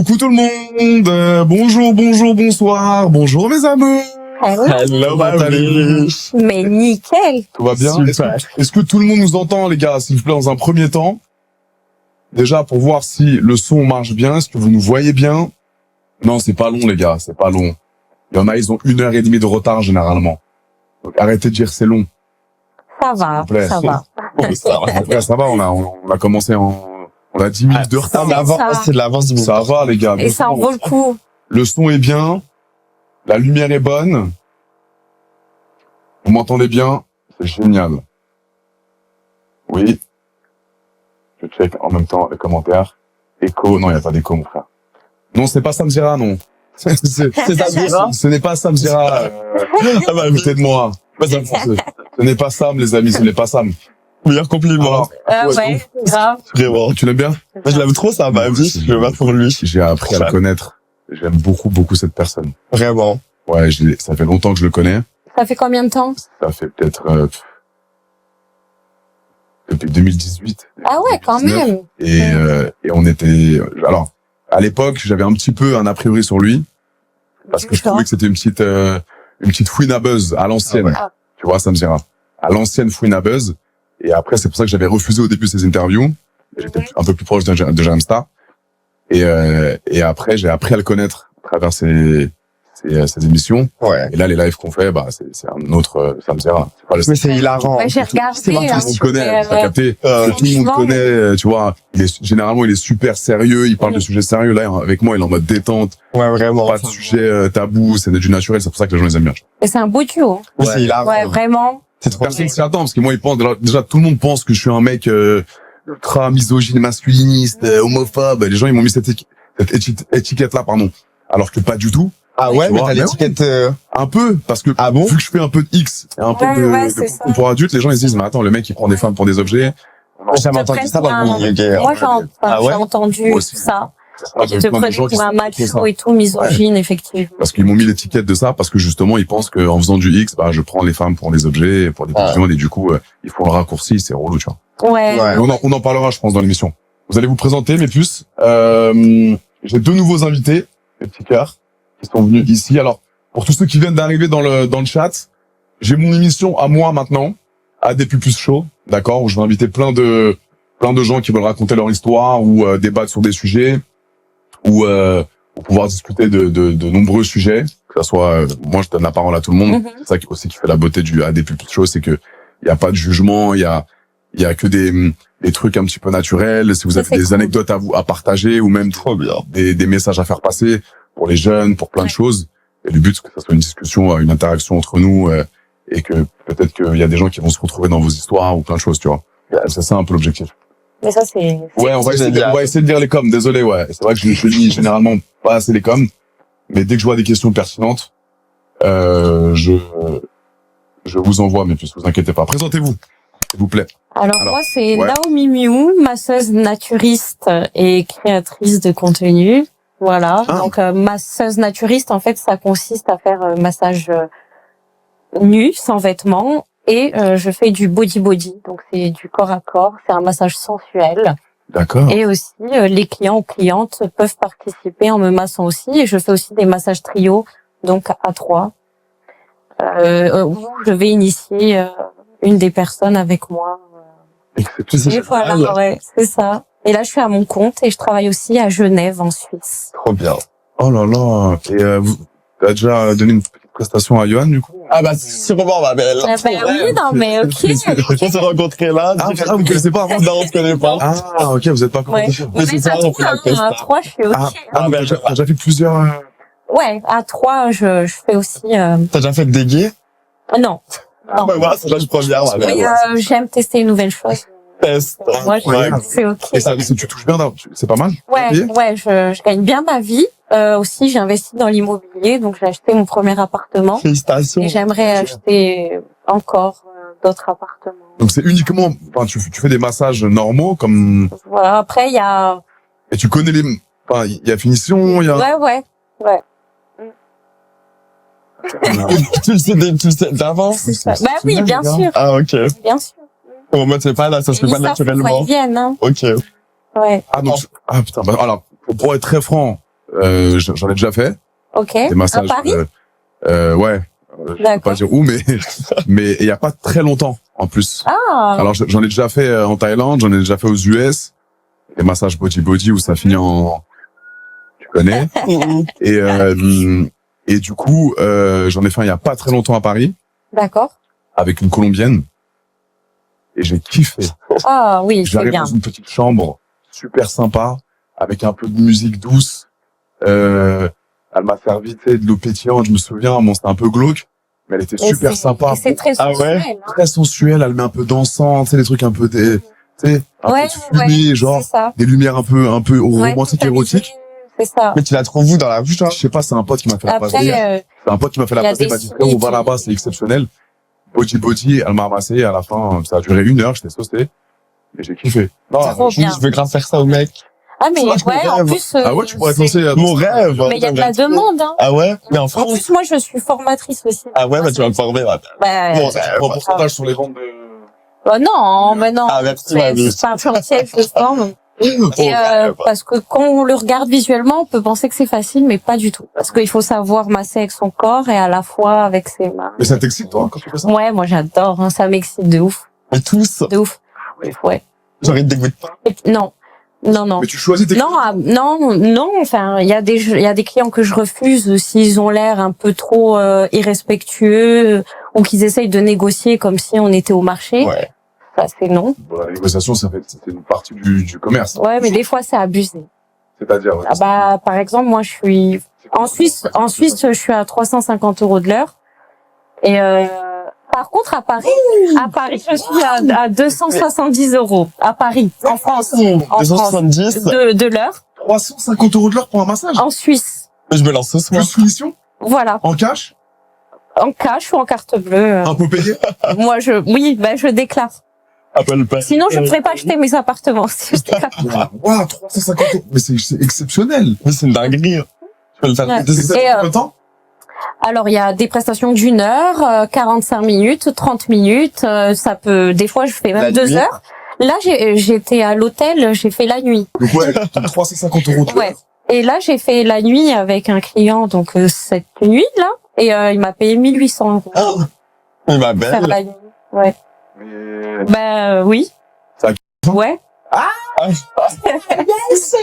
Coucou tout le monde, bonjour, bonsoir, bonjour mes amours. Hello, mais nickel. Tout va bien? Est-ce que tout le monde nous entend, les gars, s'il vous plaît, dans un premier temps? Déjà, pour voir si le son marche bien, est-ce que vous nous voyez bien? Non, c'est pas long, les gars, c'est pas long. Il y en a, ils ont 1h30 de retard, généralement. Donc, arrêtez de dire c'est long. Ça va, ça va. Après, ça va, on a commencé on a 10 minutes de retard. C'est de l'avance du moment. Ça va, les gars. Et ça en vaut le coup. Le son est bien. La lumière est bonne. Vous m'entendez bien? C'est génial. Oui. Je check en même temps les commentaires. Écho. Non, il n'y a pas d'écho, mon frère. Non, c'est pas Sam Zira, non. C'est Sam Zira? Ce n'est pas Sam Zira. À côté de moi. Ce n'est pas Sam, les amis. Ce n'est pas Sam. Meilleur compliment. Ouais, grave. Vraiment. Tu l'aimes bien? Je l'aime trop, ça m'a dit. Je vais battre pour lui. J'ai appris à le connaître. J'aime beaucoup cette personne. Vraiment. Ouais, ça fait longtemps que je le connais. Ça fait combien de temps? Ça fait peut-être depuis 2018. Ah ouais, quand même. Et on était... Alors, à l'époque, j'avais un petit peu un a priori sur lui, parce que je trouvais que c'était une petite fouine à buzz à l'ancienne. Ah ouais. Tu vois, ça me dira. À l'ancienne fouine à buzz. Et après, c'est pour ça que j'avais refusé au début ses interviews. J'étais un peu plus proche de Jamstar. Et après, j'ai appris à le connaître à travers ses émissions. Ouais. Et là, les lives qu'on fait, c'est un autre Sam Zera. Mais c'est hilarant. Ouais, j'ai regardé. Tout le monde connaît, t'as capté. Tout le monde connaît, tu vois. Généralement, il est super sérieux, il parle de sujets sérieux. Là, avec moi, il est en mode détente. Ouais, vraiment. Pas de sujet tabou, c'est du naturel, c'est pour ça que les gens les aiment bien. Et c'est un beau duo. Ouais, c'est hilarant. Ouais, vraiment. C'est trop Personne s'y attend, parce que moi, ils pensent, déjà, tout le monde pense que je suis un mec, ultra misogyne, masculiniste, homophobe. Les gens, ils m'ont mis cette étiquette-là, pardon. Alors que pas du tout. Ah ouais, mais t'as mais l'étiquette, un peu, parce que, ah bon? vu que je fais un peu de X, et un peu de pour adultes, les gens, ils se disent, mais attends, le mec, il prend des femmes pour des objets. J'avais entendu ça dans le Moi, j'ai entendu ça. Ils te prenaient pour un macho et tout, misogyne, effectivement. Parce qu'ils m'ont mis l'étiquette de ça, parce que justement, ils pensent qu'en faisant du X, bah, je prends les femmes pour des objets, pour des besoins, et du coup, ils font le raccourci, c'est relou, tu vois. Ouais. On en parlera, je pense, dans l'émission. Vous allez vous présenter, mes puces. J'ai 2 nouveaux invités, les petits cœurs, qui sont venus ici. Alors, pour tous ceux qui viennent d'arriver dans le chat, j'ai mon émission à moi maintenant, à des plus show, d'accord, où je vais inviter plein de gens qui veulent raconter leur histoire ou débattre sur des sujets ou pouvoir discuter de nombreux sujets, que ça soit moi je donne la parole à tout le monde. C'est ça aussi qui fait la beauté du AD plus show, c'est que il y a pas de jugement, il y a que des trucs un petit peu naturels. Si vous avez des anecdotes à partager ou même trop bien des messages à faire passer pour les jeunes, pour plein de choses. Et le but c'est que ça soit une discussion, une interaction entre nous et que peut-être qu'il y a des gens qui vont se retrouver dans vos histoires ou plein de choses, tu vois. C'est ça un peu l'objectif. Mais ça, c'est... Ouais, on va essayer de lire les coms. Désolé, ouais. C'est vrai que je lis généralement pas assez les coms. Mais dès que je vois des questions pertinentes, je vous envoie, mais puis vous inquiétez pas. Présentez-vous, s'il vous plaît. Alors moi, c'est Naomi Miu, masseuse naturiste et créatrice de contenu. Voilà. Donc, masseuse naturiste, en fait, ça consiste à faire massage nu, sans vêtements. Et je fais du body, donc c'est du corps à corps, c'est un massage sensuel. D'accord. Et aussi, les clients ou clientes peuvent participer en me massant aussi. Et je fais aussi des massages trio, donc à 3, où je vais initier une des personnes avec moi. Et voilà, ouais, c'est ça. Et là, je suis à mon compte et je travaille aussi à Genève, en Suisse. Trop bien. Oh là là. Et vous avez déjà donné une petite prestation à Johan, du coup? Ah bah sûrement, ma belle. Oui, non mais ok. On s'est rencontrés là. Ah, vous connaissez pas avant? Non, on se connaît pas. Ah, ok, vous êtes pas ouais. Mais c'est ça, on fait la prestation. À 3, je fais ok. Mais j'ai déjà fait plusieurs... Ouais, à 3, je fais aussi... T'as déjà fait des gays? Non. Ah bah voilà, c'est la première. Mais j'aime tester une nouvelle chose. Test. Moi, c'est ok. Et ça, tu touches bien, c'est pas mal? Ouais, je gagne bien ma vie. Aussi, j'ai investi dans l'immobilier, donc j'ai acheté mon premier appartement. Félicitations. Et j'aimerais acheter encore d'autres appartements. Donc c'est uniquement, enfin, tu fais des massages normaux, comme... Voilà, après, il y a... Et tu connais enfin, il y a finition, il y a... Ouais. Tu le sais d'avance? Bah oui, bien sûr. Ah, ok. Bien sûr. Au moins, c'est pas là, ça se fait pas naturellement. Ils viennent, hein. Ok. Ouais. Ah, donc, putain, bah, alors, pour être très franc, j'en ai déjà fait. Ok. Des massages. À Paris? Ouais. Je peux D'accord. pas dire où, mais il y a pas très longtemps, en plus. Ah. Alors, j'en ai déjà fait en Thaïlande, j'en ai déjà fait aux US. Des massages body où ça finit en, tu connais. Et du coup, j'en ai fait un il y a pas très longtemps à Paris, D'accord. avec une Colombienne. Et j'ai kiffé. Ah oui, c'est J'arrive bien. dans une petite chambre, super sympa, avec un peu de musique douce. Elle m'a servi, tu sais, de l'eau pétillante, je me souviens. Bon, c'était un peu glauque, mais elle était super sympa. Et c'est très Ah ouais? sensuel. Hein. Très sensuelle, elle met un peu d'encens, tu sais, des trucs un peu, tu sais, un Ouais, peu de fumée, ouais, genre, c'est ça. des lumières un peu Ouais, romantiques, tout à fait. érotiques. C'est ça. Mais tu la trouves où dans la bouche, hein? Je sais pas, c'est un pote qui m'a fait la passer. Après, C'est un pote qui m'a fait la il y a passer, il des m'a dit, signes frérot, va qui- là-bas, c'est exceptionnel. Body, elle m'a ramassé, et à la fin, ça a duré 1 heure, j'étais saucé. Et j'ai kiffé. Non, Trop bien. je veux grave faire ça au mec. ah mais Moi, je ouais, en rêve. plus. Ah ouais, tu pourrais te c'est- lancer. Mon rêve. Mais il y a de la demande. Hein. Ah ouais? Mais en En France? plus, moi, je suis formatrice aussi. Ah ouais, bah tu vas me former, là. Bah, Mon rêve. En pourcentage sur les ventes de... non, mais non. Ah, merci, ma vie. C'est pas un chantier, je forme. Et Mon rêve. parce que quand on le regarde visuellement, on peut penser que c'est facile, mais pas du tout. Parce qu'il faut savoir masser avec son corps et à la fois avec ses mains. Mais ça t'excite, toi, quand tu fais ça? Ouais, moi j'adore, hein, ça m'excite de ouf, Mais tous. de ouf. Ouais. J'ai envie de dégoûter pas. Non, non. Mais tu choisis tes... Non, non. Enfin, il y a des clients que je refuse s'ils ont l'air un peu trop irrespectueux ou qu'ils essayent de négocier comme si on était au marché. Ouais. Ça, c'est non. Bon, la négociation, c'est une partie du commerce. Ouais, mais des fois c'est abusé. C'est-à-dire... ouais, Ah bah, par exemple, moi, je suis en Suisse, je suis à 350 € de l'heure. Et par contre, à Paris, je suis à 270 €. À Paris, en France, 270. de l'heure. 350 € de l'heure pour un massage? En Suisse, Je me lance ce soir. Plus soumission? voilà, En cash? en cash ou en carte bleue. Un peu payé? Moi, je déclare. Apple Pay. Sinon, je ne pourrais pas acheter mes appartements. Si je déclare. Waouh, 350 €. Mais c'est exceptionnel. Mais c'est une dinguerie. Je peux le faire. Ouais. C'est ça, Et, combien de temps? Alors, il y a des prestations d'1 heure, 45 minutes, 30 minutes. Ça peut, des fois, je fais La même 2 nuit. heures. Là, j'étais à l'hôtel, j'ai fait la nuit. Donc ouais, 350 € de Ouais. Et là, j'ai fait la nuit avec un client, donc cette nuit là, et il m'a payé 1800 € Oh. Mais ma pour faire belle. la nuit. Ouais. Mais... Ben oui. Ça Ouais. C'est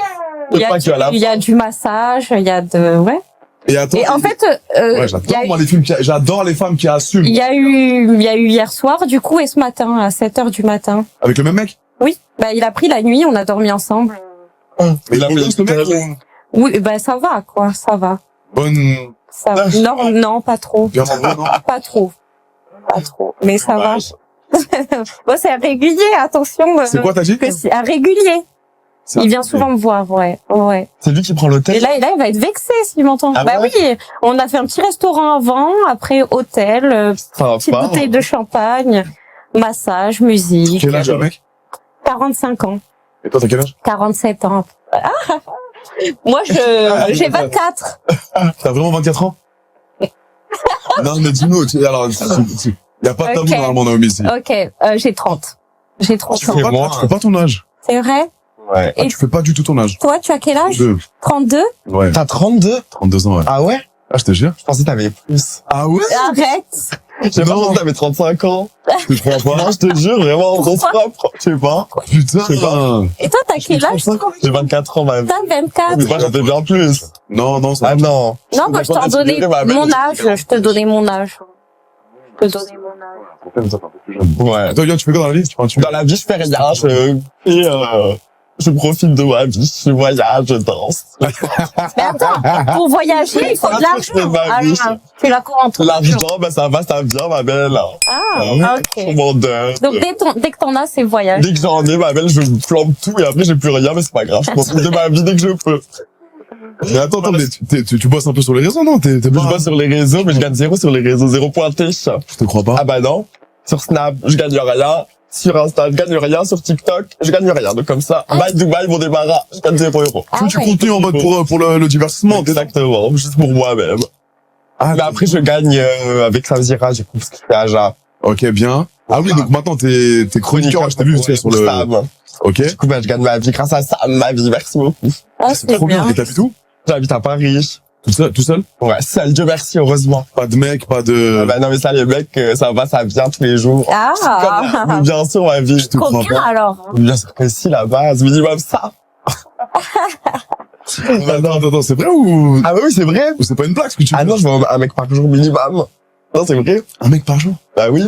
pas que à la Il y a du massage, il y a de ouais. Et attends, Et en fait, ouais, il y a- j'adore les femmes qui assument. il y a eu hier soir du coup et ce matin à 7h du matin. Avec le même mec? Oui. Bah il a pris la nuit, on a dormi ensemble. Mais il a Oui, ce mec? Oui, ben ça va quoi, ça va. Bonne... Ça va. Non, pas trop. Bien en non? Pas trop. Pas trop. Mais ça va. Bon, c'est régulier, attention. C'est quoi t'as dit? Que c'est régulier. C'est Il vient un- souvent me voir, ouais. C'est lui qui prend Et l'hôtel. là, il va être vexé s'il m'entend. Ah bah ouais oui, on a fait un petit restaurant avant, après hôtel, petite Sympa. bouteille de champagne, massage, musique. Quel âge le mec? 45 ans, Et toi t'as quel âge? 47 ans. Ah moi, j'ai 24. T'as vraiment 24 ans? Non mais dis-nous, alors, y a pas de tabou Ok. normalement Naomi ici. Ok, j'ai 30. J'ai 30 Tu ans. fais pas, moi. tu fais pas ton âge. C'est vrai? Ouais. Ah, tu fais pas du tout ton âge. Toi, tu as quel âge? 32. 32? Ouais, T'as 32? 32 ans, ouais. Ah ouais? Ah, je te jure. Je pensais que t'avais plus. Ah ouais? Arrête. J'ai pas Non. pensé que t'avais 35 ans. Je crois Non, je te jure, vraiment, on se Pourquoi frappe. Je sais pas. Putain. Je sais pas. Et toi, t'as quel âge? J'ai 24 ans, ma vie. T'as 24. Mais moi, j'en fais bien plus. Non, ça. Ah non. Non, moi, je t'en donnais Ma belle, mon âge. Je te donnais mon âge. Je te donnais mon âge. Comme ça, t'es un peu plus jeune. Ouais. Toi, Yann, tu fais quoi dans la vie? Tu prends un tube? Dans la vie, je fais rien. Je profite de ma vie. Je voyage, je danse. Mais attends, pour voyager, il faut de C'est ma l'argent. vie. Ah, tu la cours entre L'argent, ben, ça va, ça vient, ma belle. Ah, Je ok. m'en donne. Donc, dès que t'en as, c'est voyage. Dès que j'en ai, ma belle, je flambe tout et après, j'ai plus rien, mais c'est pas grave. Je profite de ma vie dès que je peux. Mais attends, mais tu bosses un peu sur les réseaux, non? T'es Je pas... bosse sur les réseaux, mais je gagne zéro sur les réseaux, zéro pointage. Je te crois pas. Ah bah non. Sur Snap, je gagne rien. Sur Insta, je gagne rien. Sur TikTok, je gagne rien. Donc comme ça, bye Dubaï, mon débarras, je gagne 0 €. Ah Tu fais du ouais. contenu en mode pour le divertissement. Exactement, juste pour moi-même. Ah, Mais après, je gagne avec Samzira, du coup, parce que je fais Aja. ok, bien. Ah oui, donc maintenant t'es chroniqueur, je t'ai vu, tu sais, sur le... Sam. Ok. Du coup, bah, je gagne ma vie grâce à Sam, ma vie. Merci beaucoup. Ah, C'est trop bien. Et t'habites où? J'habite à Paris. Tout seul? Ouais, seul, Dieu merci, heureusement. Pas de mec, pas de... Bah non, mais ça, les mecs, ça va, ça vient tous les jours. Ah, Mais bien sûr, ma vie. Je te crois combien pas. alors? Bien sûr que si, la base, minimum ça. Attends, c'est vrai ou... Ah bah oui, c'est vrai. Ou c'est pas une blague ce que tu Ah fais? non, je veux un mec par jour minimum. Non, c'est vrai. Un mec par jour? Bah oui.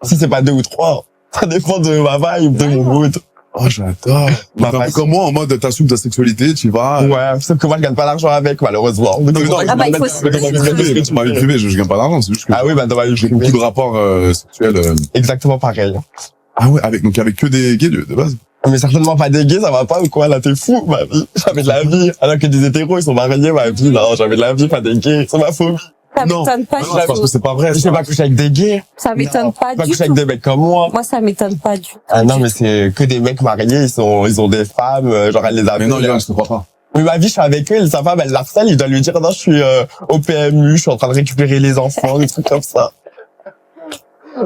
Si c'est pas 2 ou 3, ça dépend de ma vibe, de mon mood. Oh, j'adore. Bah, Donc, comme moi, en mode, t'assumes ta sexualité, tu vas... Ouais, sauf que moi, je gagne pas d'argent avec, malheureusement. Donc, Non, mais non, Ah bah, il faut dans ma vie privée, je gagne pas d'argent, c'est juste que Ah oui, bah dans ma vie j'ai privée. beaucoup de rapports sexuels. Exactement pareil. Ah ouais, avec que des gays de base. Mais certainement pas des gays, ça va pas ou quoi? Là, t'es fou, ma vie. J'avais de la vie. Alors que des hétéros, ils sont mariés, ma vie. Non, j'avais de la vie, pas des gays. C'est ma phobie. Ça Non. m'étonne pas Non, du je pense tout. que c'est pas vrai. Je ça. vais pas coucher avec des gays. Ça m'étonne pas Je vais pas du coucher avec tout. des mecs comme moi. Moi, ça m'étonne pas du tout. Ah non, mais c'est que des mecs mariés, ils ont des femmes, genre elle les a Mais non, Yann, je te crois pas. Mais ma vie, je suis avec eux, sa femme, elle l'harcèle, il doit lui dire, non, je suis au PMU, je suis en train de récupérer les enfants, des trucs comme ça.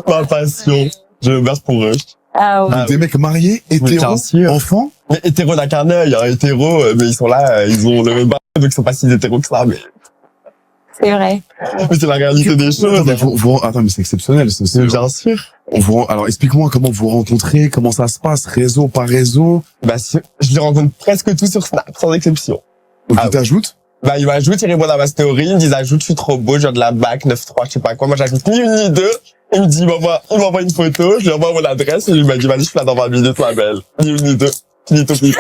Ma passion. Je meurs pour eux. Ah ouais. Ah, Des mecs mariés, Mais hétéros, bien sûr. enfants. Mais hétéro n'a qu'un œil, hein, hétéro, mais ils sont là, ils ont le même bar, donc ils sont pas si hétéros que ça, mais C'est vrai. c'est la réalité des choses. Attends, mais attends, mais c'est exceptionnel. Mais bien sûr. Alors, explique-moi comment vous rencontrez, comment ça se passe, réseau par réseau. Bah, je les rencontre presque tous sur Snap, sans exception. Donc, Ah tu t'ajoutes. Bah, ils m'ajoutent, ils répondent à ma story, ils me disent, ajoute, je suis trop beau, je viens de la bac, 9-3, je sais pas quoi. Moi, j'ajoute ni une ni deux. Il me dit, il m'envoie une photo, je lui envoie mon adresse, et il m'a dit, vas-y, je suis là dans 20 minutes, ma belle. Ni une ni deux. Ni tout pis.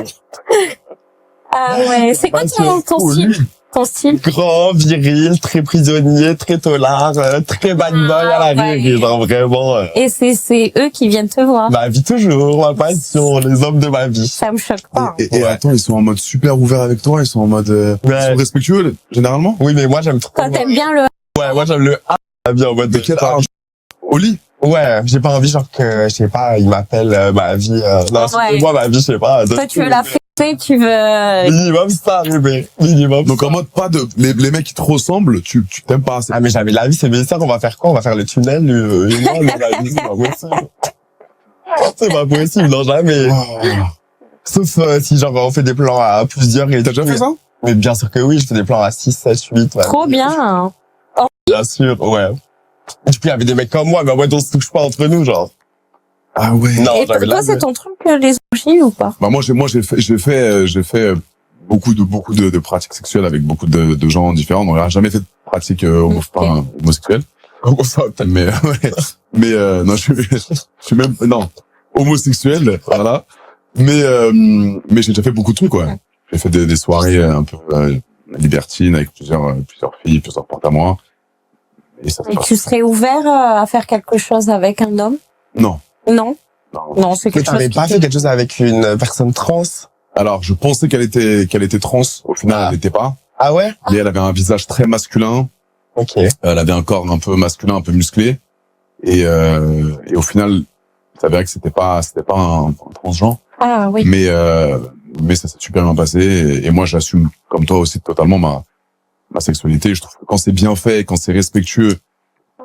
Ah ouais. C'est quoi ton style? Ton style? Grand, viril, très prisonnier, très tolard, très bad boy à la ouais. rire, genre vraiment, Et c'est eux qui viennent te voir. ma vie toujours, ma passion, les hommes de ma vie. Ça me choque pas. Et Ouais. attends, ils sont en mode super ouvert avec toi, ils sont en mode, ils Ouais. sont respectueux, généralement. Oui, mais moi, j'aime trop. Toi, t'aimes bien le... Ouais, moi, j'aime le A, bien en mode De quel âge? Au lit. Ouais, j'ai pas envie, genre, que, je sais pas, il m'appelle, ma vie, non, Ouais. moi, ma vie, je sais pas. Toi, tu veux la fêter, tu veux... Minimum ça, bébé. Minimum. Donc, en mode pas de, les mecs qui te ressemblent, tu t'aimes pas assez. Ah, mais j'avais de la vie, c'est mes sœurs, on va faire quoi? On va faire le tunnel, et moi, mais la vie, c'est pas possible. C'est pas possible, non, jamais. Wow. Sauf, si, genre, on fait des plans à plusieurs et T'as déjà tout. fait ça? Mais bien sûr que oui, je fais des plans à 6, 7, 8, ouais. Trop bien. Bien sûr, ouais. Et puis, il y avait des mecs comme moi, mais en mode, on se touche pas entre nous, genre. Ah ouais. Non, Et j'avais de toi, la c'est vie. ton truc, les orgies ou pas? Bah, j'ai fait beaucoup de pratiques sexuelles avec beaucoup de gens différents. Donc, j'ai jamais fait de pratiques homosexuelles. Oh, ça, peut-être. Mais ouais. Non, je suis même non homosexuel, voilà. Mais j'ai déjà fait beaucoup de trucs, ouais. J'ai fait des soirées un peu libertines avec plusieurs filles, plusieurs portes à moi. Et ça se Et passe. tu serais ouvert à faire quelque chose avec un homme? Non. Non? Non. Non, c'est Mais quelque chose t'avais qui pas te- fait quelque chose avec une personne trans? Alors, je pensais qu'elle était trans. Au final, Ah. elle n'était pas. Ah ouais? Mais elle avait un visage très masculin. Ok. Elle avait un corps un peu masculin, un peu musclé. Et au final, il s'avérait que c'était pas un transgenre. Ah oui. Mais ça s'est super bien passé. Et moi, j'assume, comme toi aussi, totalement ma sexualité. Je trouve que quand c'est bien fait, quand c'est respectueux,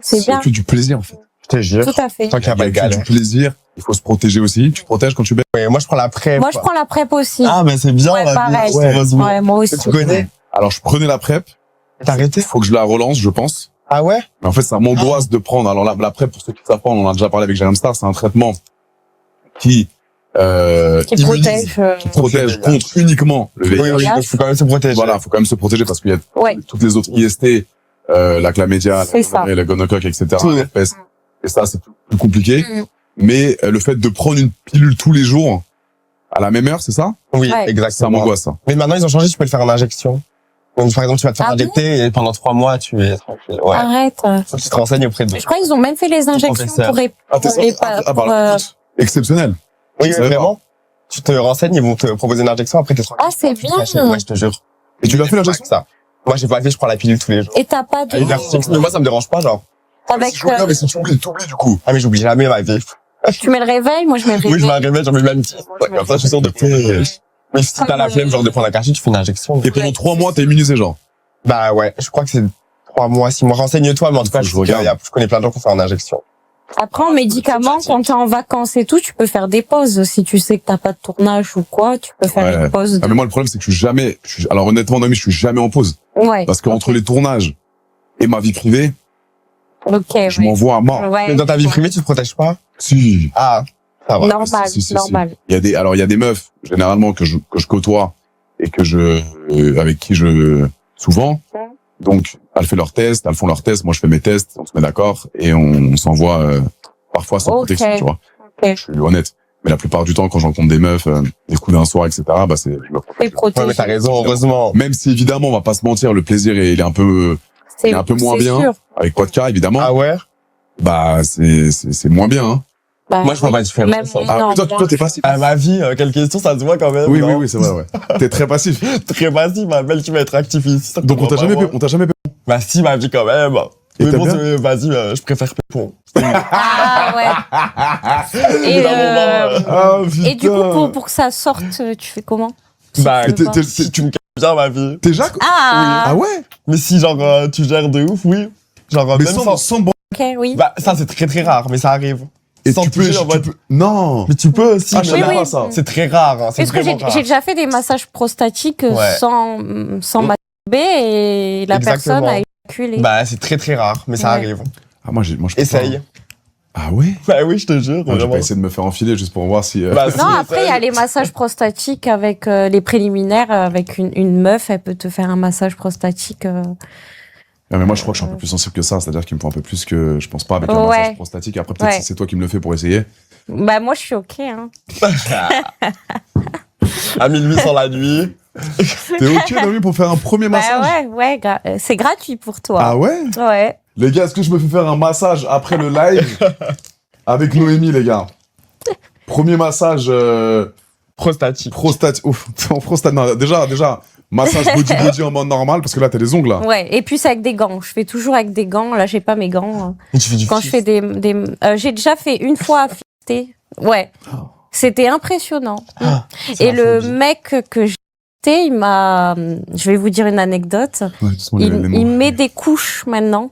C'est bien. que du plaisir, en fait. Je te jure. Tout à fait. Tant qu'il y a Il pas y de a que galère. du plaisir. Il faut se protéger aussi. Tu te protèges quand tu baises. Ouais, moi, je prends la PrEP. Moi, je prends la PrEP aussi. Ah, ben, c'est bien, Ouais, la pareil. vie. Heureusement. Ouais, moi aussi. Tu connais? Alors, je prenais la PrEP. T'as arrêté? Faut que je la relance, je pense. Ah ouais? Mais en fait, ça m'angoisse de prendre. Alors la PrEP, pour ceux qui ne savent pas, on en a déjà parlé avec Jérém Star, c'est un traitement qui Qui immunise, protège. qui protège contre uniquement le VIH. Oui, oui, il faut quand même se protéger. Voilà, faut quand même se protéger parce qu'il y a Ouais. toutes les autres IST, la chlamydia, C'est ça. le gonocoque, etc. Tout. l'herpès. Et ça, c'est plus compliqué. Mm. Mais le fait de prendre une pilule tous les jours à la même heure, c'est ça? Oui, Ouais. Ça exactement. m'angoisse, ça. Mais maintenant, ils ont changé, tu peux le faire en injection. Donc, par exemple, tu vas te faire Ah bon injecter et pendant 3 mois, tu es tranquille. Ouais. Arrête. Faut que tu te renseignes auprès de. Je crois qu'ils ont même fait les injections professeur. pour les... Ah, t'es pour les sûr? Ah, pour, bah, exceptionnel. Oui, Je savais vraiment. Tu te renseignes, ils vont te proposer une injection, après t'es tranquille. Ah, c'est Tu bien. t'achètes. Ouais, je te jure. Et tu l'as fait l'injection? Ça. Moi, j'ai pas fait, je prends la pilule tous les jours. Et t'as pas de... Mais moi, ça me dérange pas, genre. Avec, Non, mais si tu oublies du coup. Ah, mais j'oublie jamais ma vie. tu mets le réveil, moi je mets le réveil. Oui, je m'arrivais, j'en mets même 10. Comme ça, je suis sûr de Mais si t'as la flemme, genre, de prendre un cachet, tu fais une injection. Et pendant 3 mois, t'es immunisé, genre. Bah ouais, je crois que c'est 3 mois, 6 mois. Renseigne-toi, mais en tout cas, Faut que je sais qu'il y a- regarde. je connais plein de gens qui font en injection. Après, en médicaments, quand t'es en vacances et tout, tu peux faire des pauses. Si tu sais que t'as pas de tournage ou quoi, tu peux faire Ouais. une pause. Ah, mais moi, le problème, c'est que alors honnêtement, Noémie, je suis jamais en pause. Ouais. Parce qu'entre les tournages et ma vie privée, Ok. je m'envoie à mort. Ouais. Mais dans ta vie privée, tu te protèges pas? Si. Ah, ça va. Normal, Si. normal. Il y a des meufs, généralement, que je côtoie et avec qui souvent. Donc, elles font leurs tests, moi je fais mes tests, on se met d'accord et on s'envoie parfois sans protection, tu vois. Ok. Je suis honnête. Mais la plupart du temps, quand je rencontre des meufs, des coups d'un soir, etc., bah je me protège. T'es protégé. Ouais, mais t'as raison, heureusement. Même si évidemment, on va pas se mentir, le plaisir il est un peu moins c'est bien sûr. avec Quadka, évidemment. Ah ouais? Bah c'est moins bien. Hein. Bah, Moi, je vois pas la différence. même Ah, non, toi t'es passif. À ma vie, quelle question, ça se voit quand même. Oui, non? c'est vrai, ouais. T'es très passif. Très passif, ma belle, tu vas être actif ici. ça te Donc on voit t'a pas, jamais, moi. Bah Bah si, ma vie quand même. Et Mais t'aimes bon, bien vas-y, je préfère Pépon. Ah ouais. Et, Au bout d'un moment, et du coup, pour que ça sorte, tu fais comment? Bah, tu veux pas. si tu me calmes bien, ma vie. T'es Jacques? Ah, Ah ouais? Mais si, genre, tu gères de ouf, oui. Genre, Mais même sans bon. ok, oui. Bah, ça, c'est très très rare, mais ça arrive. Et sans tu peux, toucher, en mode- Non. Mais tu peux aussi. Ah, mais je savais là, pas ça. C'est très rare, hein, c'est Parce que vraiment rare. j'ai déjà fait des massages prostatiques Ouais. sans masturber et la Exactement. personne a éjaculé. Bah, c'est très très rare, mais ça Ouais. arrive. Ah moi je peux Essaye. pas. Ah ouais? Bah oui, je te jure. Moi, j'ai vraiment. pas essayé de me faire enfiler juste pour voir si. Bah, si, Non, après, il y a essaye. les massages prostatiques avec les préliminaires. Avec une meuf, elle peut te faire un massage prostatique. Ah, mais moi, je crois que je suis un peu plus sensible que ça. C'est-à-dire qu'il me faut un peu plus que. Je pense pas avec un Ouais. massage prostatique. Après, peut-être Ouais. si c'est toi qui me le fais pour essayer. Bah, moi, je suis OK. Hein. À 1800 la nuit. T'es ok, Noémie, pour faire un premier massage? Bah, ouais, c'est gratuit pour toi. Ah ouais? Ouais. Les gars, est-ce que je me fais faire un massage après le live avec Noémie, les gars? Premier massage Prostatique. prostatique. Ouf, en prostate. Non, déjà, massage body en mode normal, parce que là, t'as les ongles, là. Ouais. Et puis, c'est avec des gants. Je fais toujours avec des gants. Là, j'ai pas mes gants. Et tu fais du Quand je fais j'ai déjà fait une fois à fister. Ouais. C'était impressionnant. C'est Et ma le phobie. mec que j'ai fait, il m'a, je vais vous dire une anecdote. Ouais, de toute façon, Il met des couches maintenant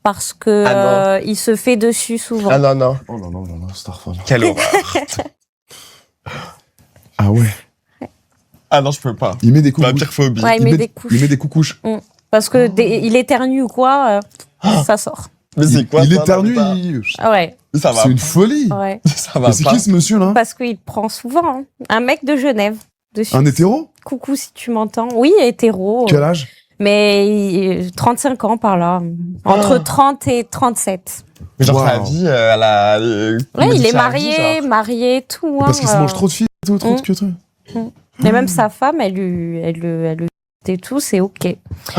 parce que Ah il se fait dessus souvent. Ah non, non. Oh là là, Starfall. Quelle horreur. Ah ouais. Ah non, je peux pas. Il met des Ma coucouches. pire phobie. Ouais, il met des couches. Il met des coucouches. Parce que il éternue ou quoi, ça sort. Mais c'est quoi Il ça, éternue, non, Ah ouais, mais ça va. c'est une folie. ouais. Ça va Mais c'est pas. qui ce monsieur là? Parce qu'il prend souvent hein. Un mec de Genève dessus. Un hétéro? Coucou si tu m'entends. Oui, hétéro. Quel âge? Mais 35 ans par là. Entre 30 et 37. Mais genre, Wow. sa vie, elle a. Ouais, il est marié, tout. Parce qu'il se hein, mange trop de filles et tout, trop de trucs. Mais même sa femme, elle le et tout, c'est ok.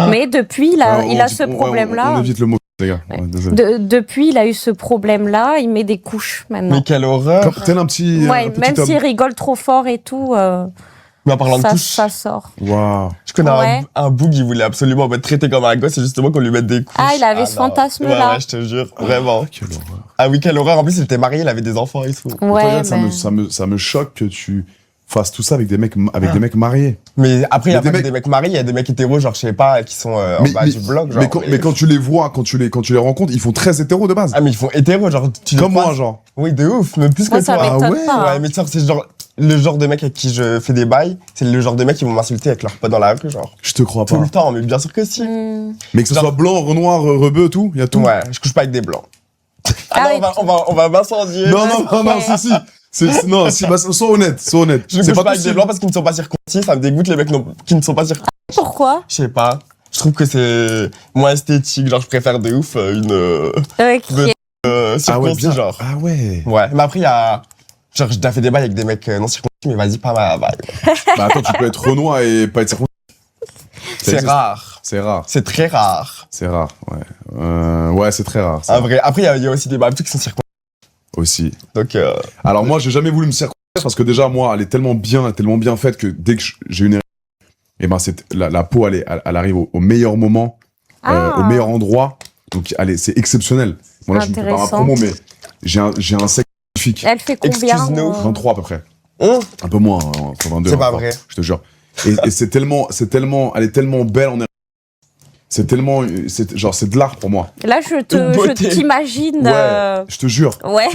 Mais depuis, il a ce problème-là. On évite le mot, les gars. Ouais. Ouais, désolé. Depuis, il a eu ce problème-là. Il met des couches maintenant. Mais quelle horreur. Comme tel un petit. Ouais, un petit même homme. s'il rigole trop fort et tout, Mais en parlant de couches, ça sort. Waouh. je connais Ouais. un boug, il voulait absolument être traité comme un gosse, et justement qu'on lui mette des couches. Ah, il avait ce non. fantasme-là. Ouais, ouais, je te jure, vraiment. Quelle horreur. Ah oui, quelle horreur. En plus, il était marié, il avait des enfants et tout. Toi, Ouais, Yann, mais... ça me choque que tu fasses tout ça avec des mecs mariés. Mais après, il y a Mais des pas que des mecs mariés, il y a des mecs hétéros, genre, je sais pas, qui sont en bas du blog, genre. Mais quand tu les vois, quand tu les rencontres, ils font très hétéro de base. Ah, mais ils font hétéro, genre, tu les Comme moi, croises. genre. Oui, de ouf, mais plus Moi, que ça toi. m'étonne ouais, pas. Ouais, mais tu sais, c'est genre, le genre de mec avec qui je fais des bails, c'est le genre de mec qui vont m'insulter avec leurs potes dans la rue, genre. Je te crois Tout pas. le temps, mais bien sûr que si. Mais que ce Genre- soit blanc, noir, rebeu, tout, il y a tout. Ouais, je couche pas avec des blancs. Ah Ah, oui, non, on va m'incendier. Non, si. Non, si, bah, sois honnête. Je ne couche pas avec possible. des blancs parce qu'ils ne sont pas circoncis, ça me dégoûte les mecs qui ne sont pas circoncis. Pourquoi? Je sais pas. Je trouve que c'est moins esthétique, genre je préfère de ouf une Ok. circoncis, bien. genre. Ah ouais. Ouais, mais après il y a... Genre j'ai déjà fait des bails avec des mecs non circoncis, mais vas-y, pas ma bail. Bah attends, tu peux être renois et pas être circoncis. C'est rare. C'est rare. C'est très rare. C'est rare, ouais. Ouais, c'est très rare. En vrai. Après il y a aussi des bails qui sont circoncis. Aussi. Donc Alors moi, j'ai jamais voulu me circoncire parce que déjà, moi, elle est tellement bien faite que dès que j'ai une et ben la peau, elle arrive au meilleur moment, Ah. au meilleur endroit. Donc, c'est exceptionnel. Bon, là, je ne fais pas ma Intéressant. promo, mais j'ai un sexe magnifique. Elle fait combien? Excuse-nous. 23 à peu près. Hum, Un peu moins, hein, 22. C'est pas encore, vrai. Je te jure. Et elle est tellement belle en c'est tellement, c'est de l'art pour moi. Là, je beauté. t'imagine. Ouais, je te jure. Ouais,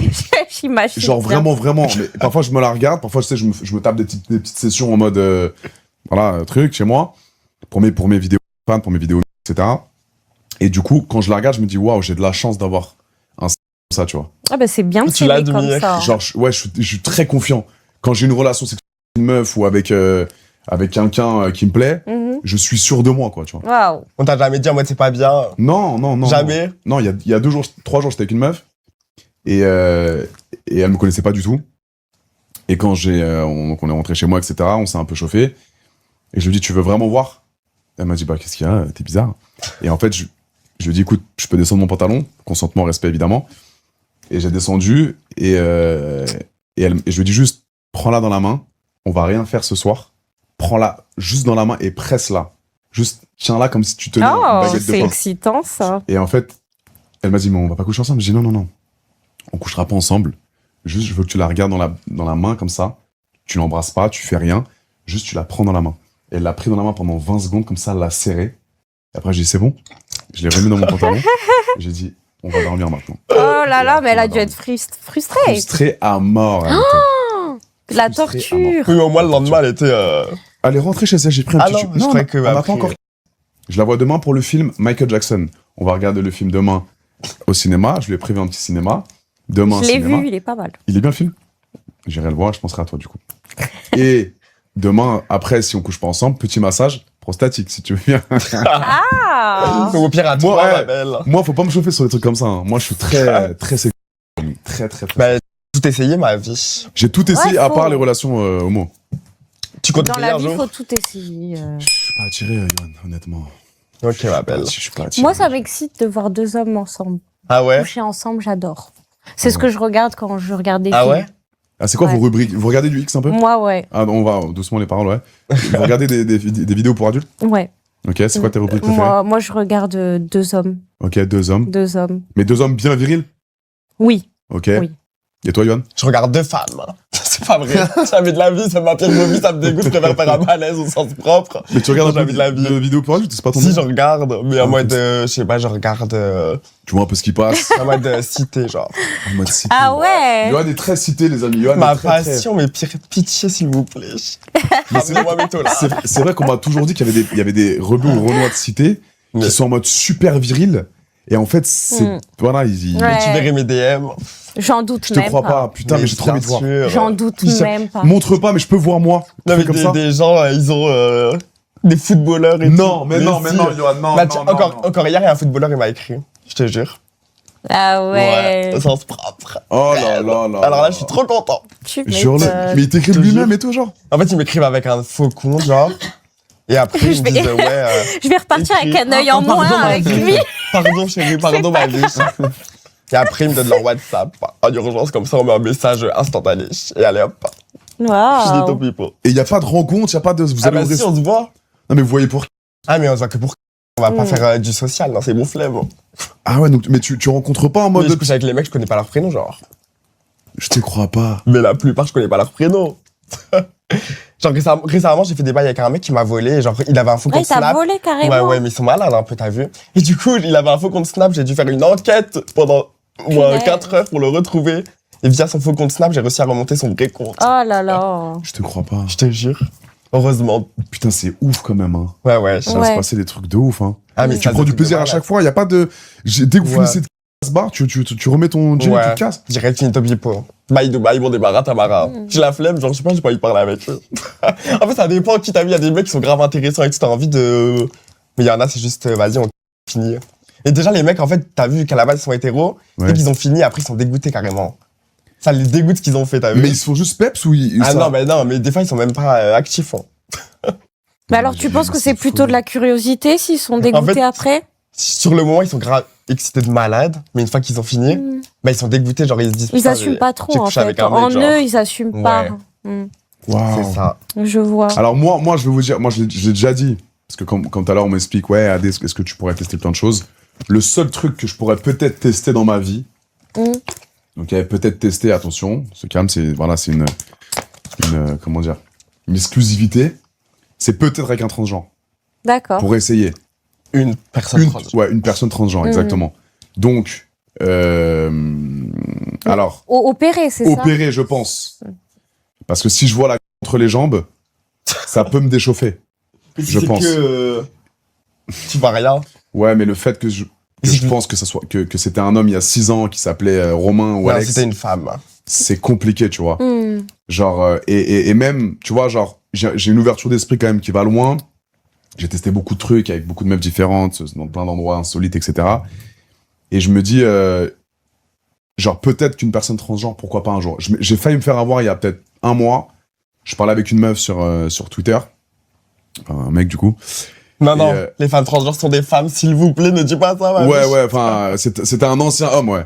j'imagine. Genre bien. vraiment. Mais parfois je me la regarde, parfois tu sais, je me tape des petites sessions en mode, voilà, truc chez moi, pour mes vidéos fans, pour mes vidéos, etc. Et du coup, quand je la regarde, je me dis, waouh, j'ai de la chance d'avoir un comme ça, tu vois. Ah bah c'est bien de Tu s'aimer l'admires. comme ça. Genre, je suis très confiant. Quand j'ai une relation sexuelle avec une meuf ou avec quelqu'un qui me plaît, Mhm. je suis sûr de moi, quoi, tu vois. Waouh. On t'a jamais dit en mode c'est pas bien. Non. Jamais. Non, il y a 3 jours, j'étais avec une meuf et elle me connaissait pas du tout. Et quand on est rentré chez moi, etc., on s'est un peu chauffé. Et je lui ai dit, tu veux vraiment voir? Elle m'a dit, bah, qu'est-ce qu'il y a? T'es bizarre. Et en fait, je lui ai dit, écoute, je peux descendre mon pantalon? Consentement, respect, évidemment. Et j'ai descendu et je lui ai dit juste, prends-la dans la main. On va rien faire ce soir. Prends-la juste dans la main et presse-la. Juste, tiens-la comme si tu tenais une Oh, baguette de c'est pain. excitant ça. Et en fait, elle m'a dit, mais on va pas coucher ensemble. J'ai dit, non. On couchera pas ensemble. Juste, je veux que tu la regardes dans la main comme ça. Tu l'embrasses pas, tu fais rien. Juste, tu la prends dans la main. Et elle l'a pris dans la main pendant 20 secondes, comme ça, elle l'a serré. Et après, j'ai dit, c'est bon. Je l'ai remis dans mon pantalon. J'ai dit, on va dormir maintenant. Oh là là, Et mais elle a après, dû on va être frustrée. Frustrée à mort. elle était. La frustrée à torture. Oui, au moins le lendemain, elle était. Elle est rentrée chez elle, j'ai pris un Ah petit... non, je croyais que on n'a après- pas encore... Je la vois demain pour le film Michael Jackson. On va regarder le film demain au cinéma. Je lui ai prévu un petit cinéma. Demain, Je l'ai cinéma. vu, il est pas mal. Il est bien le film? J'irai le voir, je penserai à toi du coup. Et demain, après, si on couche pas ensemble, petit massage prostatique, si tu veux bien. Ah. Donc au pire, à toi, Moi, ouais. ma belle. Moi, faut pas me chauffer sur des trucs comme ça. Hein. Moi, je suis très sexuel. Très. Bah, tout essayer, ma vie. J'ai tout essayé Ouais, à faut. part les relations homo. Tu comptes Dans essayer la un vie, jour? faut tout essayer. Je suis pas attiré, Yoann, honnêtement. Ok, ma belle. Je suis pas attiré. Moi, ça m'excite de voir deux hommes ensemble. Ah ouais? Coucher ensemble, j'adore. C'est ce que je regarde quand je regarde des Ah films. ouais? Ah, c'est quoi Ouais. vos rubriques? Vous regardez du X un peu? Moi, ouais. Ah, on va doucement les paroles, ouais. Vous regardez des vidéos pour adultes? Ouais. Ok, c'est quoi tes rubriques préférées? Moi, je regarde deux hommes. Ok, 2 hommes. Deux hommes. Mais 2 hommes bien virils? Oui. Ok. Oui. Et toi, Yoann? Je regarde deux femmes. C'est pas vrai. Jamais de la vie, ça m'appelle ma vie, ça me dégoûte, je préfère faire un malaise au sens propre. Mais tu regardes un Jamais peu de la vie. de vidéos pour adultes, c'est pas ton Si, délire? je regarde, mais Ah, en mode, comme je sais pas, je regarde, Tu vois un peu ce qui passe. en mode cité, genre. En mode cité. Ah ouais. Yoann est très cité, les amis. Yoann Ma est très, très... passion, mais pitié, s'il vous plaît. Mais c'est vrai, Amenez-moi mes taux, là. c'est vrai qu'on m'a toujours dit qu'il y avait des rebeux ou renois de cité Mais- qui sont en mode super viril. Et en fait, c'est... Voilà, ils... Ouais. Tu verrais mes DM. J'en doute Je te même crois pas. Putain, mais j'ai trop envie de voir. J'en doute Je sais- même pas. Montre pas, mais je peux voir moi. Non, mais Truc comme ça. des gens, ils ont des footballeurs et Non, tout. mais non, si. Yoann, non, Bah, non, tiens, non, encore, non. encore hier, il y a un footballeur, il m'a écrit. Je te jure. Ah ouais. Au sens propre. Oh là là là. Alors là, je suis trop content. Tu Jure-le. m'étonnes. Mais il t'écrit Je te lui-même jure. et tout, genre. En fait, ils m'écrivent avec un faux compte, genre. Et après, ils Je me vais- disent, ouais, Je vais repartir écrit. avec un œil en Pardon, moins ma avec vie. lui. Pardon, chérie, pardon, ma vie. Et après, ils me donnent leur WhatsApp en urgence, comme ça, on met un message instantané. Et allez, hop, je dis Waouh. top people. Et il y a pas de rencontre, il y a pas de... Vous Ah allez bah au si, resto- on se voit. Non, mais vous voyez pour... Ah, mais on se voit que pour... On va pas Mm. faire du social, non, c'est mon flemme. Ah ouais, donc, mais tu rencontres pas en Moi, mode... je couche avec les mecs, je connais pas leur prénom, genre. Je te crois pas. Mais la plupart, je connais pas leur prénom. Genre, récemment, j'ai fait des bails avec un mec qui m'a volé. Et genre, il avait un faux Ouais, compte t'as Snap. volé Ouais, carrément. ouais, mais ils sont malades un peu, t'as vu. Et du coup, il avait un faux compte Snap, j'ai dû faire une enquête pendant au moins Punaise. 4 heures pour le retrouver. Et via son faux compte Snap, j'ai réussi à remonter son vrai compte. Oh là là. Je te crois pas. Je te jure. Heureusement. Putain, c'est ouf quand même, hein. Ouais, ouais. Ça va Ouais. se passer des trucs de ouf, hein. Ah, mais Tu prends du plaisir à chaque fois, y a pas de... Dès que vous Ouais. finissez de se barre, tu remets ton jean et tu Ouais. te casses. Direct, finito pipo. Bye Dubaï, bon débarras, Tamara. J'ai la flemme, genre, je sais pas, j'ai pas envie de parler avec eux. En fait, ça dépend qui t'as vu. Il y a des mecs qui sont grave intéressants et tout, t'as envie de. Mais il y en a, c'est juste, vas-y, on finit. Et déjà, les mecs, en fait, t'as vu qu'à la base, ils sont hétéros. Ouais. Dès qu'ils ont fini, après, ils sont dégoûtés carrément. Ça les dégoûte ce qu'ils ont fait, t'as vu. Mais ils se font juste peps ou ils... Ah ça- non, mais des fois, ils sont même pas actifs. Hein. Mais alors, tu penses que c'est plutôt de la curiosité s'ils sont dégoûtés fait, après? Sur le moment, ils sont grave excités de malade, mais une fois qu'ils ont fini, Mm. bah, ils sont dégoûtés, genre, ils se disent. Ils putain, assument pas trop j'ai en couché avec fait. un mec, En genre. eux, ils assument pas. Ouais. Mm. Waouh. C'est ça. Je vois. Alors moi, je vais vous dire, moi, je l'ai déjà dit. Parce que comme tout à l'heure, on m'explique, ouais, Adé, est-ce que tu pourrais tester plein de choses? Le seul truc que je pourrais peut-être tester dans ma vie, Mm. donc peut-être tester, attention, ce calme, c'est une comment dire, une exclusivité, c'est peut-être avec un transgenre, D'accord. pour essayer. Une personne transgenre. Ouais, une personne transgenre, exactement. Donc, alors, Opéré, c'est ça? opéré, je pense. Parce que si je vois la entre les jambes, ça peut me déchauffer. Je pense. Tu vois rien. Ouais, mais le fait que je pense que ça soit que c'était un homme il y a 6 ans qui s'appelait Romain ou Ouais, Alex, c'était une femme. c'est compliqué, tu vois. Genre et même, tu vois, genre j'ai une ouverture d'esprit quand même qui va loin. J'ai testé beaucoup de trucs avec beaucoup de meufs différentes dans plein d'endroits insolites, etc. Et je me dis genre peut-être qu'une personne transgenre, pourquoi pas un jour. J'ai failli me faire avoir il y a peut-être 1 mois. Je parlais avec une meuf sur Twitter, enfin, un mec du coup. Non, les femmes transgenres sont des femmes, s'il vous plaît, ne dis pas ça, ma Ouais, biche. ouais, enfin, c'était un ancien homme, ouais.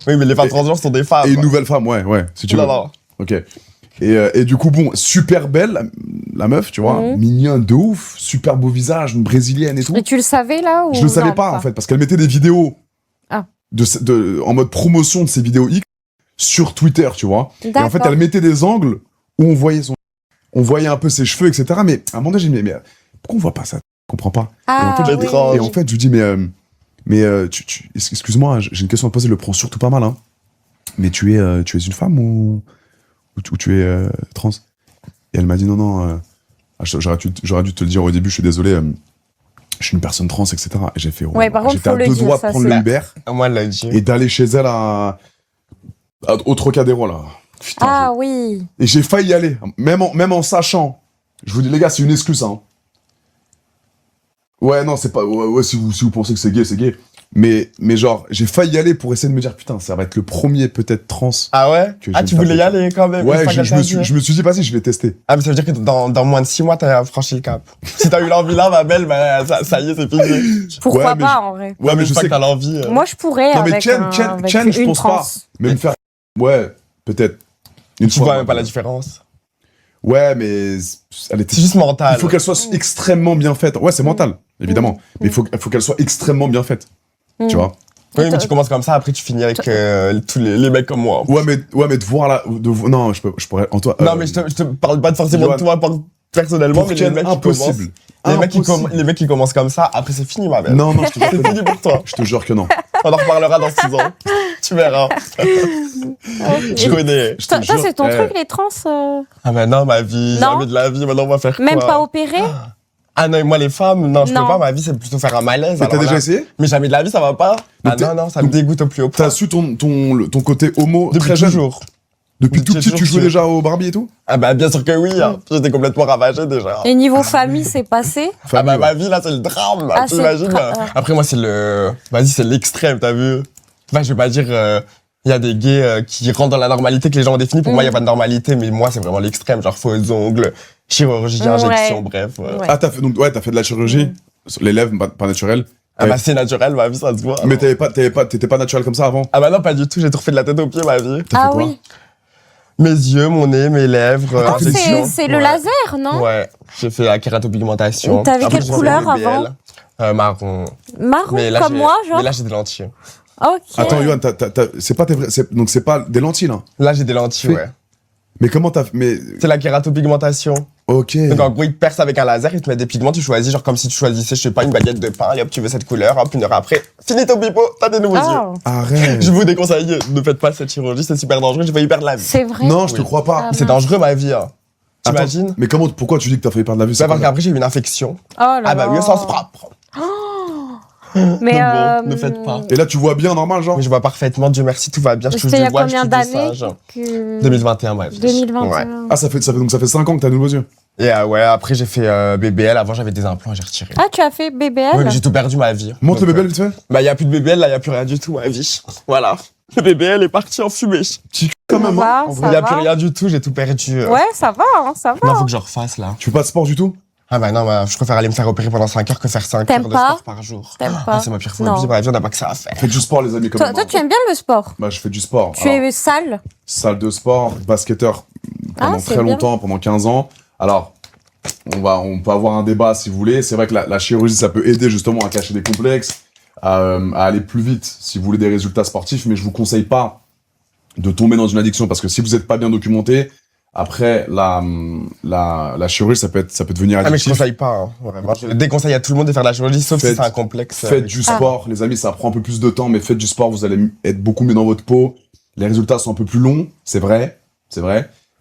Oui, mais les femmes transgenres sont des femmes. Et une nouvelle femme, ouais, si tu veux. Non. Ok. Et du coup, bon, super belle, la meuf, tu vois, mignonne de ouf, super beau visage, une brésilienne et tout. Et tu le savais là ou Je le savais non, pas, en fait, parce qu'elle mettait des vidéos en mode promotion de ses vidéos X sur Twitter, tu vois. Et en fait, elle mettait des angles où on voyait un peu ses cheveux, etc. Mais à un moment donné, j'ai dit, mais pourquoi on voit pas ça? Je comprends pas. Et en fait, je lui dis, mais excuse-moi, j'ai une question à te poser, le prends surtout pas mal, hein. Mais tu es une femme ou tu es trans? Et elle m'a dit, non, j'aurais dû te le dire au début, je suis désolé, je suis une personne trans, etc. Et j'ai fait, ouais, par contre, j'étais à 2 doigts de prendre le Uber Moi, elle l'a dit. et d'aller chez elle au Trocadéro, là. Putain, oui. Et j'ai failli y aller, même en sachant. Je vous dis, les gars, c'est une excuse, hein. Ouais, non, c'est pas. Ouais, si vous pensez que c'est gay, c'est gay. Mais genre, j'ai failli y aller pour essayer de me dire, putain, ça va être le premier peut-être trans. Ah ouais? Tu voulais y aller quand même? Ouais, je me suis dit, vas-y, je vais tester. Ah, mais ça veut dire que dans moins de 6 mois, t'as franchi le cap. Si t'as eu l'envie là, ma belle, bah, ça y est, c'est fini. Pourquoi pas, en vrai? Ouais, mais je sais que t'as l'envie. Moi, je pourrais. Non, mais avec Chen, je pense trans. pas. Mais me faire. Ouais, peut-être. Tu vois même pas la différence. Ouais, mais elle était. C'est juste mental. Il faut qu'elle soit extrêmement bien faite. Ouais, c'est mental, évidemment. Mais il faut qu'elle soit extrêmement bien faite. Tu vois? Oui, mais tu commences comme ça, après tu finis avec tous les mecs comme moi. Ouais, mais de voir là. Non, je pourrais. Non, mais je te parle pas forcément de toi personnellement, mais les mecs impossible. Les mecs qui commencent comme ça, après c'est fini, ma belle. Non, je te jure que c'est fini pour toi. Je te jure que non. On en reparlera dans 6 ans. Tu verras. Je connais. Ça, c'est ton truc, les trans Ah, mais non, ma vie, jamais de la vie, maintenant on va faire quoi? Même pas opéré? Ah non, et moi les femmes, non, je peux pas, ma vie c'est plutôt faire un malaise. Mais t'as déjà essayé? Mais jamais de la vie, ça va pas. Ah non, ça me dégoûte au plus haut point. T'as su ton côté homo depuis très jeune? Toujours. Depuis tout petit, tu jouais déjà au Barbie et tout? Ah bah bien sûr que oui, hein. J'étais complètement ravagé déjà. Et niveau famille, c'est passé? Ah bah ma vie là, c'est le drame, t'imagines? Après moi c'est c'est l'extrême, t'as vu? Enfin, je vais pas dire, il y a des gays qui rentrent dans la normalité que les gens ont définie. Pour moi, il y a pas de normalité, mais moi c'est vraiment l'extrême, genre faux ongles, chirurgie, injection, bref. Ah t'as fait de la chirurgie? Les lèvres, pas naturelles? Ah bah c'est naturel, ma vie, ça se voit. Mais t'étais pas naturel comme ça avant? Ah bah non, pas du tout, j'ai tout refait de la tête aux pieds, ma vie. Ah oui. Mes yeux, mon nez, mes lèvres. C'est le laser, non? Ouais, j'ai fait la kératopigmentation. T'avais quelle couleur avant? Marron. Marron, comme moi, genre? Mais là, j'ai des lentilles. Ok. Attends, Yoann, donc c'est pas des lentilles, là? Là, j'ai des lentilles, ouais. Mais comment c'est la kératopigmentation. Ok. Donc en gros, ils te percent avec un laser, ils te mettent des pigments, tu choisis, genre comme si tu choisissais, je sais pas, une baguette de pain, et hop, tu veux cette couleur, hop, 1 heure après, fini ton pipo, t'as des nouveaux yeux. Arrête. Je vous déconseille, ne faites pas cette chirurgie, c'est super dangereux, j'ai failli perdre la vie. C'est vrai? Non, je te crois pas. C'est dangereux, ma vie, hein. T'imagines? Mais pourquoi tu dis que t'as failli perdre la vie? Bah parce qu'après, j'ai eu une infection. Oh là là. Ah bah oui, au sens propre. Mais donc bon, ne faites pas. Et là, tu vois bien, normal, genre? Mais je vois parfaitement, Dieu merci, tout va bien, je touche C'était il y du a bois, combien d'années 2021, bref. 2021. Ouais. Ah, ça fait 5 ans que t'as de nouveaux yeux. Et ouais, après j'ai fait BBL, avant j'avais des implants, j'ai retiré. Ah, tu as fait BBL? Ouais, mais j'ai tout perdu ma vie. Montre le BBL vite fait. Bah y a plus de BBL, là y a plus rien du tout, ma vie. Voilà. Le BBL est parti en fumée. Quand même, hein. Y a plus rien du tout, j'ai tout perdu. Ouais, ça va, hein, ça va. Non, faut que je refasse là. Tu fais pas de sport du tout? Ah bah non, je préfère aller me faire opérer pendant 5 heures que faire 5 heures de sport par jour. T'aimes pas? Ah, c'est ma pire phobie, bref, on n'a pas que ça à faire. Faites du sport, les amis, quand même. Toi, tu aimes bien le sport? Bah, je fais du sport. Tu es salle? Salle de sport, basketteur pendant très longtemps, pendant 15 ans. Alors, on peut avoir un débat si vous voulez. C'est vrai que la chirurgie, ça peut aider justement à cacher des complexes, à aller plus vite si vous voulez des résultats sportifs, mais je vous conseille pas de tomber dans une addiction parce que si vous n'êtes pas bien documenté, Après, la chirurgie, ça peut devenir Ah, mais je addictif. conseille pas, hein, vraiment. Je déconseille à tout le monde de faire de la chirurgie, sauf si Faites- c'est un complexe. Faites du sport, les amis, ça prend un peu plus de temps, mais faites du sport, vous allez être beaucoup mieux dans votre peau. Les résultats sont un peu plus longs, c'est vrai.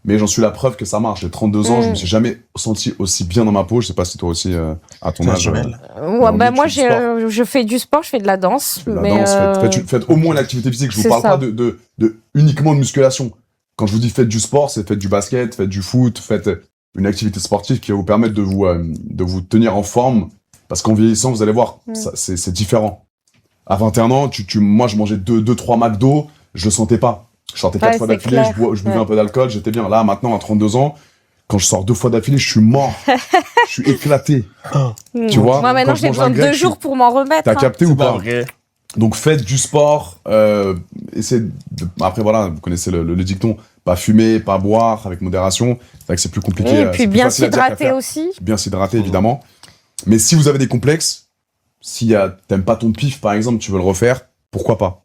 Mais j'en suis la preuve que ça marche. J'ai 32 ans, je me suis jamais senti aussi bien dans ma peau. Je sais pas si toi aussi, à ton C'est âge. naturel. Ouais, mais bah, tu moi, fais du sport. je fais du sport, je fais de la danse. Faites de la mais danse, faites au moins l'activité physique. Je vous c'est parle ça. pas de uniquement de musculation. Quand je vous dis faites du sport, c'est faites du basket, faites du foot, faites une activité sportive qui va vous permettre de vous tenir en forme. Parce qu'en vieillissant, vous allez voir, c'est différent. À 21 ans, moi, je mangeais 2-3 McDo, je le sentais pas. Je sortais 4 Ouais, fois c'est d'affilée, clair. je buvais Ouais. un peu d'alcool, j'étais bien. Là, maintenant, à 32 ans, quand je sors 2 fois d'affilée, je suis mort. Je suis éclaté. Tu vois, Moi, maintenant, quand je j'ai mange besoin un de grec, 2 jours pour m'en remettre. T'as hein. capté ou C'est pas pas? vrai. Donc faites du sport. Essayez après voilà, vous connaissez le dicton, pas fumer, pas boire, avec modération. C'est vrai que c'est plus compliqué. Et c'est puis plus bien facile à dire qu'à s'hydrater faire. aussi. Bien s'hydrater évidemment. Mais si vous avez des complexes, si t'aimes pas ton pif par exemple, tu veux le refaire, pourquoi pas?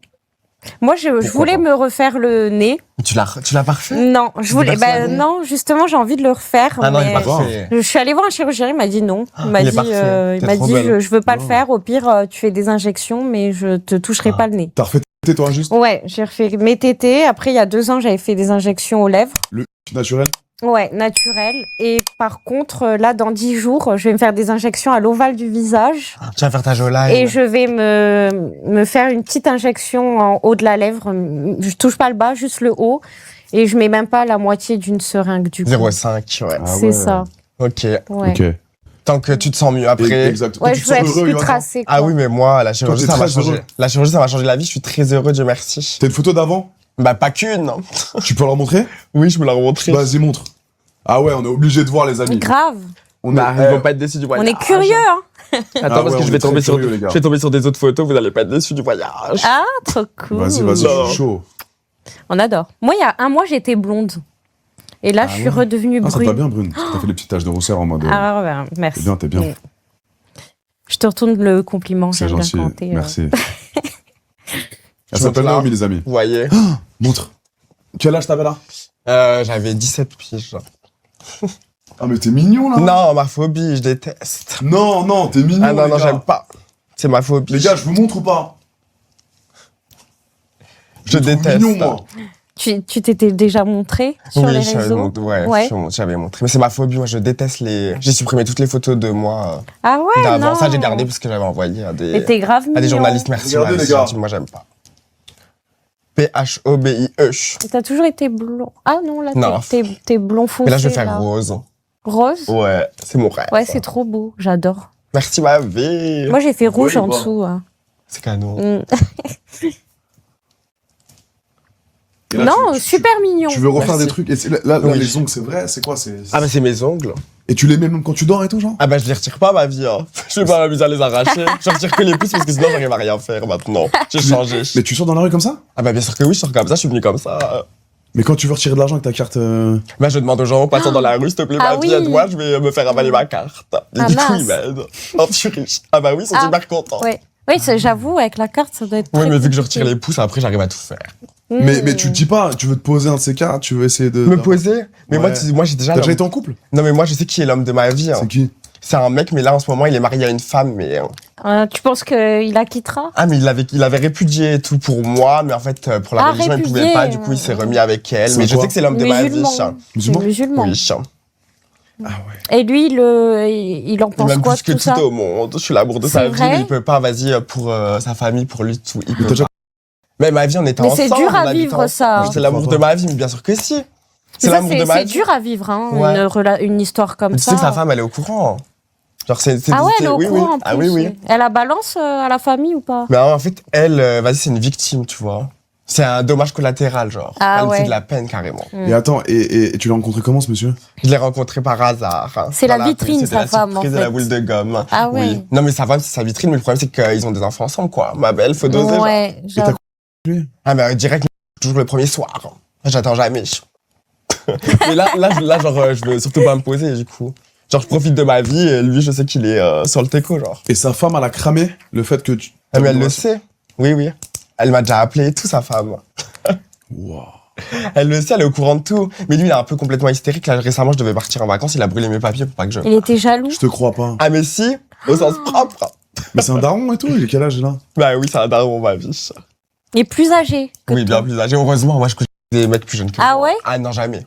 Moi, je voulais pas me refaire le nez. Tu l'as parfait? Non, je C'est voulais. personnalisé. Non, justement, j'ai envie de le refaire. Ah non, il est mais parfait. je suis allée voir un chirurgien, il m'a dit non. Il m'a il est dit, parfait. il T'es m'a trop dit belle. je veux pas le Non. faire. Au pire, tu fais des injections, mais je te toucherai Ah. pas le nez. T'as refait tes toi juste Ouais, j'ai refait mes tétés. Après, il y a 2 ans, j'avais fait des injections aux lèvres. le naturel? Ouais, naturel. Et par contre, là, dans 10 jours, je vais me faire des injections à l'ovale du visage. Tu vas faire ta jolie. Et je vais me faire une petite injection en haut de la lèvre. Je touche pas le bas, juste le haut. Et je mets même pas la moitié d'une seringue du coup. 0,5, ouais. Ah C'est ouais. ça. Ok. Ouais. Ok. Tant que tu te sens mieux après. Exact. Ouais, Tu je te veux sens être heureux, plus Johanna tracée. Ah oui, mais moi, la chirurgie, t'es ça m'a très changé. heureux. La chirurgie, ça m'a changé la vie. Je suis très heureux, Dieu merci. T'as une photo d'avant? Bah, pas qu'une. hein. Tu peux leur montrer? Oui, je me la remontrer. Vas-y, montre. Ah ouais, on est obligé de voir les amis. Grave. On Bah, est, ils vont pas être déçus du On voyage. est curieux, hein. Attends, Ah parce ouais, que on je est vais tomber très sur, curieux, les gars. je vais tomber sur des autres photos, vous allez pas être déçus du voyage. Ah, trop cool. Vas-y, Non. je suis chaud. On adore. Moi, il y a 1 mois, j'étais blonde. Et là, je suis redevenue Ah, ça te brune. va bien, Brune. T'as fait les petites taches de rousseur en mode. Ah, ouais, merci. T'es bien. Je te retourne le compliment. C'est j'aime bien gentil. quand t'es, Merci. Elle Je s'appelle montre là. Naomi, les amis. Vous voyez? Montre. Quel âge t'avais là? J'avais 17 piges. Ah, mais t'es mignon, là. Non, ma phobie, je déteste. Non, t'es mignon. Ah non, les non, gars. j'aime pas. C'est ma phobie. Les gars, je vous montre ou pas? je te trouve déteste. mignon, moi. Tu t'étais déjà montré sur les j'avais réseaux. montré, Ouais. j'avais montré. Mais c'est ma phobie, moi, je déteste les. J'ai supprimé toutes les photos de moi Ah ouais, d'avant. non. Ça, j'ai gardé parce que j'avais envoyé à Mais des, t'es grave mignon. à des journalistes. Merci, Regardez, merci, les gars. gentil, moi, j'aime pas. P-H-O-B-I-E. T'as toujours été blond. Ah non, là, Non. t'es blond foncé. Mais là, je vais faire là. rose. Rose. Ouais, c'est mon rêve. Ouais, c'est trop beau. J'adore. Merci, ma vie. Moi, j'ai fait rouge Ouais, en bah. dessous. hein. C'est canon. Mm. Et là, Non, tu- super mignon. Tu veux refaire Merci. des trucs. Et là, Oui. les ongles, c'est vrai, c'est quoi? Ah, mais c'est mes ongles. Et tu les mets même quand tu dors et tout, genre? Ah, bah, je les retire pas, ma vie, hein. Je vais pas m'amuser à les arracher. Je retire que les pouces parce que sinon, j'arrive à rien faire maintenant. J'ai changé. Mais tu sors dans la rue comme ça? Ah, bah, bien sûr que oui, je sors comme ça, je suis venu comme ça. Mais quand tu veux retirer de l'argent avec ta carte. Bah, je demande aux gens, passant dans la rue, s'il te plaît, Ah ma vie, oui. aide-moi, je vais me faire avaler ma carte. Et Ah, du coup, mince. ils m'aident. Oh, tu es riche. Ah, bah oui, ils sont Ah, hyper contents. Ouais. Oui, j'avoue, avec la carte, ça doit être. Oui, très mais vu que je compliqué. retire les pouces, après, j'arrive à tout faire. Mais tu te dis pas, tu veux te poser un de ces cas, tu veux essayer de. Me poser? Mais Ouais. moi, j'ai déjà. T'as déjà l'homme- été en couple? Non, mais moi, je sais qui est l'homme de ma vie. hein. C'est qui? C'est un mec, mais là, en ce moment, il est marié à une femme, mais. Tu penses qu'il la quittera? Ah, mais il avait répudié et tout pour moi, mais en fait, pour la Ah, religion, il pouvait répudié, pas, du coup, il s'est remis avec elle. C'est Mais je quoi? sais que c'est l'homme de ma vie. Musulman. Musulman? Musulman. Oui. Ah ouais. Et lui, il en Il pense m'aime quoi plus que de tout ça? tout au monde. Je suis l'amour de C'est sa vie, vrai mais il peut pas, vas-y, pour sa famille, pour lui, tout. Il Mais peut t'as déjà- pas. Mais ma vie, on était Mais ensemble. c'est dur on à habitait vivre, ensemble. ça. C'est l'amour de ma vie, mais bien sûr que si. C'est Ça, l'amour de ma c'est vie. dur à vivre, hein, Ouais. une histoire comme Mais tu ça. sais que sa femme, elle est au courant. Genre, c'est. Ah ouais, elle est au oui, oui. courant en plus. Ah oui, oui. Elle a balance à la famille ou pas? Mais en fait, elle, vas-y, c'est une victime, tu vois. C'est un dommage collatéral, genre. Ah elle me ouais. fait de la peine, carrément. Et attends, et tu l'as rencontré comment, ce monsieur? Je l'ai rencontré par hasard. hein, C'est dans la vitrine, c'était sa la femme, surprise en de la fait. boule de gomme. Ah ouais. Oui. Non, mais sa femme, c'est sa vitrine, mais le problème, c'est qu'ils ont des enfants ensemble, quoi. Ma belle, faut doser. genre. Ouais, t'as- j'avoue. Ah, mais direct, toujours le premier soir. J'attends jamais. Mais là, genre, je veux surtout pas me poser, du coup. Genre, je profite de ma vie, et lui, je sais qu'il est sur le teco, genre. Et sa femme, elle a cramé le fait que tu. Ah, mais elle le sait. Oui, oui. Elle m'a déjà appelé et tout, sa femme. Wow. Elle le sait, elle est au courant de tout. Mais lui, il est un peu complètement hystérique. Là, récemment, je devais partir en vacances, il a brûlé mes papiers pour pas que je... Il était jaloux. Je te crois pas. Ah, mais si, au sens propre. Mais c'est un daron et tout, il est quel âge là? Bah oui, c'est un daron, ma vie. Il est plus âgé. Que Oui, toi. bien plus âgé. Heureusement, moi, je couche avec des mecs plus jeunes que Ah moi. ouais? Ah non, jamais.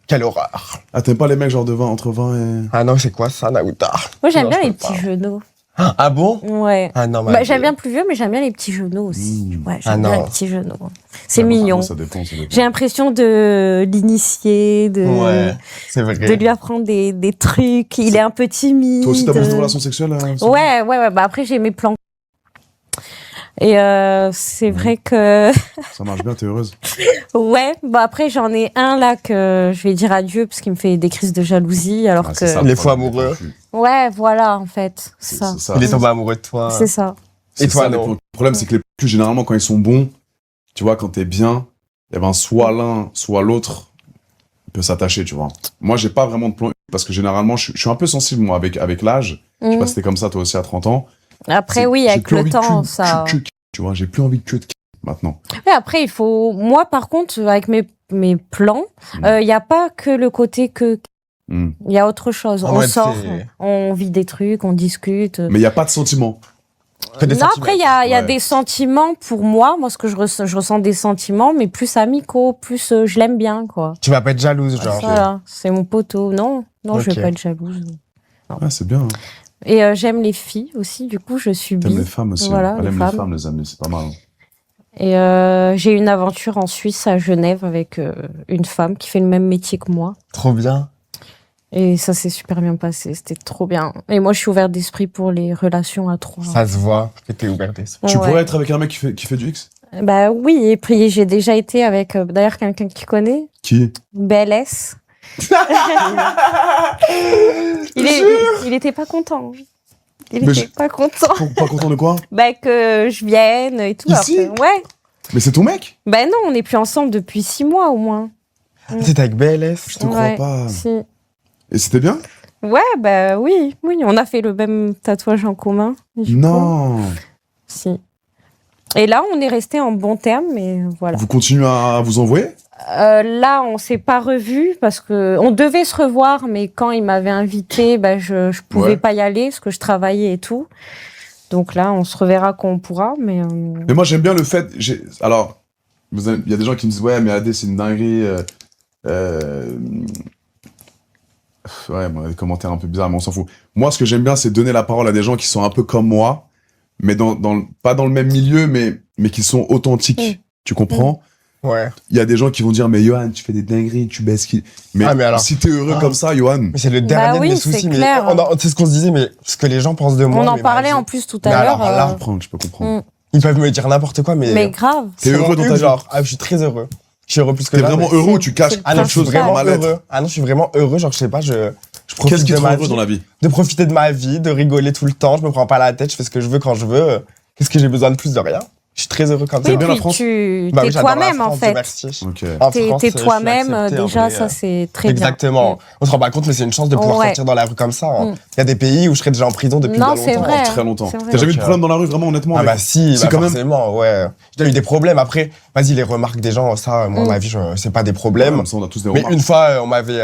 Quelle horreur. Ah, t'aimes pas les mecs genre de 20, entre 20 et... Ah non, c'est quoi ça, Naouta? Moi, j'aime Non, bien je les peux pas. petits genoux. Ah bon? Ouais. Ah non, Bah, j'aime bien plus vieux, mais j'aime bien les petits genoux aussi. Ouais, Ah j'aime bien non. les petits genoux. C'est Ah, moi, mignon. Ça dépend, ça dépend. J'ai l'impression de l'initier, Ouais, c'est vrai. de lui apprendre des trucs. Il est un peu timide. Toi aussi, t'as plus de relations sexuelles Ouais. Bah après, j'ai mes plans. Et c'est vrai que Ça marche bien, t'es heureuse. ouais. Bah après, j'en ai un là que je vais dire adieu parce qu'il me fait des crises de jalousie, alors Ah, que c'est ça, Il le est fou problème, amoureux. ouais, voilà en fait, c'est ça. C'est ça. Il est tombé amoureux de toi. C'est ça. C'est Et toi, ça, non? le problème, c'est que les plus généralement, quand ils sont bons, tu vois, quand t'es bien, eh ben, soit l'un, soit l'autre peut s'attacher, tu vois. Moi, j'ai pas vraiment de plan, parce que généralement, je suis un peu sensible, moi, avec l'âge. Je sais pas Mhm. si t'es comme ça, toi aussi, à 30 ans. Après, C'est- oui, j'ai avec plus le envie de temps, cul- ça. tu vois, j'ai plus envie de queue de maintenant. Et après, il faut. Moi, par contre, avec mes plans, il y a pas que le côté que. Hmm. Il y a autre chose. En On mode, sort, c'est- on vit des trucs, on discute. Mais il y a pas de sentiment. Que des Non, après, il y a Ouais. des sentiments pour moi. Moi, ce que je ressens des sentiments, mais plus amicaux, plus je l'aime bien, quoi. Tu vas pas être jalouse, genre. Voilà, c'est mon poteau. Non, je Ok. vais pas être jalouse. Ah, c'est bien. Hein. Et j'aime les filles aussi, du coup, je suis T'aimes bi. les femmes aussi. Voilà, Elle les aime femmes. les femmes, les amis, c'est pas mal. Hein. Et j'ai une aventure en Suisse, à Genève, avec une femme qui fait le même métier que moi. Trop bien. Et ça s'est super bien passé, c'était trop bien. Et moi, je suis ouverte d'esprit pour les relations à trois. Ça se voit que t'es ouvert d'esprit. Tu Ouais. pourrais être avec un mec qui fait du X? Bah oui, et puis j'ai déjà été avec, d'ailleurs, quelqu'un qui connaît, Qui? BLS. il était pas content. Il Mais était pas content. Pas content de quoi? Bah que je vienne et tout. Ici alors que- ouais. Mais c'est ton mec? Bah non, on n'est plus ensemble depuis 6 mois au moins. T'étais avec BLS. Je te crois Ouais, pas. si. Et c'était bien? Ouais, bah oui, on a fait le même tatouage en commun. du coup. Non. Si. Et là, on est resté en bons termes, mais voilà. Vous continuez à vous envoyer? Là, on s'est pas revus parce que on devait se revoir, mais quand il m'avait invité, bah je pouvais Ouais. pas y aller parce que je travaillais et tout. Donc là, on se reverra quand on pourra, mais Mais moi, j'aime bien le fait. Alors, il y a des gens qui me disent ouais, mais AD, c'est une dinguerie. Ouais, bon, des commentaires un peu bizarres, mais on s'en fout. Moi, ce que j'aime bien, c'est donner la parole à des gens qui sont un peu comme moi, mais pas dans le même milieu, mais qui sont authentiques. Tu comprends? Ouais. Il y a des gens qui vont dire mais Johan, tu fais des dingueries, tu baisses qui. Mais, Ah, mais alors- si t'es heureux comme ça, Johan. Mais c'est le dernier oui, des c'est soucis. Mais clair. c'est ce qu'on se disait, mais ce que les gens pensent de moi. on en mais parlait vas-y. en plus tout Mais à l'heure. alors là, Je peux comprendre. Ils peuvent me dire n'importe quoi, mais. mais grave. T'es c'est heureux dans mon ta truc, vie? genre, je suis très heureux. Je suis heureux plus que T'es jamais. vraiment heureux ou tu caches c'est Ah non, quelque je suis chose vraiment dans ma lettre? heureux. Ah non, je suis vraiment heureux. Genre, je sais pas, je Qu'est-ce profite qui de te ma rend heureux vie. dans la vie? De profiter de ma vie, de rigoler tout le temps. Je me prends pas la tête, je fais ce que je veux quand je veux. Qu'est-ce que j'ai besoin de plus de rien? Je suis très heureux comme ça. Oui, bien la puis France? tu Bah oui, t'es j'adore la toi-même en France, fait. merci. Ok. En T'es France, t'es je suis toi-même, accepté, en déjà, vrai. ça c'est très Exactement. bien. On se rend pas compte, mais c'est une chance de pouvoir Ouais. sortir dans la rue comme ça. Hein. Mm. Il y a des pays où je serais déjà en prison depuis Non, bien c'est longtemps. vrai. Très longtemps. C'est vrai. T'as jamais eu de Donc, problème dans la rue, vraiment, honnêtement? Ah avec- bah si, C'est bah quand même- forcément, ouais. J'ai eu des problèmes. Après, vas-y, les remarques des gens, ça, moi, ma vie, c'est pas des problèmes. Comme ça, on a tous des Mais remarques. une fois, on m'avait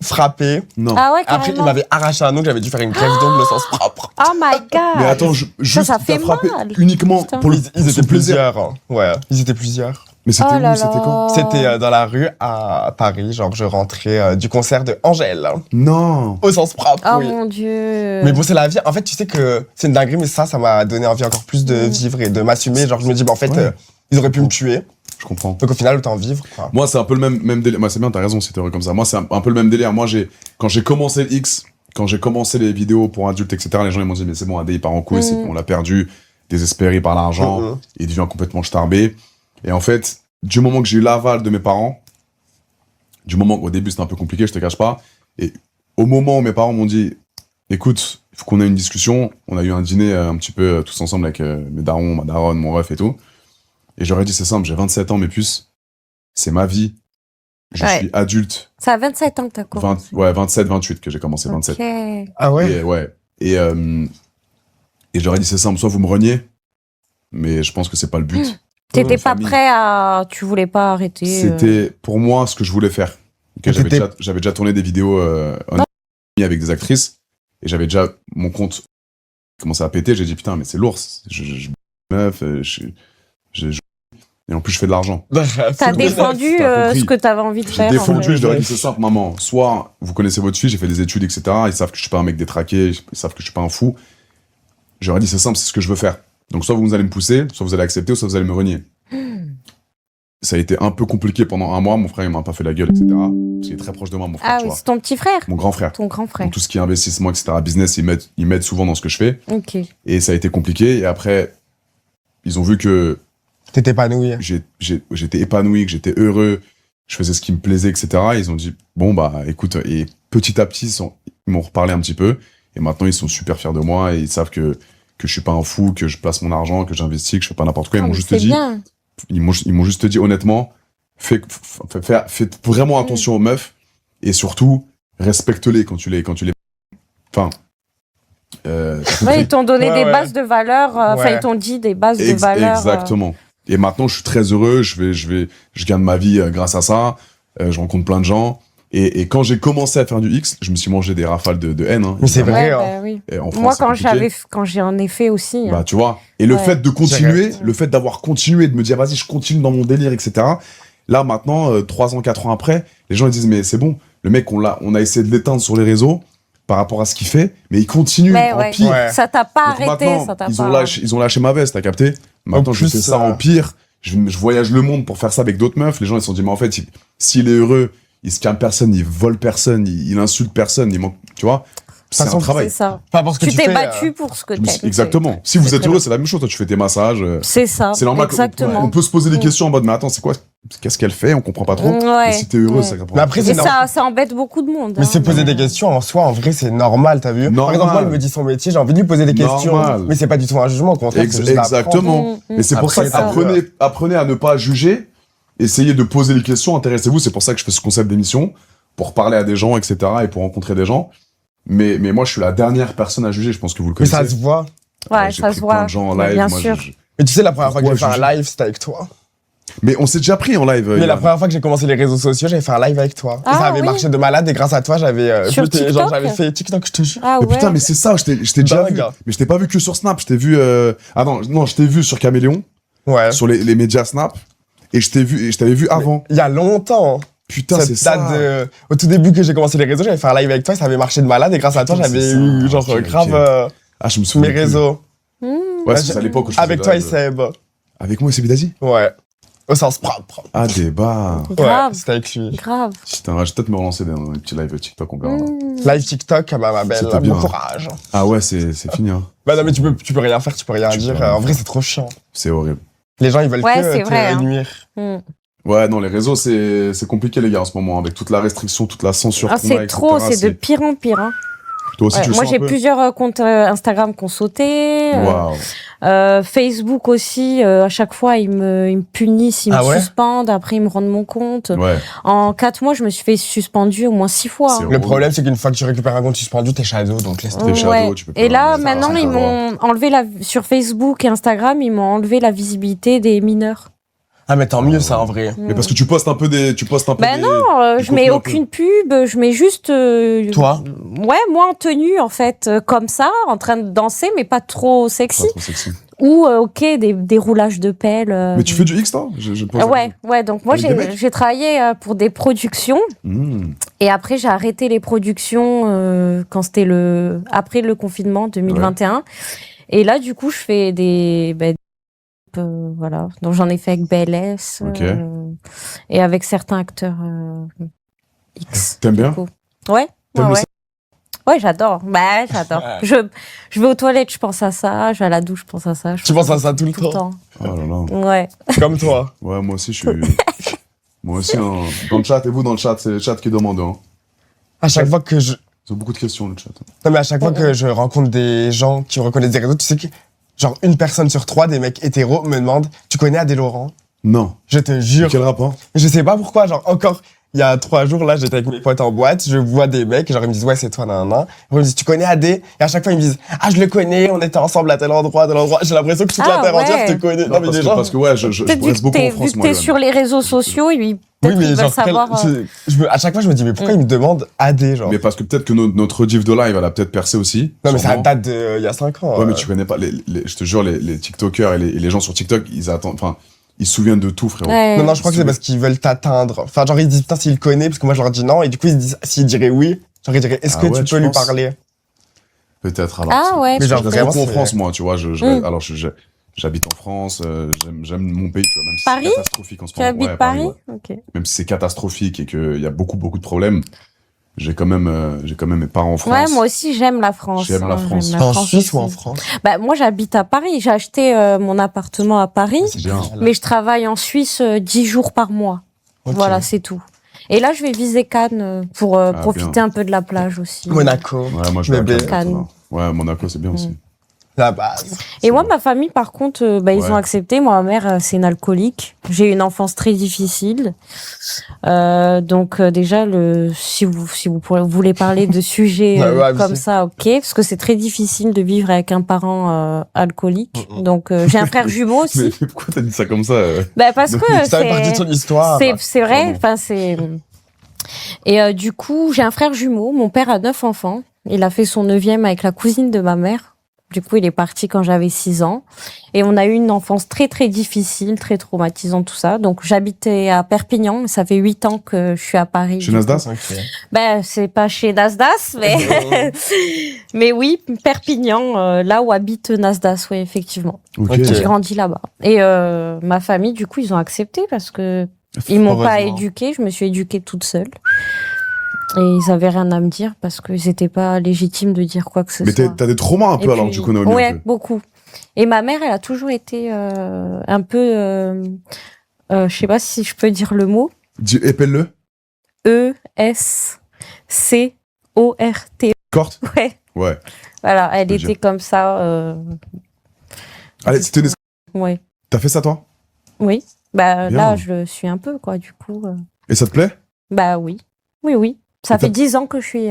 frappé. Non. Ah ouais, Après, il carrément. m'avait arraché un ongle, j'avais dû faire une greffe d'ongle au sens propre. Oh my god. Mais attends, juste, ça t'as fait frappé mal. uniquement Putain. pour le Ils pour son étaient plaisir. plusieurs. Hein. Ouais, ils étaient plusieurs. Mais c'était Oh là où? C'était quand? là. C'était dans la rue à Paris, genre je rentrais du concert de Angèle. Non. Au sens propre, Oh oui. mon dieu. Mais bon, c'est la vie. En fait, tu sais que c'est une dinguerie, mais ça m'a donné envie encore plus de vivre et de m'assumer. Genre, je me dis, bah, en fait, Ouais. ils auraient pu me tuer. Je comprends. Donc, au final, autant vivre, quoi. Moi, c'est un peu le même délire. Moi, c'est bien, t'as raison, si t'es heureux comme ça. Moi, c'est un peu le même délire. Moi, quand j'ai commencé le X, quand j'ai commencé les vidéos pour adultes, etc., les gens, ils m'ont dit, mais c'est bon, AD, il part en couille, on l'a perdu, désespéré par l'argent, Mhm. il devient complètement starbé. Et en fait, du moment que j'ai eu l'aval de mes parents, du moment qu'au début, c'était un peu compliqué, je te cache pas, et au moment où mes parents m'ont dit, écoute, il faut qu'on ait une discussion, on a eu un dîner un petit peu tous ensemble avec mes darons, ma daronne, mon ref et tout, et j'aurais dit, c'est simple, j'ai 27 ans, mes puces, c'est ma vie, je Ouais. suis adulte, Ça a 27 ans que t'as commencé. 27, 28 que j'ai commencé, 27. Ok. Ah ouais? Et, ouais. Et j'aurais dit, c'est simple, soit vous me reniez, mais je pense que c'est pas le but. T'étais pas famille. prêt à, tu voulais pas arrêter. C'était pour moi ce que je voulais faire. Ok, Et j'avais déjà tourné des vidéos en avec des actrices et j'avais déjà mon compte commençait à péter. J'ai dit putain mais c'est lourd. Meuf, et en plus je fais de l'argent. T'as défendu T'as compris. ce que t'avais envie de J'ai faire. en défendu, fait. je leur ai dit c'est simple maman. Soit vous connaissez votre fille, j'ai fait des études etc. Ils savent que je suis pas un mec détraqué, ils savent que je suis pas un fou. Je leur ai dit c'est simple, c'est ce que je veux faire. Donc soit vous allez me pousser, soit vous allez accepter, ou soit vous allez me renier. Ça a été un peu compliqué pendant un mois. Mon frère, il m'a pas fait la gueule, etc. Parce qu'il est très proche de moi, mon frère, Ah tu oui, vois. c'est ton petit frère, Mon grand frère. ton grand frère. Donc, tout ce qui est investissement, etc., business, ils m'aident souvent dans ce que je fais. Ok. Et ça a été compliqué. Et après, ils ont vu que T'étais épanoui. j'étais épanoui, que j'étais heureux, je faisais ce qui me plaisait, etc. Et ils ont dit, bon, bah, écoute, et petit à petit, ils m'ont reparlé un petit peu. Et maintenant, ils sont super fiers de moi et ils savent que je suis pas un fou, que je place mon argent, que j'investis, que je fais pas n'importe quoi. Ils Ah, m'ont mais juste c'est dit, bien. ils m'ont juste dit honnêtement, faites vraiment attention aux meufs et surtout respecte-les quand tu les enfin Ouais, ils t'ont donné Ouais, des bases de valeurs. Enfin, Ouais. ils t'ont dit des bases de valeurs. exactement. Et maintenant je suis très heureux, je gagne ma vie grâce à ça, je rencontre plein de gens et quand j'ai commencé à faire du X, je me suis mangé des rafales de haine hein, Mais c'est évidemment. vrai, Ouais, hein. bah oui. Et en France, Moi, c'est compliqué. quand j'en ai fait aussi. Bah, hein. tu vois. Et le Ouais. fait de continuer, Direct. le fait d'avoir continué, de me dire, vas-y, je continue dans mon délire, etc. Là, maintenant, 3 ans, 4 ans après, les gens ils disent, mais c'est bon, le mec, on a essayé de l'éteindre sur les réseaux par rapport à ce qu'il fait, mais il continue Mais en ouais. pire. Ouais. Ça t'a pas Donc arrêté, maintenant, ça t'a ils pas. ont lâché ma veste, t'as capté? Maintenant, En je plus, fais ça en pire. Je voyage le monde pour faire ça avec d'autres meufs. Les gens, ils se sont dit, mais en fait, s'il est heureux, il se calme personne, il vole personne, il insulte personne, il manque, tu vois? C'est un façon, travail. C'est ça. Enfin, parce que Tu t'es fais, battu pour ce que t'aimes. Exactement. Si vous c'est êtes très heureux, bien. c'est la même chose. Toi, tu fais tes massages. C'est ça. C'est normal. On Exactement. peut se poser des Mm. questions en mode, mais attends, c'est quoi? Qu'est-ce qu'elle fait? On comprend pas trop. Ouais. Et si t'es heureux, Ouais. ça comprend. Mais après, Et c'est normal. ça embête beaucoup de monde. Mais hein, c'est poser des questions en soi, en vrai, c'est normal, t'as vu? Par Normal. exemple, moi, il me dit son métier, j'ai envie de lui poser des questions. Normal. Mais c'est pas du tout un jugement, au contraire. c'est juste d'apprendre. Exactement. Mm, Mais c'est pour ça Après, ça. apprenez à ne pas juger. Essayez de poser les questions. Intéressez-vous. C'est pour ça que je fais ce concept d'émission. Pour parler à des gens, etc. et pour rencontrer des gens. Mais moi, je suis la dernière personne à juger. Je pense que vous le Mais connaissez. ça se voit. Ouais, J'ai ça pris se plein voit. de gens en Mais live. bien Moi, sûr. Mais tu sais, la première fois que j'ai fait Pourquoi un juger live, c'était avec toi. Mais on s'est déjà pris en live. Mais la Yann. première fois que j'ai commencé les réseaux sociaux, j'avais fait un live avec toi. Ah, et ça avait oui. marché de malade et grâce à toi, j'avais Sur genre, TikTok j'avais fait TikTok, je te jure. Ah Mais ouais. putain, mais c'est ça, je t'ai déjà Dingue. vu. Mais je t'ai pas vu que sur Snap, je t'ai vu, ah non, je t'ai vu sur Caméléon, Ouais. sur les médias Snap, et je t'avais vu avant. Il y a longtemps. Putain, Ça c'est ça. date de... Au tout début que j'ai commencé les réseaux, j'avais fait un live avec toi, ça avait marché de malade et grâce à toi, Putain, j'avais c'est eu ça. genre Ok, grave ok. Ah, je me souviens. mes plus. réseaux. Ouais, c'est à l'époque où je faisais Avec des toi et lives. Seb. Avec moi et Sebidazi. Ouais. Au sens propre. Ah, débat. Ouais, Grave. c'était avec lui. Grave. Putain, je vais peut-être me relancer dans un petit live TikTok, on verra. Live TikTok, ma belle, C'était bien. bon courage. Ah ouais, c'est fini, hein. Bah non, mais tu peux rien faire, tu peux rien Tu peux dire. rien En vrai, faire. c'est trop chiant. C'est horrible. Les gens, ils veulent Ouais, que c'est te vrai, hein. nuire. Mm. Ouais, non, les réseaux, c'est compliqué, les gars, en ce moment, avec toute la restriction, toute la censure Ah, qu'on a, c'est trop, etc., c'est de pire en pire. Hein. Toi aussi, Ouais, tu le moi, sens j'ai un peu plusieurs comptes Instagram qui ont sauté. Waouh. Facebook aussi, à chaque fois, ils me punissent, ils Ah me ouais suspendent. Après, ils me rendent mon compte. Ouais. En 4 mois, je me suis fait suspendre au moins 6 fois. C'est hein. Le problème, c'est qu'une fois que tu récupères un compte suspendu, t'es shadow, donc laisse T'es shadow, Ouais. tu peux pas- Et là, ça, maintenant, ça, ils ça m'ont enlevé sur Facebook et Instagram, ils m'ont enlevé la visibilité des mineurs. Ah, mais tant mieux, ça, en vrai. Mais parce que tu postes un peu Ben des... non, du je mets contenu un aucune pub, je mets juste... Toi Ouais, moi en tenue, en fait, comme ça, en train de danser, mais pas trop sexy. Pas trop sexy. Ou, ok, des roulages de pelle. Mais tu fais du X, toi? Je pose la Ouais, ouais, donc moi, Avec des mecs j'ai travaillé pour des productions. question. Et après, j'ai arrêté les productions quand c'était après le confinement 2021. Et là, du coup, je fais voilà. Donc, j'en ai fait avec BLS. Ok. Et avec certains acteurs X. T'aimes bien? du coup. Ouais. T'aimes Ouais, le ouais. Ouais, j'adore. Bah, j'adore. Je vais aux toilettes, je pense à ça. Je vais à la douche, je pense à ça. Tu penses à ça tout le tout le temps. temps. Oh là là. Ouais. Comme toi. Ouais, moi aussi, je suis... moi aussi, hein. Dans le chat, et vous, dans le chat, c'est le chat qui demande, hein. À chaque fois que je... Ils ont beaucoup de questions, le chat. Non, mais à chaque fois que je rencontre des gens qui reconnaissent des réseaux, tu sais que, genre, 1 personne sur 3 des mecs hétéros me demande, tu connais Adé Laurent? Non. Je te jure. Quel rapport? Je sais pas pourquoi, genre, encore, il y a 3 jours, là, j'étais avec mes potes en boîte, je vois des mecs, genre, ils me disent, ouais, c'est toi, nan, nan. Ils me disent, tu connais Adé? Et à chaque fois, ils me disent, ah, je le connais, on était ensemble à tel endroit, à tel endroit. J'ai l'impression que toute la terre entière te connaît. Non, mais parce, des que, gens. parce que ouais, je Peut-être reste beaucoup en vu France, que moi. t'es Johan. sur les réseaux sociaux, et peut-être qu'ils veulent savoir. à chaque fois, je me dis, mais pourquoi ils me demandent Adé, genre? Mais parce que peut-être que notre div de live, elle a peut-être percé aussi. Non, mais ça sûrement. date il y a 5 ans. Ouais, mais tu connais pas je te jure, les TikTokers et les gens sur TikTok, ils attendent, enfin, ils se souviennent de tout, frérot. Ouais. Non, je crois que c'est parce qu'ils veulent t'atteindre. Enfin, genre, ils disent, putain, s'il le connaît, parce que moi, je leur dis non, et du coup, ils disent, s'il dirait oui, genre, ils diraient, est-ce Ah que ouais, tu tu peux lui penses parler? Ah Peut-être, ouais. Mais genre, Je reste vraiment, beaucoup en c'est- France, moi, tu vois. Alors, j'habite en France, j'aime mon pays, tu vois, même si Paris c'est catastrophique en ce Tu moment. habites Ouais, Paris? ouais. Ok. Même si c'est catastrophique et qu'il y a beaucoup de problèmes, j'ai quand même mes parents en France. Ouais, moi aussi, j'aime la France. J'aime la France. En France Suisse ou en aussi. France? Bah, moi, j'habite à Paris. J'ai acheté mon appartement à Paris, C'est bien. mais je travaille en Suisse 10 jours par mois. Ok. Voilà, c'est tout. Et là, je vais viser Cannes pour profiter bien. un peu de la plage aussi. Monaco. Ouais, moi, je vais à Bébé. Cannes, Cannes. Ouais, Monaco, c'est bien aussi. La base. Et moi, ma famille, par contre, ils Ouais. ont accepté. Moi, ma mère, c'est une alcoolique. J'ai eu une enfance très difficile. Donc, déjà, si vous voulez parler de sujets Ouais, comme c'est- ça, ok. Parce que c'est très difficile de vivre avec un parent alcoolique. Donc, j'ai un frère jumeau aussi. Mais pourquoi t'as dit ça comme ça Bah, parce que Ça fait partie de ton histoire. c'est vrai. Pardon. Enfin, c'est... Et du coup, j'ai un frère jumeau. Mon père a 9 enfants. Il a fait son 9e avec la cousine de ma mère. Du coup, il est parti quand j'avais 6 ans. Et on a eu une enfance très, très difficile, très traumatisante, tout ça. Donc, j'habitais à Perpignan. Mais ça fait 8 ans que je suis à Paris. Chez du Nasdaq coup. Ok. Ben, c'est pas chez Nasdaq, mais... mais oui, Perpignan, là où habite Nasdaq, oui, effectivement. Ok. Ok. J'ai grandi là-bas. Et ma famille, du coup, ils ont accepté parce que ils m'ont pas Heureusement. éduquée. Je me suis éduquée toute seule. Et ils avaient rien à me dire parce qu'ils étaient pas légitimes de dire quoi que ce Mais soit. t'as des traumas un peu Et alors, puis- tu connais bien. Ouais, un peu. beaucoup. Et ma mère, elle a toujours été un peu... je sais pas si je peux dire le mot. Épelle-le. E-S-C-O-R-T. Corte. Ouais. Ouais. Voilà, elle Je peux était dire. comme ça. Allez, c'était Ouais. T'as fait ça, toi? Oui. Bah Bien. là, je le suis un peu, quoi, du coup. Et ça te plaît? Bah oui. Oui, oui. Ça Et fait t'as- 10 ans que je suis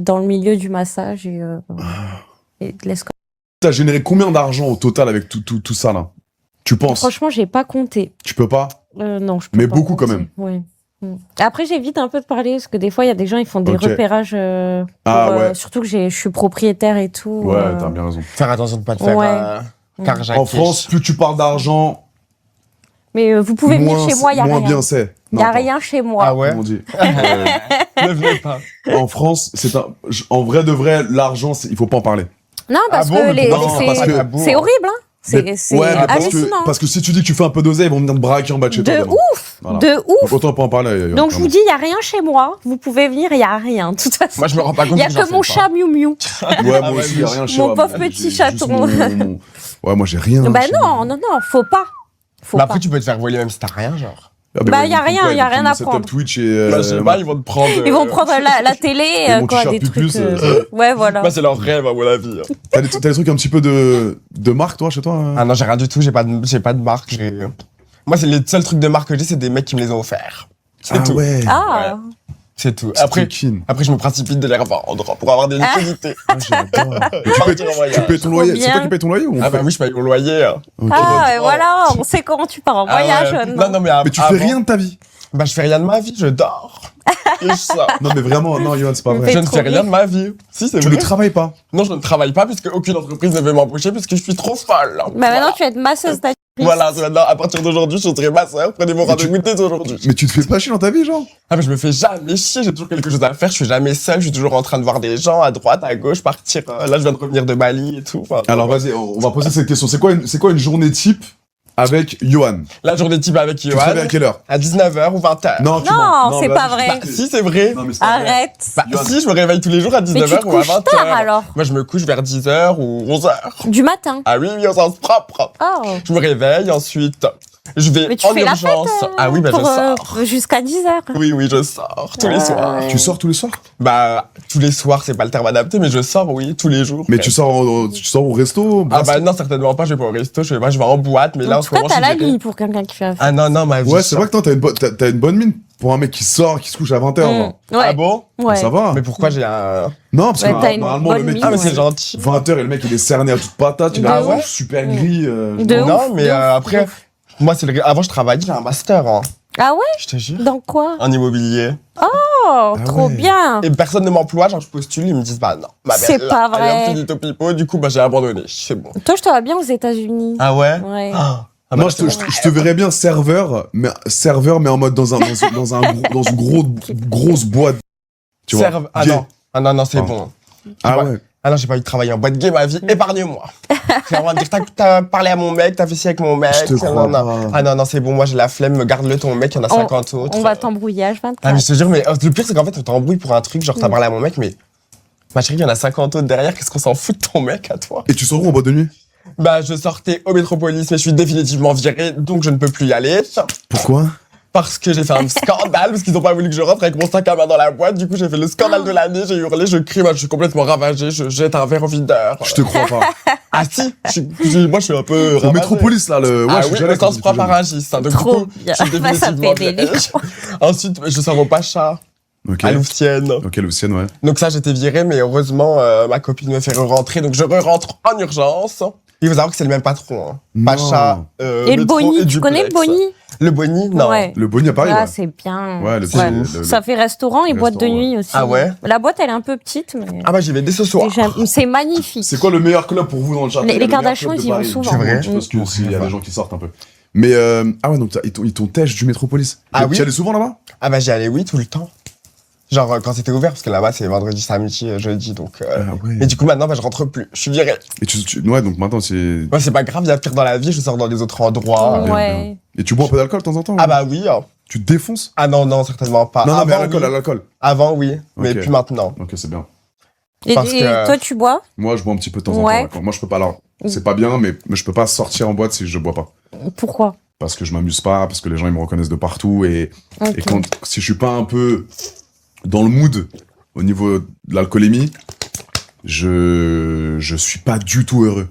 dans le milieu du massage et de l'escorte. T'as généré combien d'argent au total avec tout ça, là? Tu penses? Franchement, j'ai pas compté. Tu peux pas? Non, je peux Mais pas beaucoup, quand compter. même. Oui. Après, j'évite un peu de parler parce que des fois, il y a des gens, ils font des Ok. repérages. Ah ouais. Surtout que je suis propriétaire et tout. Ouais, t'as bien raison. Faire attention de pas te faire Ouais. carjacker. En France, plus tu parles d'argent, Mais vous pouvez venir moins, chez moi, il y a moins rien. bien c'est. Il y a rien chez moi. Ah ouais? Comment on dit Ne venez pas. En France, en vrai de vrai, l'argent, il faut pas en parler. Non, parce Ah bon, que mais pourquoi non, parce que- c'est horrible, hein. Mais- C'est ouais, mais hallucinant. parce que si tu dis que tu fais un peu d'oseille, ils vont venir te braquer en bas de chez toi. De demain. ouf, Voilà. de ouf. Donc autant pas en parler. Donc je vous dis, il y a rien chez moi. Vous pouvez venir, il y a rien. De toute façon, Moi, je me rends pas compte il y a que j'en que mon fais pas. chat Miu Miu. Ouais, moi aussi, y a rien chez Mon moi. pauvre Moi, petit j'ai juste chaton. Ouais, moi j'ai rien. Bah chez non, moi. non, non, faut pas. Faut Mais pas. après, tu peux te faire voler même si t'as rien, genre. Ah, Bah, y a ils font rien, quoi, y a ils rien font à mon setup prendre. Twitch et. Bah, je sais pas, ils vont te prendre. Ils vont prendre la télé, et mon quoi, t-shirt des Pupus, trucs. Ouais, voilà. Bah, c'est leur rêve, à mon avis. T'as des trucs un petit peu de marque, toi, chez toi hein Ah non, j'ai rien du tout, j'ai pas de marque. Moi, c'est les seuls trucs de marque que j'ai, c'est des mecs qui me les ont offerts. C'est Ah tout. ouais. Ah, C'est tout. Après, Après, je me précipite de les revendre pour avoir des liquidités. j'adore. Tu Partir en voyage. payes ton loyer. bien. C'est toi qui payes ton loyer ou on Ah bah fait oui, je paye mon loyer. Ok. ah, et voilà, on sait comment tu pars en Ah voyage. ouais. non. Non, mais, Mais tu fais rien de ta vie. Bah, je fais rien de ma vie, je dors. Et je sors. Non, mais vraiment, non, Yoann, c'est pas Me vrai. Je Fais ne trop fais rien rire. de ma vie. Si, c'est Tu vrai. ne travailles pas. Non, je ne travaille pas puisque aucune entreprise ne veut m'embaucher puisque je suis trop folle. Bah Voilà. maintenant, tu vas être masseuse d'actrice. Voilà, c'est maintenant, à partir d'aujourd'hui, je serai ma sœur. Prenez mon Mais tu- rendez-vous dès aujourd'hui. Mais tu te fais pas chier dans ta vie, genre Ah, mais je me fais jamais chier, j'ai toujours quelque chose à faire, je suis jamais seul, je suis toujours en train de voir des gens à droite, à gauche, partir. Là, je viens de revenir de Bali et tout. Enfin, Alors vas-y, on va poser cette question. C'est quoi une journée type avec Yoann? la journée type avec Tu te réveilles à Yoann, quelle heure? à 19h ou 20h. Non, tu Non, mens. c'est vas-y. pas vrai. Bah, si, c'est vrai. Non, mais c'est pas vrai. Arrête. Bah, Yoann. si, je me réveille tous les jours à Mais tu 19h te ou à couches 20h. tard alors. Moi, je me couche vers 10h ou 11h. Du matin. Ah oui, oui, au sens propre. Oh. Je me réveille, ensuite, Je vais Mais tu en fais la urgence. Ah oui, bah je pour, sors. jusqu'à 10h. Oui, je sors tous les soirs. Tu sors tous les soirs? Bah, tous les soirs, c'est pas le terme adapté, mais je sors, oui, tous les jours. Mais presque. tu sors au resto? Ah bah non, certainement pas, je vais pas au resto, je vais en boîte, mais là, en En ce tout cas, moment, je t'as suis la virée. nuit pour quelqu'un qui fait la fête. Ah non, ma vie. Ouais, c'est vrai que toi, t'as une bonne mine pour un mec qui sort, qui se couche à 20h. Ouais. Ah bon? Ouais. Ça va. Mais pourquoi j'ai un... Non, parce Ouais, que t'as une normalement, le bonne mec, mine, Ah, mais ouais. c'est gentil. 20h et le mec, il est cerné à toute patate, il De a ouf. super gris. De ouf, Non, mais de ouf, après, de ouf. moi, avant, je travaillais, j'ai un master, hein. Ah ouais? Je te jure. Dans quoi? En immobilier. Oh, Ah trop ouais. bien. Et personne ne m'emploie, genre, je postule, ils me disent, bah non. Ma C'est belle, pas là, vrai. Elle est un petit pipo, du coup, bah, j'ai abandonné. C'est bon. Toi, je te vois bien aux États-Unis. Ah ouais? Ouais. Ah, bah, Moi, je te verrais bien serveur, mais en mode dans une grosse boîte. Tu vois. Ah Gay. non. Ah non, c'est Pardon. bon. Ah vois. ouais. Ah non, j'ai pas envie de travailler en boîte gay ma vie. Épargne-moi. Clairement, dire, t'as parlé à mon mec, t'as fait ci avec mon mec. Je te crois non. pas. Ah non, c'est bon, moi j'ai la flemme, garde-le ton mec, il y en a 50 autres. On va t'embrouiller H24. Ah mais je te jure, mais le pire c'est qu'en fait on t'embrouille pour un truc, genre t'as parlé à mon mec, mais ma chérie, il y en a 50 autres derrière, qu'est-ce qu'on s'en fout de ton mec à toi? Et tu sors où en boîte de nuit? Bah je sortais au Métropolis, mais je suis définitivement viré, donc je ne peux plus y aller. Pourquoi? Parce que j'ai fait un scandale, parce qu'ils ont pas voulu que je rentre avec mon sac à main dans la boîte, du coup j'ai fait le scandale de l'année, j'ai hurlé, je crie, moi je suis complètement ravagé, je jette un verre au videur. Je te crois pas. Ah si, moi je suis un peu Au ravagé. Métropolis, là, le. Ah je suis oui, déjà le sens allé propre quand à j'étais Rungis, hein, donc Trop du coup, bien. je suis Bah, ça définitivement fait viré. délire. Ensuite, je sors au Pacha, jeune. Ok. à Louvciennes. Ok, Lucienne, ouais. Donc ça, j'étais viré, mais heureusement, ma copine me fait rentrer, donc je rentre en urgence. Il faut savoir que c'est le même patron. Hein. Non. Pacha, Et le métro Boni, tu connais le duplex. Boni? Le Boni, non. Ouais. Le Bonnie à Paris, Ah, ouais. c'est bien. Ouais, Ça fait restaurant et le boîte de restaurant, nuit aussi. Ah ouais? La boîte, elle est un peu petite, mais Ah bah j'y vais dès ce soir. c'est magnifique. C'est quoi le meilleur club pour vous dans le chat? Les Le meilleur Kardashians, club de ils y vont Paris. souvent. C'est vrai? Je pense que Mm. s'il y a des gens qui sortent un peu. Mais, ah ouais, donc ils t'ont tèche du Métropolis. Ah Tu oui? y allais souvent là-bas? Ah bah j'y allais, oui, tout le temps. Genre quand c'était ouvert, parce que là-bas c'est vendredi, samedi, jeudi, donc... Ah ouais. Et du coup maintenant, bah, je rentre plus. Je suis viré. Et ouais, donc maintenant c'est. Moi c'est pas grave, il y a pire dans la vie, je sors dans les autres endroits. bien, Ouais. bien. Et tu bois un peu d'alcool de temps en temps? Ah ou- bah oui. Hein. Tu te défonces? Ah non, certainement pas. Non, non, mais à Avant, l'alcool, oui. à l'alcool. Avant, oui, mais Ok. plus maintenant. Ok, c'est bien. Et, Parce et que- toi, tu bois? Moi, je bois un petit peu de temps en Ouais. temps. D'accord. Moi, je peux pas. Alors, c'est pas bien, mais je peux pas sortir en boîte si je bois pas. Pourquoi? Parce que je m'amuse pas, parce que les gens ils me reconnaissent de partout et Ok. si je suis pas un peu dans le mood au niveau de l'alcoolémie, je suis pas du tout heureux.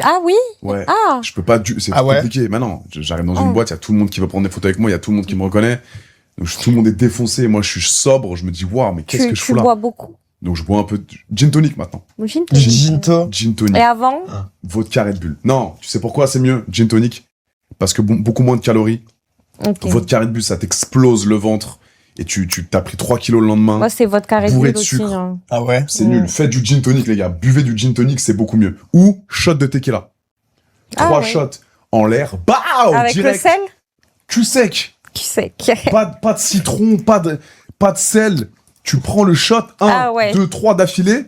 Ah oui? Ouais. Ah! Je peux pas c'est Ah ouais compliqué. Mais non, j'arrive dans Oh. une boîte, il y a tout le monde qui veut prendre des photos avec moi, il y a tout le monde qui me reconnaît. Donc tout le monde est défoncé, moi je suis sobre, je me dis waouh, mais qu'est-ce que je Tu fous là? bois beaucoup. Donc je bois un peu de gin tonic maintenant. Gin Du tonic. ginto. Gin tonic, Et avant? vodka Red Bull. Non, tu sais pourquoi c'est mieux gin tonic? Parce que beaucoup moins de calories. Ok. Vodka Red Bull, ça t'explose le ventre et tu t'as pris 3 kilos le lendemain. Moi, c'est vodka Red Bourré Bull de aussi. sucre. hein. Ah ouais? C'est nul. Faites du gin tonic, les gars. Buvez du gin tonic, c'est beaucoup mieux. Ou shot de tequila. Ah 3 ouais. shots en l'air. Bah Avec direct. le sel? Cul sec. Qui sait? Pas de citron, pas de sel. Tu prends le shot, 1, Ah ouais. 2, 3 d'affilée.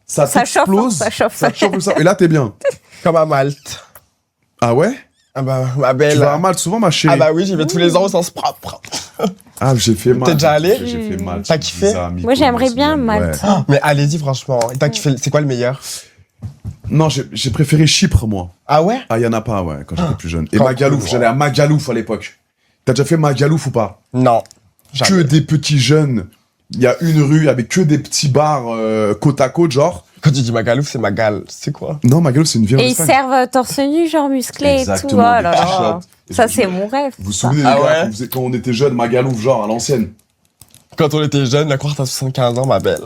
Ça Ça chauffe, t'explose. ça chauffe. Ça te chauffe ça. Et là, t'es bien. Comme à Malte. Ah ouais? Ah bah, ma Tu belle. vas à Malte souvent, ma chérie. Ah bah oui, j'y vais tous les ans au sens propre. Ah, j'ai fait Malte. T'es déjà allé? J'ai fait Malte. T'as kiffé? Ibiza, Mykonos, Moi, j'aimerais bien Miami, Malte. ouais. Mais allez-y, franchement. Et t'as kiffé, c'est quoi le meilleur? Non, j'ai préféré Chypre, moi. Ah ouais? Ah, y en a pas, ouais, quand j'étais plus jeune. Et Quand- Magalouf, j'allais à Magalouf à l'époque. T'as déjà fait Magalouf ou pas? Non. Que Jamais. des petits jeunes. Il y a une rue avec que des petits bars côte à côte, genre. Quand tu dis Magalouf, c'est Magal. C'est quoi? Non, Magalouf, c'est une ville en Et ils Espagne. servent torse nu, genre musclé et tout. Oh Exactement, là des là. t-shirts. Et Ça, vous- c'est mon rêve. Vous vous ça. souvenez, les Ah gars, ouais quand on était jeunes, Magalouf, genre, à l'ancienne. Quand on était jeune, la croire t'as 75 ans, ma belle.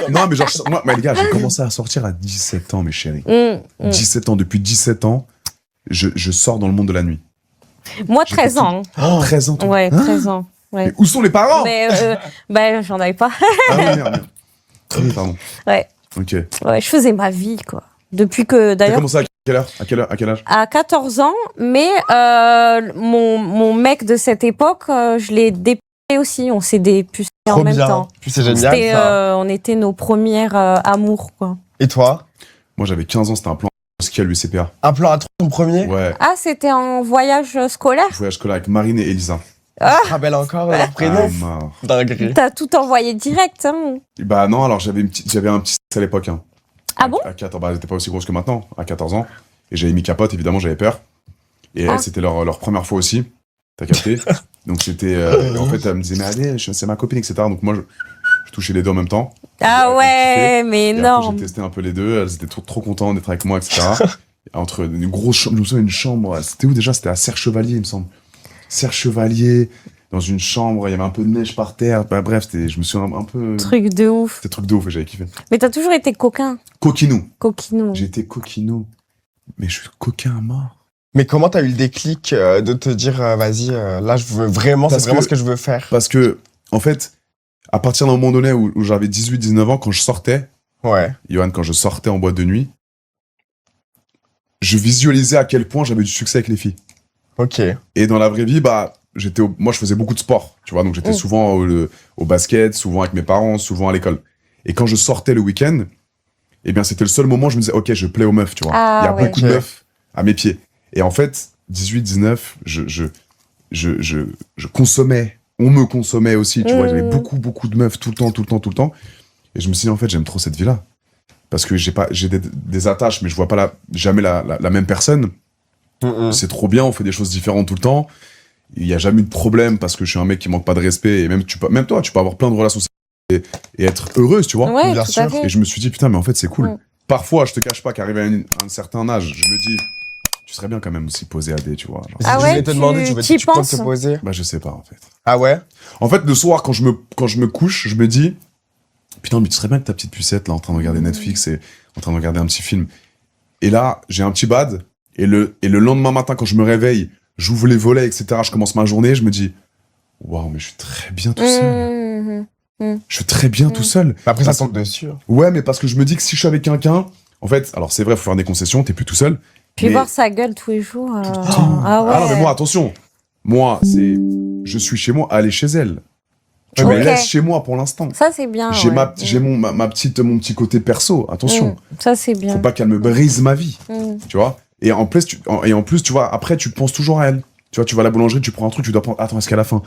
Non, mais genre, moi, mais les gars, j'ai commencé à sortir à 17 ans, mes chéris. 17 ans, depuis 17 ans, je sors dans le monde de la nuit. Moi, J'ai 13 fait ans. 13 ans, toi. Ouais, Hein 13 ans. Ouais. Mais où sont les parents? Mais ben, j'en avais pas. Ah oui, merde. Oui, pardon. Ouais. Ok. Ouais, je faisais ma vie, quoi. Depuis que, T'as d'ailleurs, commencé à quelle heure? À quel âge? à 14 ans, mais mon mec de cette époque, je l'ai dépulé aussi. On s'est dépulé en Trop même bien. temps. Puis c'est génial, C'était, ça. on était nos premières amours, quoi. Et toi? Moi, j'avais 15 ans, c'était un plan ski à l'UCPA. Un plan à trois, ton premier? Ouais. Ah, c'était en voyage scolaire? Voyage scolaire avec Marine et Elisa. Tu te rappelles encore de leur prénom? Ah, marre. Dinguerie. T'as tout envoyé direct, hein? Bah non, alors j'avais un petit à l'époque. Hein. Ah bon? À 14, bah, elle était pas aussi grosse que maintenant, à 14 ans. Et j'avais mis capote, évidemment, j'avais peur. Et elle, c'était leur première fois aussi. T'as capté? Donc c'était, en fait, elle me disait, mais allez, c'est ma copine, etc. Donc moi, je touchais les deux en même temps. Ah ouais, mais Et après, énorme. j'ai testé un peu les deux. Elles étaient trop contentes d'être avec moi, etc. Entre une grosse chambre, je me souviens, une chambre. C'était où déjà? C'était à Serre-Chevalier, il me semble. Serre-Chevalier, dans une chambre, il y avait un peu de neige par terre. Bah, bref, je me souviens un peu. Truc de ouf. C'était truc de ouf, j'avais kiffé. Mais t'as toujours été coquin. Coquinou. Coquinou. J'étais coquinou. Mais je suis coquin à mort. Mais comment t'as eu le déclic de te dire, vas-y, là, je veux vraiment, c'est Parce vraiment que- ce que je veux faire. Parce que, en fait, à partir d'un moment donné où j'avais 18-19 ans, quand je sortais, Ouais. Johan, quand je sortais en boîte de nuit, je visualisais à quel point j'avais du succès avec les filles. Ok. Et dans la vraie vie, bah, moi, je faisais beaucoup de sport, tu vois, donc j'étais souvent au basket, souvent avec mes parents, souvent à l'école. Et quand je sortais le week-end, eh bien, c'était le seul moment où je me disais, ok, je plais aux meufs, tu vois. Ah, Il y a ouais. beaucoup de meufs à mes pieds. Et en fait, 18-19, je consommais, on me consommait aussi, tu vois, j'avais beaucoup de meufs tout le temps. Et je me suis dit, en fait, j'aime trop cette vie-là. Parce que j'ai des attaches, mais je vois pas jamais la même personne. C'est trop bien, on fait des choses différentes tout le temps. Il y a jamais eu de problème parce que je suis un mec qui manque pas de respect. Et même toi, tu peux avoir plein de relations et être heureuse, tu vois. Ouais, Bien tout sûr. à fait. Et je me suis dit, putain, mais en fait, c'est cool. Mm. Parfois, je te cache pas qu'arrivé à un certain âge, je me dis, tu serais bien quand même aussi posé à des, tu vois. Genre, Ah Je ouais, voulais te demander, t'y tu comptes penses te poser? bah, je sais pas, en fait. Ah ouais? En fait, le soir, quand je me couche, je me dis, putain, mais tu serais bien avec ta petite pucette, là, en train de regarder Netflix et en train de regarder un petit film. Et là, j'ai un petit bad. Et le lendemain matin, quand je me réveille, j'ouvre les volets, etc., je commence ma journée, je me dis, waouh, mais je suis très bien tout seul. Je suis très bien tout seul. Après, ça tombe dessus. Ouais, mais parce que je me dis que si je suis avec quelqu'un, en fait, alors c'est vrai, faut faire des concessions, t'es plus tout seul. Puis mais- voir sa gueule tous les jours. temps. Ah ouais. Ah non, mais moi, attention. Moi, je suis chez moi, aller chez elle. Tu me Ok. laisses chez moi pour l'instant. Ça, c'est bien. J'ai ouais. j'ai mon petit côté perso. Attention. Ça, c'est bien. Faut pas qu'elle me brise ma vie. Mm. Tu vois? Et en plus, tu vois, après, tu penses toujours à elle. Tu vois, tu vas à la boulangerie, tu prends un truc, tu dois prendre, attends, est-ce qu'elle a faim?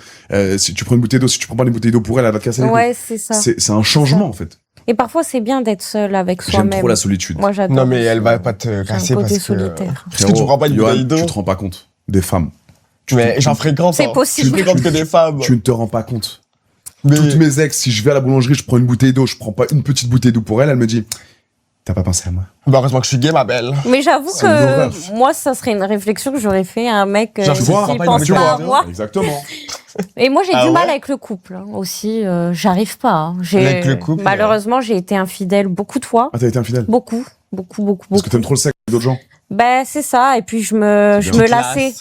Si tu prends une bouteille d'eau, si tu prends pas une bouteille d'eau pour elle, elle va te casser les couilles. Ouais, c'est ça. C'est un changement, en fait. Et parfois, c'est bien d'être seul avec J'aime soi-même. trop la solitude. Moi, j'adore. Non, mais elle va pas te J'ai un casser côté parce que... solitaire. Parce que tu prends pas une Johan, bouteille d'eau. tu te rends pas compte des femmes. Mais j'en fréquente. C'est hein. possible. Je fréquente que des femmes. Tu ne te rends pas compte. Mais... Toutes mes ex, si je vais à la boulangerie, je prends une bouteille d'eau, je prends pas une petite bouteille d'eau pour elle, elle me dit, t'as pas pensé à moi? Bah, heureusement que je suis gay, ma belle. Mais j'avoue C'est une horreur. que moi, ça serait une réflexion que j'aurais fait à un mec Genre, tu vois, qui pas pense une pas à voiture, moi. Exactement. Et moi, j'ai Ah du mal ouais avec le couple hein, aussi. J'arrive pas. Hein. Avec le couple, Malheureusement, j'ai été infidèle beaucoup de fois. Ah, t'as été infidèle? Beaucoup. Parce que t'aimes trop le sexe avec d'autres gens? Ben, c'est ça. Et puis, je me bien. lassais.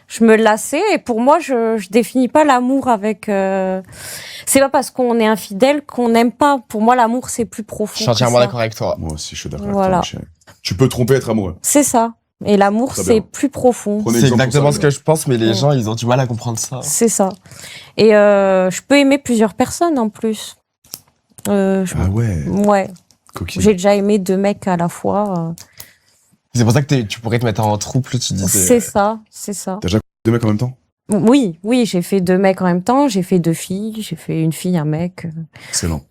Je me lassais. Et pour moi, je définis pas l'amour avec... C'est pas parce qu'on est infidèle qu'on n'aime pas. Pour moi, l'amour, c'est plus profond. Je suis entièrement que ça. d'accord avec toi. Moi aussi, je suis d'accord Voilà. avec toi, Michel. Tu peux tromper et être amoureux. C'est ça. Et l'amour, Très c'est bien. plus profond. Prenez C'est exemple exactement pour ce ça, que je pense, mais les Ouais. gens, ils ont du mal à comprendre ça. C'est ça. Et je peux aimer plusieurs personnes en plus. Ah ouais, Ouais. coquille. J'ai déjà aimé 2 mecs à la fois. C'est pour ça que tu pourrais te mettre en trouble, tu disais. C'est ça, c'est ça. T'as déjà 2 mecs en même temps? Oui, j'ai fait 2 mecs en même temps. J'ai fait 2 filles. J'ai fait une fille, un mec. Excellent.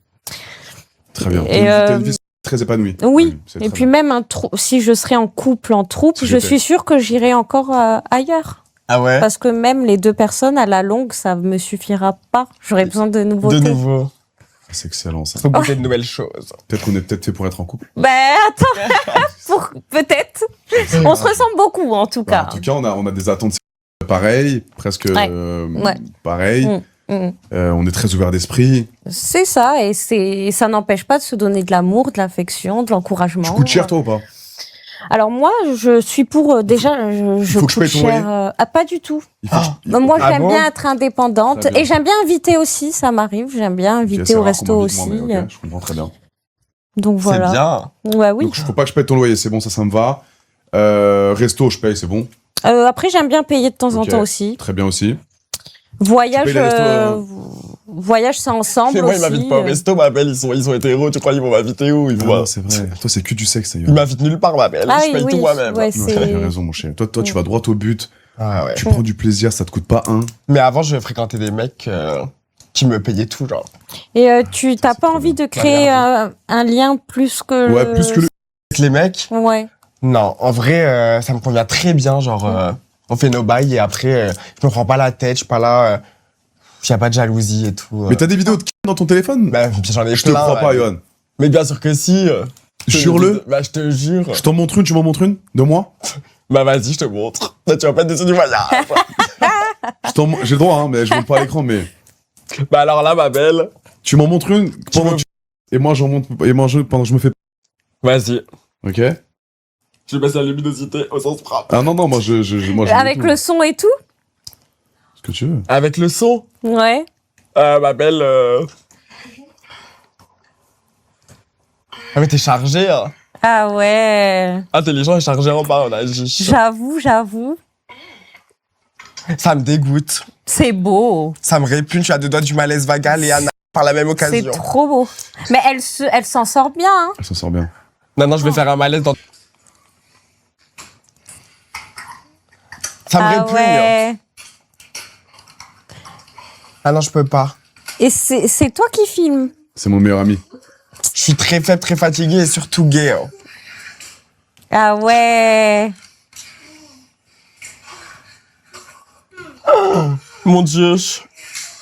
Très bien. Et, T'as une vie très épanouie. Oui. c'est Et très puis bien. même si je serais en couple, en troupe, Si je j'étais. suis sûre que j'irai encore ailleurs. Ah ouais? Parce que même les 2 personnes, à la longue, ça me suffira pas. J'aurais besoin de nouveautés. De nouveau. C'est excellent, ça. Faut goûter de nouvelles choses. Peut-être qu'on est peut-être fait pour être en couple. Ben attends, peut-être. On se ressemble beaucoup en tout Bah, cas. en tout cas, on a des attentes pareilles, presque Ouais. Ouais. pareilles. Mm. On est très ouvert d'esprit. C'est ça, et ça n'empêche pas de se donner de l'amour, de l'affection, de l'encouragement. Tu coûtes cher, toi, ou pas? Alors moi, je suis pour déjà, je faut que je coûte paye ton cher. loyer Pas du tout. Il faut que je- Moi, Ah j'aime bon bien être indépendante Très bien. et j'aime bien inviter aussi. Ça m'arrive. J'aime bien Ok, inviter c'est au rare resto qu'on m'invite, aussi. moi, mais ok, je comprends très bien. Donc voilà. C'est bien. Ouais, oui. Donc, faut pas que je paye ton loyer, c'est bon, ça me va. Resto, je paye, c'est bon. Après, j'aime bien payer de temps en Ok. temps aussi. Très bien aussi. Voyage, Tu payes les restos, voyage, c'est ensemble Mais moi, ils aussi. m'invitent pas au resto, ma belle. Ils sont hétéros. Tu crois qu'ils vont m'inviter où? Ils Ah vont. non, c'est vrai. Toi, c'est que du sexe, Ils d'ailleurs. m'invitent nulle part, ma belle. Ah je oui, paye oui. tout moi-même. Ouais, Ouais, c'est. t'as raison, mon cher. Toi, tu vas droit au but. Ah ouais. Tu prends du plaisir, ça te coûte pas un. Mais avant, je fréquentais des mecs qui me payaient tout, genre. Et tu t'as c'est pas trop envie bien. de créer un lien plus que. Ouais, plus que le. Les mecs, Ouais. non. En vrai, ça me convient très bien, genre. On fait nos bails et après, je me prends pas la tête, je suis pas là, y a pas de jalousie et tout. Mais t'as des vidéos de dans ton téléphone? Bah, j'en ai Je te plein. crois pas, ouais. Johan. Mais bien sûr que si. Jure-le. Bah, je te jure. Je t'en montre une, tu m'en montres une? De moi? Bah, vas-y, je te montre. Là, tu vas pas te dessus du voyage. J'ai le droit, hein, mais je montre pas à l'écran, mais. Bah, alors là, ma belle. Tu m'en montres une pendant veux- que tu- Et moi, j'en montre, et moi, pendant que je me fais. Vas-y. Ok? Je vais passer la luminosité au sens propre. Ah non, non, moi, je Avec le son et tout? Ce que tu veux. Avec le son. Ouais. Ma belle. Ah, mais t'es chargé, hein. Ah ouais. Intelligent et chargé en bas, on a dit. J'avoue. Ça me dégoûte. C'est beau. Ça me répugne. Je suis à 2 doigts du malaise vagal et Anna par la même C'est occasion. trop beau. Mais elle s'en sort bien, hein. Elle s'en sort bien. Non, je vais faire un malaise dans. Ça me Ah répugne. ouais. Ah non, je peux pas. Et c'est toi qui filmes? C'est mon meilleur ami. Je suis très faible, très fatigué et surtout gay. Hein. Ah ouais. Mon Dieu.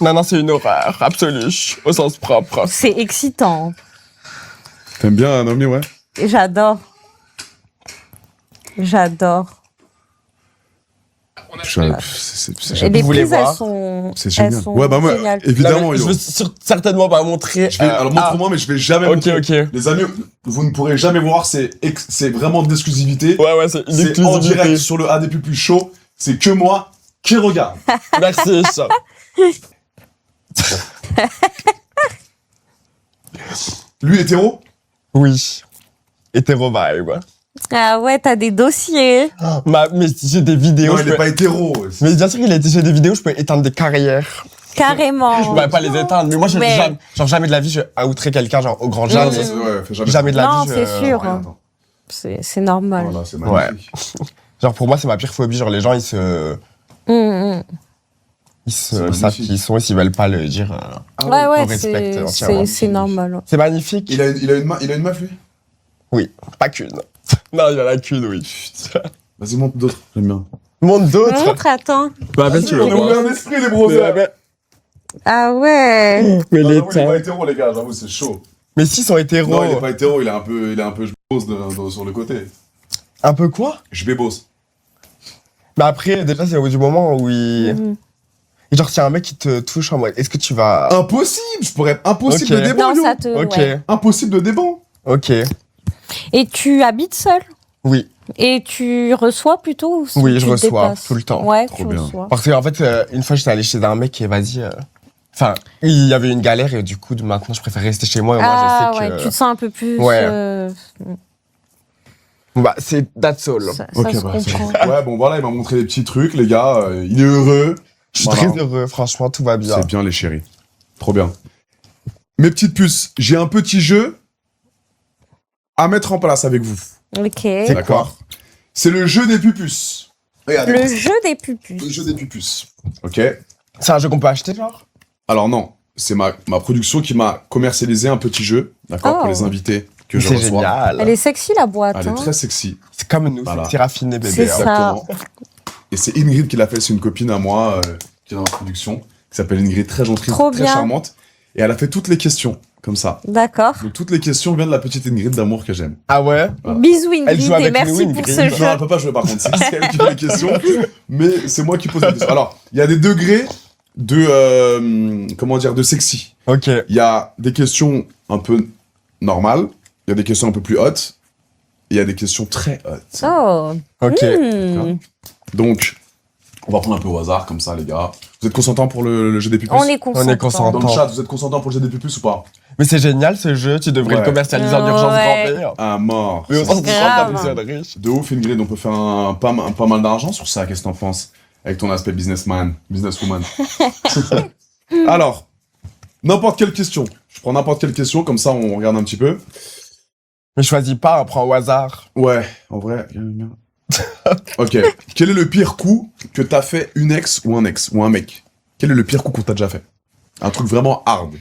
Non, c'est une horreur absolue, au sens propre. C'est excitant. T'aimes bien, Naomi, ouais? J'adore. Et les Vous voulez prises, elles voir sont. C'est génial. Elles sont Ouais, bah moi, géniales. évidemment, Non, mais je yo. veux certainement pas montrer. Alors montre-moi, mais je vais jamais Ok, montrer. ok. Les amis, vous ne pourrez jamais voir, c'est vraiment d'exclusivité. Ouais, c'est une C'est en direct exclusivité. sur le ADP Plus Show. C'est que moi qui regarde. Merci. Lui, hétéro? Oui. Hétéro vibe. Ah ouais, t'as des dossiers. Mais j'ai des vidéos. Non, je il est peux- pas hétéro. Mais bien sûr qu'il a été j'ai des vidéos, je peux éteindre des carrières. Carrément. Je pourrais pas les éteindre. Mais moi, je Mais- jamais de la vie, je vais outrer quelqu'un, genre au grand Non, jamais. ouais, fais jamais. Jamais de la Non, vie. c'est sûr. Rien, attends. C'est normal. Voilà, c'est magnifique. Genre pour moi, c'est ma pire phobie. Genre les gens, ils savent magnifique. qui ils sont et s'ils veulent pas le dire. Ah Ouais, on ouais, respecte entièrement. c'est normal. C'est magnifique. Il a une meuf, lui? Oui, pas qu'une. Non, il y en a qu'une, oui. Vas-y, montre d'autres. J'aime bien. Monde d'autres. Montre, attends. Bah, tu veux On est voir. ouvert d'esprit, les brosers. Ah ouais. Mais Ah, j'avoue, il est l'état. pas hétéro, les gars, j'avoue, c'est chaud. Mais s'ils sont hétéros. Non, il est pas hétéro, il est un peu jbose sur le côté. Un peu quoi? Jbébose. Bah après, déjà, c'est au bout du moment où il. Mhm. Et genre, s'il y a un mec qui te touche en mode, est-ce que tu vas. Impossible! Je pourrais. Impossible Ok. de déban, Non, yo. ça te. Ok, ouais. Impossible de déban. ok. Et tu habites seul? Oui, Et tu reçois plutôt ou Oui, tu je te reçois déplaces tout le temps. Ouais, Trop tu bien. reçois. parce qu'en fait, une fois, j'étais allé chez un mec et vas-y. Enfin, il y avait une galère et du coup, maintenant, je préfère rester chez moi et Ah moi, je sais que. ouais, tu te sens un peu plus. Ouais. Bah, c'est that's all. Ça Ok, se bah, comprend. ouais, bon, voilà, il m'a montré des petits trucs, les gars. Il est heureux. Je suis Voilà. très heureux, franchement, tout va bien. C'est bien, les chéris. Trop bien. Mes petites puces, j'ai un petit jeu à mettre en place avec vous. Ok. D'accord? C'est le jeu des pupus. Regardez. Le jeu des Le pupus. jeu des pupus. Ok? C'est un jeu qu'on peut acheter, genre? Alors non, c'est ma production qui m'a commercialisé un petit jeu, d'accord, Oh. pour les invités que je C'est reçois. génial. Elle est sexy la boîte. Elle est hein. très sexy. C'est comme nous, Voilà. c'est raffiné, bébé. C'est hein. ça. Exactement. Et c'est Ingrid qui l'a fait, c'est une copine à moi qui est dans la production, qui s'appelle Ingrid, très gentille, Trop très bien. charmante. Et elle a fait toutes les questions, comme ça. D'accord. Donc toutes les questions viennent de la petite Ingrid d'amour que j'aime. Ah ouais? Voilà. Bisous Elle joue Ingrid et avec nous, merci pour Ingrid. ce Non, jeu. elle peut pas jouer par contre, c'est elle qui fait les questions, mais c'est moi qui pose les questions. Alors, il y a des degrés de, comment dire, de sexy. Ok. Il y a des questions un peu normales, il y a des questions un peu plus hautes, et il y a des questions très hautes. Oh. Ok. Hmm. Donc, on va prendre un peu au hasard, comme ça, les gars. Vous êtes consentants pour le jeu des pupus? On est consentant. On est consentant. Dans le chat, vous êtes consentants pour le jeu des pupus ou pas? Mais c'est génial ce jeu, tu devrais Ouais. le commercialiser en urgence Ouais. grand-père. Ah, mort. Mais au sens de grave. personne riche. De ouf, Ingrid, on peut faire pas mal d'argent sur ça, qu'est-ce que t'en penses? Avec ton aspect businesswoman. Alors, n'importe quelle question. Je prends n'importe quelle question, comme ça on regarde un petit peu. Mais choisis pas, on prend au hasard. Ouais, en vrai. Ok. Quel est le pire coup que t'as fait une ex ou un mec? Quel est le pire coup qu'on t'a déjà fait? Un truc vraiment hard.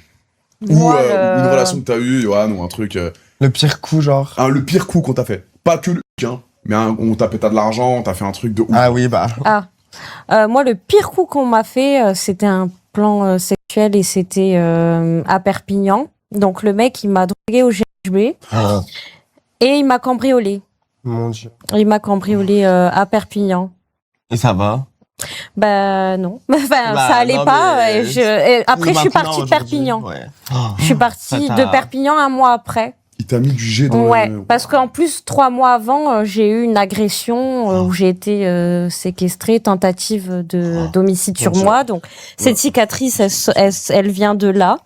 Moi, Ou une relation que t'as eue, Johan, ou un truc. Le pire coup, genre. Le pire coup qu'on t'a fait. Pas que le hein, mais on t'a pété de l'argent, on t'a fait un truc de ouf. Ah oui, bah. Ah, Moi, le pire coup qu'on m'a fait, c'était un plan sexuel et c'était à Perpignan. Donc, le mec, il m'a drogué au GHB Ah, et il m'a cambriolé. mon Dieu. Il m'a cambriolé à Perpignan. Et ça va? Bah non. Enfin, Bah, ça allait non, pas. mais Et après, je suis Maintenant, partie de aujourd'hui, Perpignan. Ouais. Je suis partie Ça de t'a- Perpignan un mois après. Il t'a mis du jet dans Ouais, le... parce qu'en plus, 3 mois avant, j'ai eu une agression où j'ai été séquestrée, tentative de d'homicide sur Dieu. moi. Donc, cette cicatrice, elle vient de là,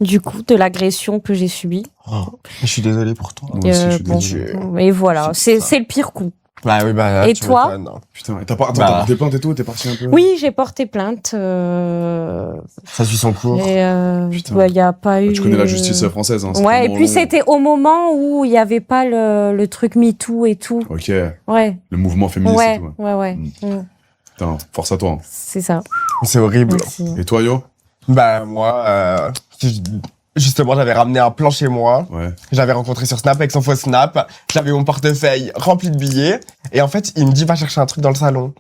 du coup, de l'agression que j'ai subie. Oh, je suis désolé pour toi. Moi aussi, je suis Bon, désolé. et voilà, C'est ça. c'est le pire coup. Bah oui, bah. Et tu toi m'étonnes, hein. Putain, et t'as pas... Attends, Bah. t'as porté plainte et tout, t'es parti un peu... Oui, j'ai porté plainte. Ça suit son cours. Et Putain. ouais, il y a pas eu. Tu connais la justice française, hein. c'est Ouais, et vraiment puis long. c'était au moment où il y avait pas le truc MeToo et tout. Ok, Ouais, le mouvement féministe et ouais, tout. ouais. Mm. Putain, force à toi. hein. C'est ça. C'est horrible. Merci. Et toi, Yo? Bah, moi, justement, j'avais ramené un plan chez moi. Ouais. J'avais rencontré sur Snap avec son faux Snap. J'avais mon portefeuille rempli de billets. Et en fait, il me dit, va chercher un truc dans le salon.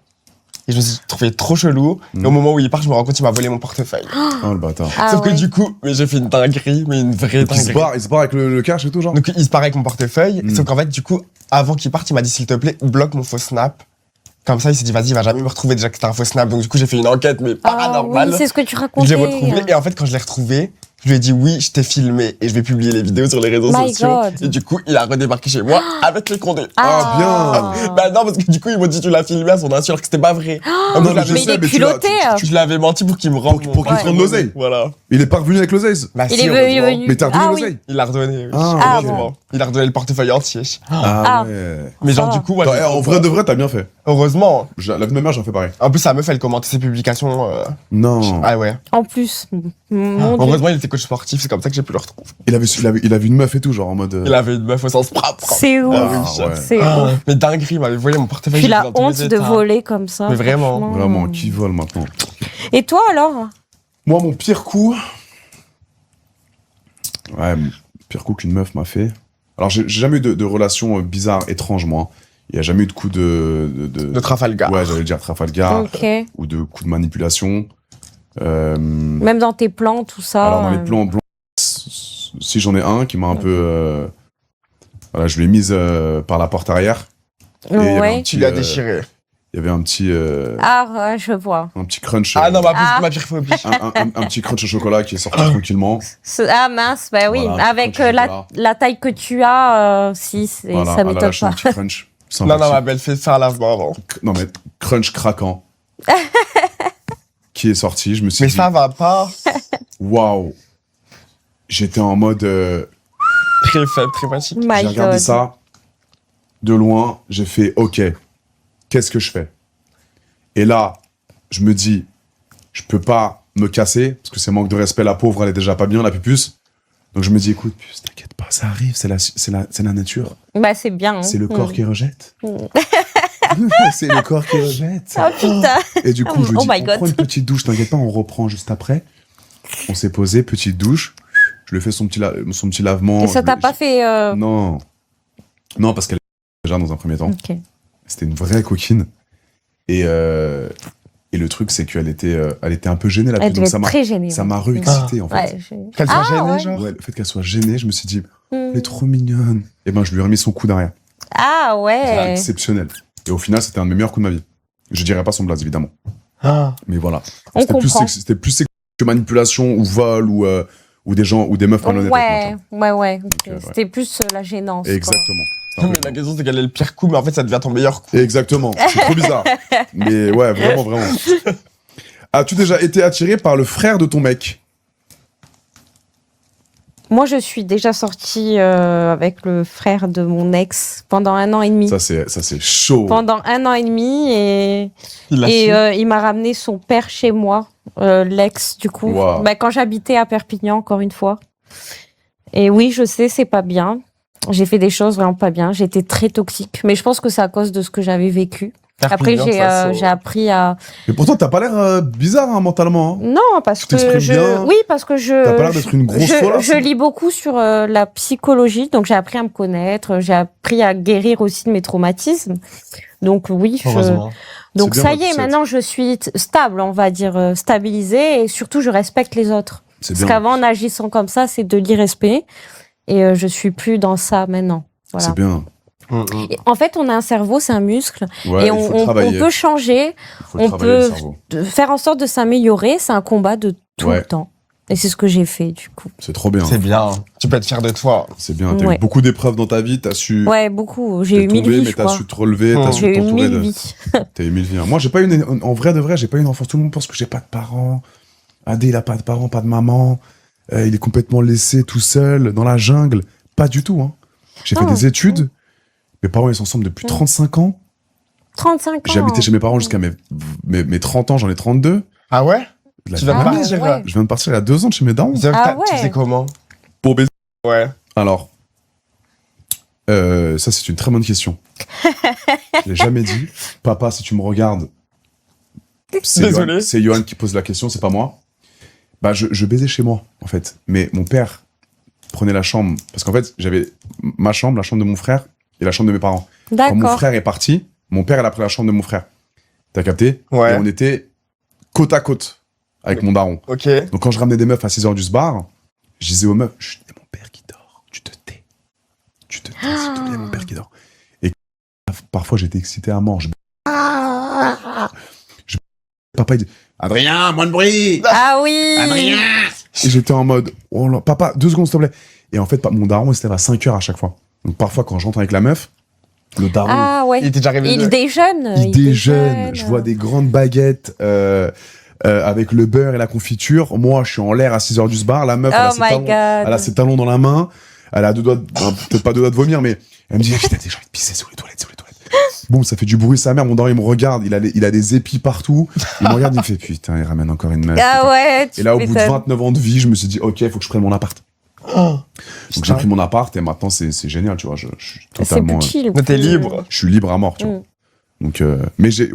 Et je me suis trouvé trop chelou. Mm. Et au moment où il part, je me rends compte qu'il m'a volé mon portefeuille. Oh, le bâtard. Ah Sauf ouais. que du coup, mais j'ai fait une dinguerie, mais une vraie Donc, il se dinguerie. barre avec le cash et tout, genre? Donc il se part avec mon portefeuille. Mm. Sauf qu'en fait, du coup, avant qu'il parte, il m'a dit, s'il te plaît, bloque mon faux Snap. Comme ça, il s'est dit, vas-y, il va jamais me retrouver déjà que c'était un faux Snap. Donc du coup, j'ai fait une enquête, mais Ah paranormale. oui, c'est ce que tu Je racontais. l'ai retrouvé. Et en fait, quand je l'ai retrouvé, je lui ai dit oui, je t'ai filmé et je vais publier les vidéos sur les réseaux My sociaux. God. Et du coup, il a redébarqué chez moi avec les condés. Ah, bien. Bah non, parce que du coup, ils m'ont dit tu l'as filmé à son insu alors que c'était pas vrai. Ah, non, moi, mais je je mais l'avais- sais, il est mais tu l'as- culotté. je l'avais menti pour qu'il me rende Pour qu'il te rende l'oseille. Voilà. Il est pas revenu avec l'oseille? Bah, Il si, est heureusement. venu. Mais t'as redonné Ah l'oseille? Il a redonné. oui. Ah, Heureusement. ok. Il a redonné le portefeuille entier. Ah. ouais. Mais genre, Ça du va. coup, moi, Attends, j'ai- en vrai de vrai, t'as bien fait. heureusement. La vie de ma mère, j'en fais pareil. En plus, sa meuf, elle commentait ses publications. Non. Ah ouais. En plus, mon Dieu. Heureusement, il était coach sportif, c'est comme ça que j'ai pu le retrouver. Il avait une meuf et tout, genre en mode. Il avait une meuf au sens propre. C'est ouf. Ah oui, ouais. C'est Ah, ouf. mais dinguerie, il m'avait volé mon portefeuille. Puis j'ai la vu dans tous honte les de états. voler comme ça. Mais vraiment. franchement. Vraiment, qui vole maintenant? Et toi alors? Moi, mon pire coup. Ouais, mon pire coup qu'une meuf m'a fait. Alors, j'ai jamais eu de relation bizarre, étrange, moi. Il y a jamais eu de coup De Trafalgar. Ouais, j'allais dire Trafalgar. Ok. Ou de coup de manipulation. Même dans tes plans, tout ça. Alors, dans les plans blancs, si j'en ai un qui m'a un peu. Voilà, je l'ai mise par la porte arrière. Et il y avait un Ouais. petit, Tu l'as déchiré. Il y avait un petit Ah, ouais, je vois. un petit crunch. Ah non, Ah. ma pire phobie. un petit crunch au chocolat qui est sorti tranquillement. Ah mince, bah oui. Voilà, Avec crunch au la, chocolat. la taille que tu as, si, Voilà, ça elle a m'étonne lâché un pas. petit crunch. Non, non, sympathique. ma belle, fais faire un lavement avant. Non, mais crunch craquant. Qui est sorti. Je me suis Mais dit, ça va pas. waouh. J'étais en mode. Très faible, très fatigué. My J'ai regardé God. ça de loin. J'ai fait, ok, qu'est-ce que je fais? Et là, je me dis, je peux pas me casser parce que c'est manque de respect. La pauvre, elle est déjà pas bien, la pupuce. Donc je me dis, écoute, puce, t'inquiète pas, ça arrive, c'est la nature. Bah c'est bien. hein. C'est le corps qui rejette. C'est le corps qui rejette. Oh putain. Et du coup, je lui Oh dis, my on God. prend une petite douche, t'inquiète pas, on reprend juste après. On s'est posé, petite douche. Je lui ai fait son petit lavement. Et ça Je t'a lui- pas fait. Non. Non, parce qu'elle était déjà dans un premier temps. Ok. C'était une vraie coquine. Et le truc, c'est qu'elle était un peu gênée là-dessus. Elle Donc devait ça être m'a très gênée. ça m'a re-excité, en fait. Ouais, Qu'elle soit Ah, gênée, ouais. genre. Ouais, le fait qu'elle soit gênée, je me suis dit, Hmm. elle est trop mignonne. Et ben, je lui ai remis son coup derrière. Ah C'était ouais. exceptionnel. Et au final, c'était un de mes meilleurs coups de ma vie. Je dirais pas son blaze, évidemment. Ah. Mais voilà. On comprend. C'était plus sexy que manipulation ou vol ou des gens ou des meufs malhonnêtes. avec moi, Ouais. ouais. C'était plus la gênance. tu vois. quoi. Exactement. C'était un Mais peu- la question, c'est quel est le pire coup, mais en fait, ça devient ton meilleur coup. Exactement. C'est trop bizarre. Mais ouais, vraiment, vraiment. As-tu déjà été attiré par le frère de ton mec? Moi, je suis déjà sortie avec le frère de mon ex pendant 1 an et demi. Ça, c'est chaud. Pendant 1 an et demi Il l'a su. et il m'a ramené son père chez moi, l'ex du coup. Wow. Bah, quand j'habitais à Perpignan, encore une fois. Et oui, je sais, c'est pas bien. J'ai fait des choses vraiment pas bien. J'étais très toxique, mais je pense que c'est à cause de ce que j'avais vécu. Après, Perpignan, ça, j'ai appris à. Mais pourtant, t'as pas l'air bizarre hein, mentalement. Hein. Non, parce Tu que t'exprimes bien. oui, parce que T'as pas l'air d'être une grosse folasse. je lis beaucoup sur la psychologie, donc j'ai appris à me connaître, j'ai appris à guérir aussi de mes traumatismes. Donc oui, Heureusement. Donc C'est bien, ça y votre est, set. maintenant je suis stable, on va dire stabilisée, et surtout je respecte les autres. C'est Parce bien. qu'avant, en agissant comme ça, c'est de l'irrespect, et je suis plus dans ça maintenant. Voilà. C'est bien. Et en fait, on a un cerveau, c'est un muscle, Ouais, et il faut le on travailler. peut changer, Il faut le on travailler, le peut cerveau. faire en sorte de s'améliorer. C'est un combat de tout Ouais. le temps. Et c'est ce que j'ai fait, du coup. C'est trop bien. C'est bien. Tu peux être fier de toi. C'est bien. T'as Ouais. eu beaucoup d'épreuves dans ta vie, t'as su. Ouais, beaucoup. J'ai T'es eu 1000 tombé, vies, mais je t'as crois. su te relever, t'as su J'ai eu t'entourer 1000 de. vies. T'as eu 1000 vies. Moi, j'ai pas en vrai de vrai, j'ai pas une enfance. Tout le monde pense que j'ai pas de parents. Adé, il a pas de parents, pas de maman. Il est complètement laissé tout seul dans la jungle. Pas du tout, hein. J'ai fait Ah, des études. Mes parents, ils sont ensemble depuis 35 ans. 35 ans. J'ai habité chez mes parents jusqu'à mes 30 ans, j'en ai 32. Ah ouais? La Tu viens de vie. partir. ouais. Je viens de partir il y a 2 ans de chez mes darons. C'est vrai que Ah tu ouais. sais comment? Pour baiser. Ouais. Alors, ça c'est une très bonne question. Je l'ai jamais dit. Papa, si tu me regardes, Désolé. C'est Johan qui pose la question, c'est pas moi. Bah, je baisais chez moi, en fait. Mais mon père prenait la chambre, parce qu'en fait, j'avais ma chambre, la chambre de mon frère et la chambre de mes parents. Quand mon D'accord. frère est parti, mon père, il a pris la chambre de mon frère. T'as capté? Ouais. Et on était côte à côte avec mon daron. Ok. Donc quand je ramenais des meufs à 6h du bar, je disais aux meufs, chut, il y a mon père qui dort, tu te tais. Tu te tais, s'il te plaît, il y a mon père qui dort. Et parfois j'étais excité à mort. Papa, il dit, Adrien, moins de bruit. Ah oui. Et j'étais en mode, oh là, papa, 2 secondes s'il te plaît. Et en fait, mon daron, il se lève à 5h à chaque fois. Donc parfois quand j'entre avec la meuf, le daron, Ah ouais. Il était déjà arrivé. Il déjeune. il déjeune. Je vois des grandes baguettes avec le beurre et la confiture. Moi, je suis en l'air à 6h du bar. La meuf, Oh my god. elle a ses talons dans la main. Elle a 2 doigts, peut-être pas 2 doigts de vomir, mais elle me dit, putain, j'ai envie de pisser sous les toilettes, Bon, ça fait du bruit, sa mère, mon daron, il me regarde, il a des épis partout. Il me regarde, il me fait, putain, il ramène encore une meuf. Ah ouais. Et là, au bout de 29 ans de vie, je me suis dit, ok, il faut que je prenne mon appart. Donc j'ai pris mon appart et maintenant, c'est génial, tu vois. Je suis C'est totalement, plus chill. Mais t'es libre. je suis libre à mort, tu vois. Donc, mais j'ai.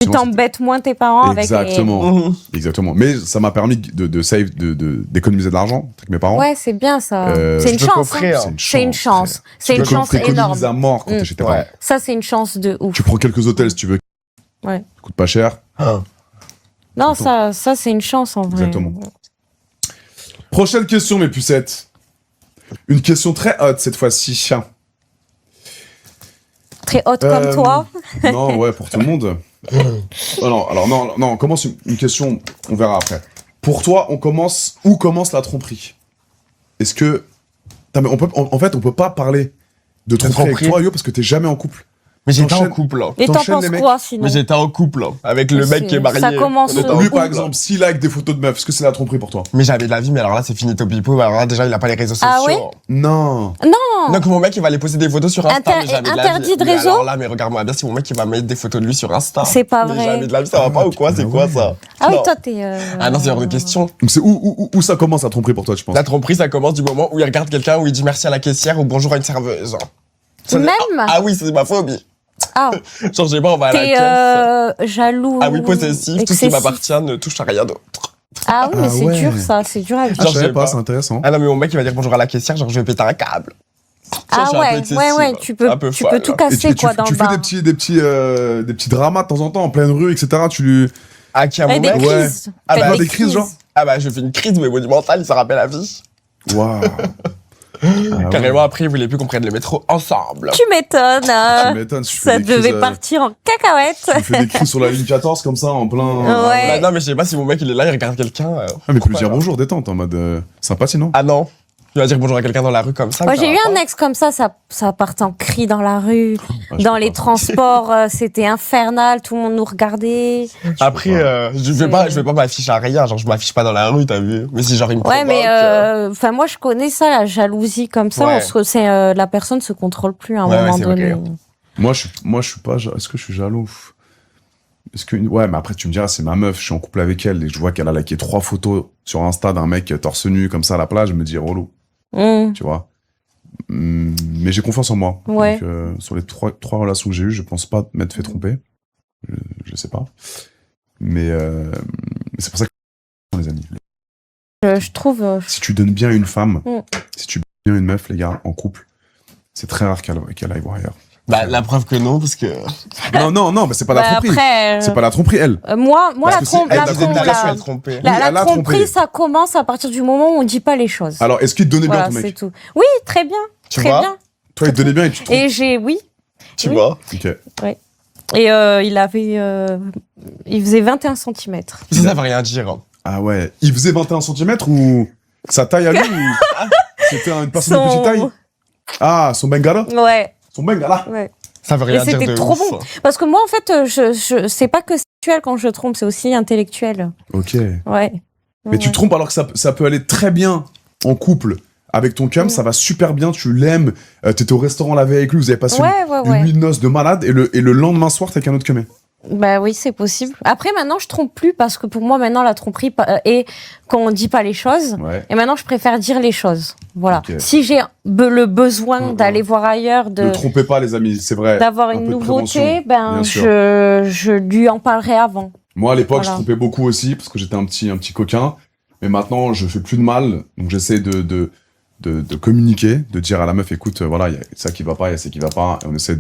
Tu t'embêtes moins tes parents avec les... Exactement. Exactement. Mais ça m'a permis d'économiser de l'argent avec mes parents. Ouais, c'est bien ça. Euh, c'est une je peux chance. t'offrir. Hein. C'est une chance. frère. C'est Tu une peux chance t'économises énorme. à mort quand t'es chez tes parents. Ouais. Ça, c'est une chance de ouf. Tu prends quelques hôtels si tu veux. Ouais. Ça coûte pas cher. Non, ça c'est une chance en vrai. Exactement. Prochaine question, mes pucettes. Une question très haute cette fois-ci. Très haute comme toi. Non, ouais, pour tout le monde. Oh non, alors non, on commence une question, on verra après. Pour toi, où commence la tromperie? Est-ce que... Putain, mais en fait, on peut pas parler de tromperie avec tromperie. toi, Yo, parce que t'es jamais en couple. Mais j'étais en T'enchaînes. couple. Et t'en t'enchaînes penses les mecs. quoi sinon? Mais j'étais en couple. Avec le mec qui est marié. Ça commence On était en où? Lui, par couple. exemple, s'il like des photos de meufs, est-ce que c'est la tromperie pour toi? Mais j'avais de la vie, mais alors là, c'est fini Topipo. Alors là, déjà, il a pas les réseaux sociaux. Ah ouais Non. Donc mon mec, il va aller poster des photos sur Insta. Inter- mais jamais de la interdit vie. de Mais réseau alors là, mais regarde-moi bien, si mon mec, il va mettre des photos de lui sur Insta. C'est pas Mais vrai. jamais de la vie, ça va pas ou quoi? C'est quoi ça? Ah oui, Non. toi t'es... Ah non, c'est hors de question. Donc c'est où ça commence la tromperie pour toi, tu penses? La tromperie, ça commence du moment où il regarde quelqu'un, où il dit merci à la caissière ou bonjour à une serveuse. Ça, c'est- Même Ah oui, c'est ma phobie. Ah, Genre, je sais pas, on va à la t'es caisse. jaloux. Ah oui, possessif, tout ce qui excessif. m'appartient ne touche à rien d'autre. Ah oui, mais Ah c'est ouais. dur ça, c'est dur à vivre. Ah, je Genre, je savais sais pas, pas. c'est intéressant. Ah non, mais mon mec, il va dire bonjour à la caissière, genre je vais péter un câble. Genre, Ah je suis un peu ouais, excessive, ouais, tu peux un peu tout folle. casser quoi dans tu le fais bar. des petits dramas de temps en temps en pleine rue, etc. Tu lui... Ah, qui a Et mon des mec? Ouais. crises. Ah Faites bah, des crises, genre Ah bah, je fais une crise, mais monumentale, il s'en rappelle la vie. Waouh. Carrément, après, il voulait plus qu'on prenne le métro ensemble. Tu m'étonnes. Tu hein. m'étonnes, je fais Ça des crises, devait partir en cacahuète. Tu fais des crises sur la ligne 14 comme ça en plein. Ouais. Bah, non, mais je sais pas si mon mec, il est là, il regarde quelqu'un. Ah, mais tu lui pourquoi, dire là bonjour, détente, en mode sympathie, non? Ah non. Tu vas dire bonjour à quelqu'un dans la rue comme ça. Moi, ça j'ai va eu pas. un ex comme ça partait en cri dans la rue, Ah, je dans peux les pas. transports, c'était infernal, tout le monde nous regardait. Après, je vais pas m'afficher à rien, genre je m'affiche pas dans la rue, t'as vu. Mais si genre il me Ouais, mais provoque, enfin moi je connais ça, la jalousie comme ça. Ouais. La personne se contrôle plus à un Ouais, ouais, moment c'est donné. vrai. Moi, je suis pas. Est-ce que je suis jaloux? Ouais, mais après, tu me diras, c'est ma meuf, je suis en couple avec elle et je vois qu'elle a liké 3 photos sur Insta d'un mec torse nu comme ça à la plage, je me dis relou, tu vois. Mais j'ai confiance en moi. Ouais. Donc, sur les trois relations que j'ai eues, je pense pas m'être fait tromper. Je sais pas. Mais c'est pour ça que les amis. Je trouve. Si tu donnes bien une femme, Mm. si tu donnes bien une meuf, les gars, en couple, c'est très rare qu'elle aille voir ailleurs. Bah, la preuve que non, parce que... Non, mais c'est pas la tromperie. Après, C'est pas la tromperie, elle. moi, Parce la que c'est trompe, elle, la la trompe, trompe, la, elle trompée. la, Oui, la elle a tromperie, trompé. ça commence à partir du moment où on dit pas les choses. Alors, est-ce qu'il te donnait bien Voilà, ton c'est mec? tout. Oui, très bien. Tu très vois bien. Toi, il te donnait bien et tu te trompes. Et oui. Tu Oui. vois Ok. Et il faisait 21 cm. Ça veut rien dire. Hein. Ah ouais. Il faisait 21 cm ou sa taille à lui ou c'était une personne de petite taille? Ah, son bengala? Ouais, Son bengala. ouais. Ça veut rien Et dire c'était de trop ouf. bon. Parce que moi, en fait, je c'est pas que sexuel quand je trompe, c'est aussi intellectuel. Ok. Ouais. Mais tu te trompes alors que ça peut aller très bien en couple. Avec ton cum, ça va super bien, tu l'aimes, t'étais au restaurant la veille avec lui, vous avez passé une Ouais. nuit de noces de malade, et le lendemain soir, t'es avec un autre cum. Bah oui, c'est possible. Après, maintenant, je trompe plus parce que pour moi, maintenant, la tromperie est quand on dit pas les choses. Ouais. Et maintenant, je préfère dire les choses. Voilà. Ok. Si j'ai le besoin d'aller voir ailleurs, Ne trompez pas, les amis, c'est vrai. d'avoir un une peu de nouveauté, prévention, ben, bien sûr. je lui en parlerai avant. Moi, à l'époque, Voilà. je trompais beaucoup aussi, parce que j'étais un petit coquin. Mais maintenant, je fais plus de mal. Donc, j'essaie de communiquer, de dire à la meuf, écoute, voilà, il y a ça qui va pas, il y a ça qui va pas. Et on essaie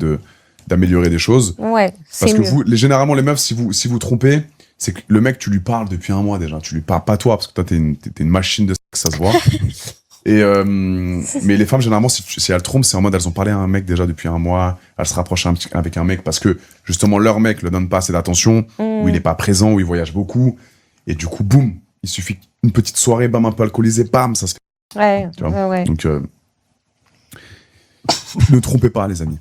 d'améliorer des choses. Ouais, Parce c'est que mieux. généralement, les meufs, si vous trompez, c'est que le mec, tu lui parles depuis un mois déjà. Tu lui parles pas toi, parce que toi, t'es une machine de sexe, ça se voit. Et mais les femmes, généralement, si elles trompent, c'est en mode, elles ont parlé à un mec déjà depuis un mois, elles se rapprochent avec un mec parce que, justement, leur mec le donne pas assez d'attention, ou il est pas présent, ou il voyage beaucoup. Et du coup, boum, il suffit une petite soirée, bam, un peu alcoolisée, bam, ça se fait. Ouais, Tu vois. ouais. Donc, ne trompez pas, les amis.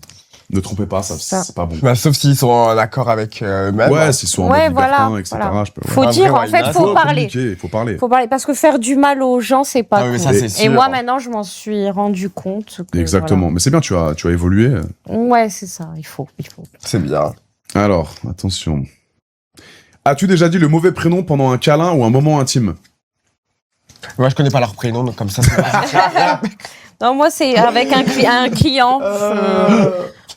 Ne trompez pas, Ça. c'est pas bon. Bah, sauf s'ils sont en accord avec eux-mêmes. Ouais, s'ils sont en Ouais, mode libertin, voilà, etc. voilà. Je peux, ouais. Faut Un dire, vrai en fait, wildcat. faut parler. communiquer, il faut parler. Faut parler. Parce que faire du mal aux gens, c'est pas Ah oui, mais cool. ça, c'est Et sûr. moi, maintenant, je m'en suis rendu compte. Que, Exactement. Mais c'est bien, tu as évolué. voilà. Ouais, c'est ça. Il faut. C'est bien. Alors, attention. As-tu déjà dit le mauvais prénom pendant un câlin ou un moment intime? Moi, je connais pas leur prénom, donc comme ça, Non, moi, c'est avec un client.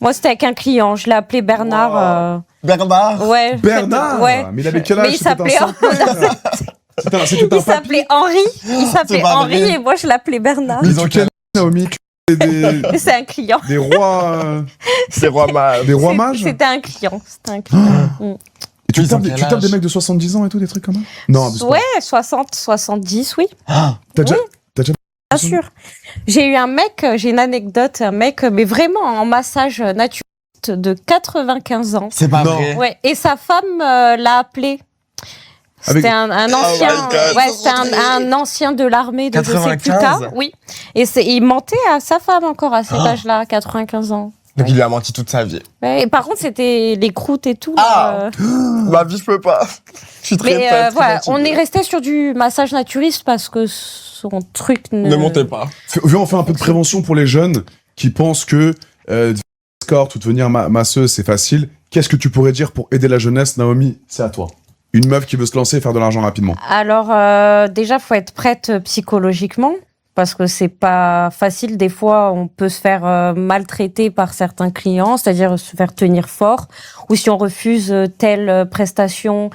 Moi, c'était avec un client. Je l'ai appelé Bernard. Bernard. Ouais. Bernard Ouais. Mais il avait quel âge? Mais il s'appelait C'était un il papy. s'appelait Henri. Il s'appelait C'est pas Henri vrai. et moi, je l'appelais Bernard. Ils ont quel âge, Naomi? Mais c'est un client. Des rois... C'est roi mage. Des rois mages? C'était un client. C'était un client. Et tu Ils ont tapes, quel tu tapes âge des mecs de 70 ans et tout, des trucs comme ça? Non, abuse pas. Ouais, 60, 70, oui. Ah, T'as déjà... Bien sûr. J'ai eu un mec, j'ai une anecdote, un mec, mais vraiment en massage naturiste de 95 ans. c'est pas Non. vrai. Ouais, et sa femme l'a appelé. C'était Avec- un ancien, Oh my God, ouais, c'est c'était un ancien de l'armée de je sais plus 95. tard, oui. Et il mentait à sa femme encore à cet âge-là, 95 ans. Donc il lui a menti toute sa vie. Ouais, et par contre, c'était les croûtes et tout. Ah. là. Ma vie, je peux pas. Je suis très Mais très voilà, fatiguée. on est resté sur du massage naturiste parce que son truc Ne montez pas. Viens, on fait un peu de prévention pour les jeunes qui pensent que devenir escorte ou devenir masseuse, c'est facile. Qu'est-ce que tu pourrais dire pour aider la jeunesse, Naomi? C'est à toi. Une meuf qui veut se lancer et faire de l'argent rapidement. Alors, déjà, faut être prête psychologiquement. Parce que c'est pas facile. Des fois, on peut se faire maltraiter par certains clients, c'est-à-dire se faire tenir fort. Ou si on refuse telle prestation,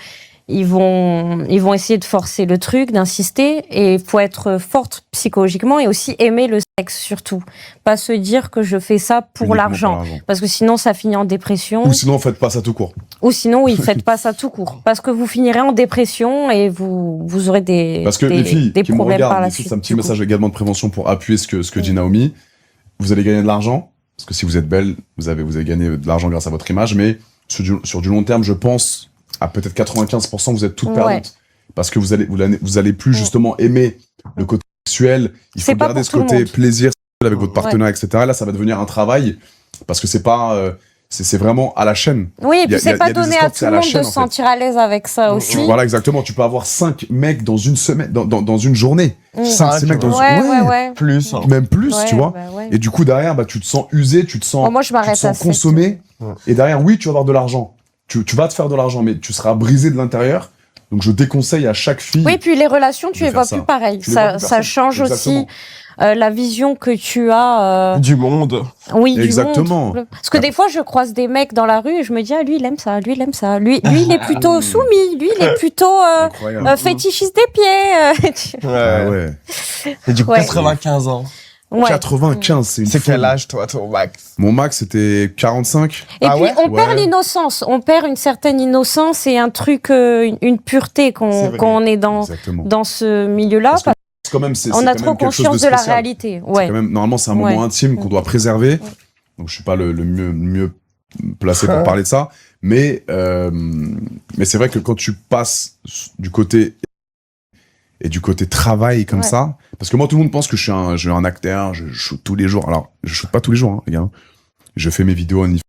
ils vont essayer de forcer le truc, d'insister. Et il faut être forte psychologiquement et aussi aimer le sexe surtout. Pas se dire que je fais ça pour Uniquement l'argent. Parce que sinon, ça finit en dépression. Ou sinon, faites pas ça tout court. Ou sinon, oui, faites pas ça tout court. Parce que vous finirez en dépression et vous aurez Parce que les filles des qui me problèmes par regardent, la ici, suite. c'est un petit du coup. message également de prévention pour appuyer ce que dit Naomi. Vous allez gagner de l'argent, parce que si vous êtes belle, vous avez gagné de l'argent grâce à votre image, mais sur du long terme, je pense, à peut-être 95%, vous êtes toutes Ouais. perdantes. Parce que vous allez plus justement aimer le côté sexuel, il C'est faut pas garder pour ce tout le côté monde. plaisir avec votre partenaire, etc. Là, ça va devenir un travail, parce que c'est pas... c'est vraiment à la chaîne. Oui, et Il y a- puis il y c'est a pas des donné à escortes, tout c'est le à la monde chaîne, de en se fait. sentir à l'aise avec ça aussi. Voilà, exactement. Tu peux avoir 5 mecs dans une semaine, dans une journée. Mm. 5, 6 mecs dans Ouais, une... ouais. Plus. Hein. Même plus, Ouais, tu vois. bah ouais. Et du coup, derrière, bah, tu te sens usé, tu te sens, Bon, moi, je tu te m'arrête à sens ça. consommé. Ouais. Et derrière, oui, tu vas avoir de l'argent. Tu vas te faire de l'argent, mais tu seras brisé de l'intérieur. Donc, je déconseille à chaque fille. Oui, puis les relations, tu de les faire vois ça. plus pareil. Tu les vois Ça, plus ça personne. change Exactement. aussi la vision que tu as. Du monde. Oui, Exactement. du monde. Parce que des fois, je croise des mecs dans la rue et je me dis, ah, lui, il aime ça, lui, il aime ça. Lui, il est plutôt soumis. Lui, il est plutôt Incroyable. fétichiste des pieds. Ouais. Ah ouais. Et du coup, Ouais. 95 ans. Ouais. 95, c'est une C'est folie. quel âge, toi, ton max? Mon max, c'était 45. Et Ah puis ouais on perd Ouais. l'innocence, on perd une certaine innocence et un truc, une pureté C'est quand vrai. on est dans Exactement. ce milieu-là. Parce que quand même, c'est On c'est a quand trop même quelque chose conscience de la spécial. réalité. C'est Ouais. quand même, normalement, c'est un moment Ouais. intime qu'on doit préserver. Donc, je suis pas le mieux placé pour parler de ça. Mais c'est vrai que quand tu passes du côté et du côté travail comme Ouais. ça, parce que moi, tout le monde pense que je suis un acteur, je shoot tous les jours. Alors, je shoot pas tous les jours, hein, les gars. Je fais mes vidéos en etc.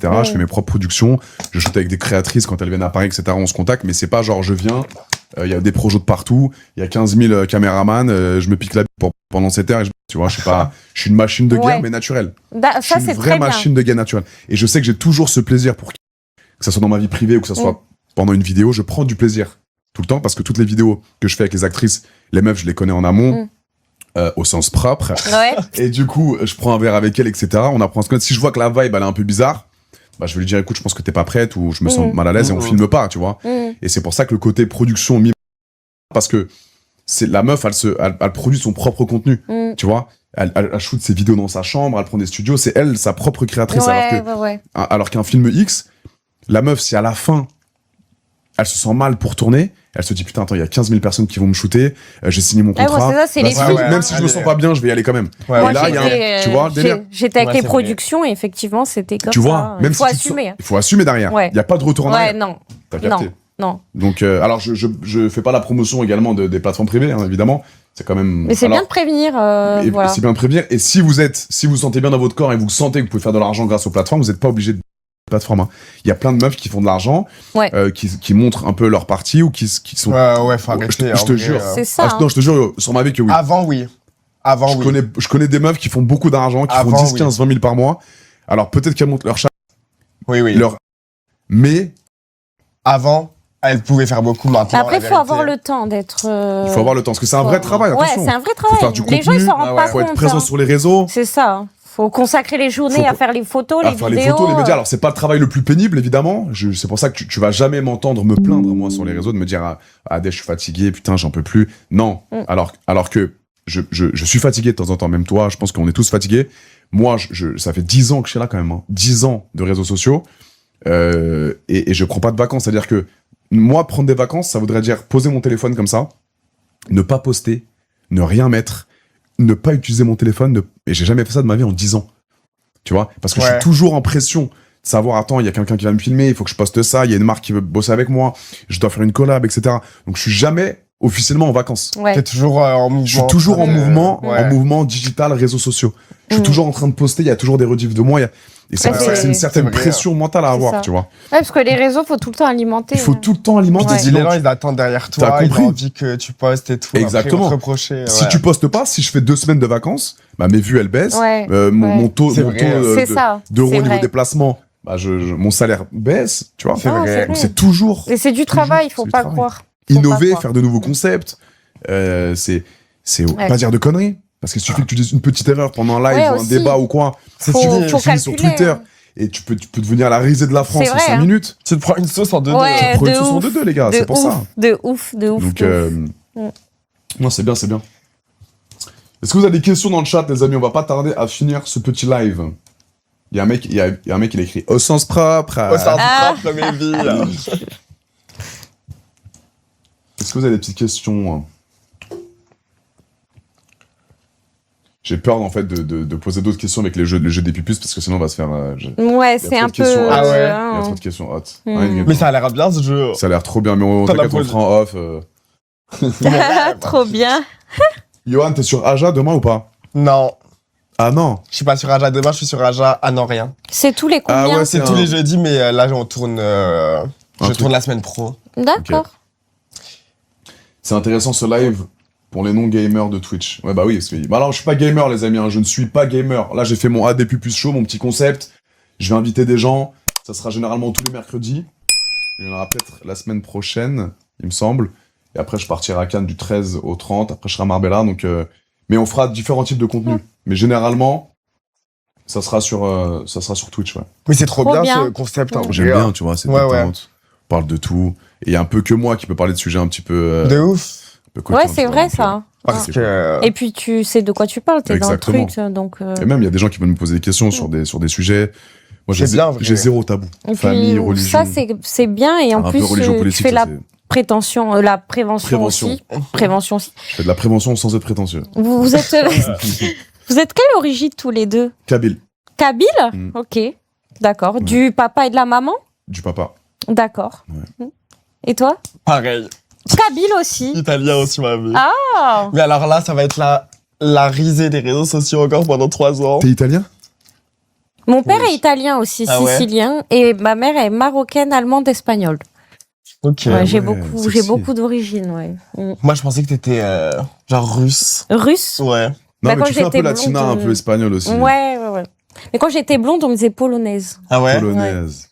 Ouais. Je fais mes propres productions. Je shoot avec des créatrices quand elles viennent à Paris, etc. On se contacte, mais c'est pas genre je viens, il y a des projets de partout, il y a 15 000 caméramans, je me pique la bite pendant 7 heures et tu vois, je suis une machine de guerre, Ouais. mais naturelle. Je Ça, suis une c'est vraie très bien. machine de guerre naturelle. Et je sais que j'ai toujours ce plaisir que ça soit dans ma vie privée ou que ça soit pendant une vidéo, je prends du plaisir tout le temps parce que toutes les vidéos que je fais avec les actrices, les meufs, je les connais en amont, au sens propre. Ouais. Et du coup, je prends un verre avec elle, etc. On apprend à se connaître. Si je vois que la vibe, elle est un peu bizarre, bah, je vais lui dire, écoute, je pense que t'es pas prête ou je me sens mal à l'aise et on filme pas, tu vois. Et c'est pour ça que le côté production, parce que c'est la meuf, elle produit son propre contenu, tu vois. Elle shoot ses vidéos dans sa chambre, elle prend des studios, c'est elle, sa propre créatrice. Alors qu'un film X, la meuf, si à la fin, elle se sent mal pour tourner, elle se dit putain, attends, il y a 15 000 personnes qui vont me shooter, j'ai signé mon contrat. c'est ça, c'est les films. Même si je me sens pas bien, je vais y aller quand même. Ouais, Moi, et là, il y a tu vois, le délire. j'étais avec Ouais, les c'est vrai. productions et effectivement, c'était comme Tu ça. vois, même Il faut si tu te assumer. sens- il faut assumer derrière. Ouais. Il y a pas de retour en Ouais, arrière. non, T'as capté. non. Donc, alors, je fais pas la promotion également des plateformes privées, hein, évidemment. C'est quand même. Mais c'est alors, bien de prévenir. et Voilà. c'est bien de prévenir. Et si vous vous sentez bien dans votre corps et vous sentez que vous pouvez faire de l'argent grâce aux plateformes, vous n'êtes pas obligé de plateforme. Hein. Il y a plein de meufs qui font de l'argent, Ouais. qui montrent un peu leur partie ou qui sont. Ouais, faut arrêter. Je te jure. C'est ça. Ah, non, je te jure, sur ma vie que oui. Avant, oui. Je connais des meufs qui font beaucoup d'argent, qui font 10, 15, 20 000 par mois. Alors peut-être qu'elles montent leur chat, Oui. mais Avant, elle pouvait faire beaucoup maintenant. Après, il la faut avoir vérité. le temps d'être. il faut avoir le temps. Parce que c'est un vrai travail, Ouais, attention. c'est un vrai Faut faire travail. du Les gens, ils s'en contenu, rendent pas faut être compte. présent hein. sur les réseaux. C'est ça. Faut consacrer les journées Faut à faire les photos, à les faire vidéos. les photos, les médias. Alors, c'est pas le travail le plus pénible, évidemment. C'est pour ça que tu vas jamais m'entendre me plaindre, moi, sur les réseaux, de me dire, Adèle, je suis fatigué, putain, j'en peux plus. Non. Alors que je suis fatigué de temps en temps, même toi, je pense qu'on est tous fatigués. Moi, ça fait 10 ans que je suis là, quand même, hein. 10 ans de réseaux sociaux. Et je prends pas de vacances. C'est-à-dire que, moi, prendre des vacances, ça voudrait dire poser mon téléphone comme ça, ne pas poster, ne rien mettre, ne pas utiliser mon téléphone, et j'ai jamais fait ça de ma vie en 10 ans. Tu vois? Parce que je suis toujours en pression de savoir, attends, il y a quelqu'un qui va me filmer, il faut que je poste ça, il y a une marque qui veut bosser avec moi, je dois faire une collab, etc. Donc je suis jamais officiellement en vacances. Ouais. T'es toujours en mouvement. Je suis toujours en mouvement, ouais. en mouvement digital, réseaux sociaux. Je suis toujours en train de poster, il y a toujours des rediffs de moi, et c'est pour ça que c'est une certaine c'est vrai, pression mentale à C'est avoir, ça. tu vois. Ouais, parce que les réseaux, faut tout le temps alimenter. Il faut tout le temps alimenter. Puis les gens, ils attendent derrière toi, T'as ils compris ont envie que tu postes et tout. Exactement. Après, ils vont te reprocher. Si tu postes pas, si je fais 2 semaines de vacances, bah mes vues elles baissent, Ouais. mon taux, C'est mon vrai. taux C'est ça. d'euros C'est au niveau vrai. des placements, bah mon salaire baisse, tu vois. C'est Ah, vrai. c'est Donc c'est toujours Et c'est du travail, il faut c'est du pas travail. croire. Faut innover, pas croire. faire de nouveaux concepts. C'est Ouais. pas dire de conneries. Parce qu'il suffit que tu dises une petite erreur pendant un live Ouais, ou un aussi. débat ou quoi. C'est Faut- fini. faut Tu finis sur calculer, Twitter hein. et tu peux devenir la risée de la France C'est en vrai, 5 hein. minutes. Tu te prends une sauce en 2-2. Ouais, Pour une de sauce en ouf. 2-2, les gars, De c'est pour ouf, ça. De ouf. Donc, de ouf. non, c'est bien, c'est bien. Est-ce que vous avez des questions dans le chat, les amis? On va pas tarder à finir ce petit live. Il y a un mec, il a écrit au sens propre. Au sens Ah. propre, mes vies. Est-ce que vous avez des petites questions? J'ai peur en fait de poser d'autres questions avec le jeu des pupus parce que sinon on va se faire. Ouais, Il y a c'est trop un de questions peu. hot. Ah ouais. Il y a trop de questions hot. Mais ça a l'air bien ce jeu. Ça a l'air trop bien, mais on T'en as t'inquiète, on le posé. fera en off. Trop bien. Johan, t'es sur Aja demain ou pas? Non. Ah non. Je suis pas sur Aja demain, je suis sur Aja à non rien. C'est tous les Ah combien ouais, C'est un- tous les jeudis, mais là on tourne. Je truc. tourne la semaine pro. D'accord. C'est intéressant ce live pour les non-gamers de Twitch. Ouais, bah oui, parce que. Bah alors, je suis pas gamer, les amis, hein, je ne suis pas gamer. Là, j'ai fait mon AD Pupus Show, mon petit concept. Je vais inviter des gens. Ça sera généralement tous les mercredis. Il y en aura peut-être la semaine prochaine, il me semble. Et après, je partirai à Cannes du 13 au 30. Après, je serai à Marbella. Donc, mais on fera différents types de contenus. Mais généralement, ça sera sur Twitch, ouais. Mais c'est trop Trop bien, bien. ce concept. en J'aime vrai. bien, tu vois, c'est Ouais, détente. On parle de tout. Et il y a un peu que moi qui peut parler de sujets un petit peu. De ouf. un peu coquins, Ouais, tu c'est vois, vrai donc, ça. Parce c'est que... Et puis tu sais de quoi tu parles, t'es dans le Exactement. truc, donc. Et même, il y a des gens qui veulent me poser des questions sur des sujets. Moi, C'est bien, vrai. j'ai zéro tabou. Et Famille, puis, religion. ça c'est bien et en un plus peu religion tu politique. fais la ça, la prévention aussi. Prévention aussi. je fais de la prévention sans être prétentieux. Vous êtes vous êtes quelle origine tous les deux? Kabyle, Kabyle? Mm. Ok, d'accord. Ouais. Du papa et de la maman? du papa. D'accord. Ouais. Et toi? Pareil. Kabyle aussi. Italien aussi, ma vie. Ah. Mais alors là, ça va être la risée des réseaux sociaux encore pendant 3 ans. T'es italien? Mon père Oui. est italien aussi, Ah ouais? sicilien, et ma mère est marocaine, allemande, espagnole. Ok. Ouais, j'ai ouais, j'ai sexy. beaucoup d'origines, ouais. Mm. Moi, je pensais que t'étais genre russe. Russe? Ouais. Non, Bah, mais quand tu fais un peu j'étais latina, un blonde, peu espagnol aussi. Ouais. Mais quand j'étais blonde, on me disait polonaise. Ah ouais? Polonaise.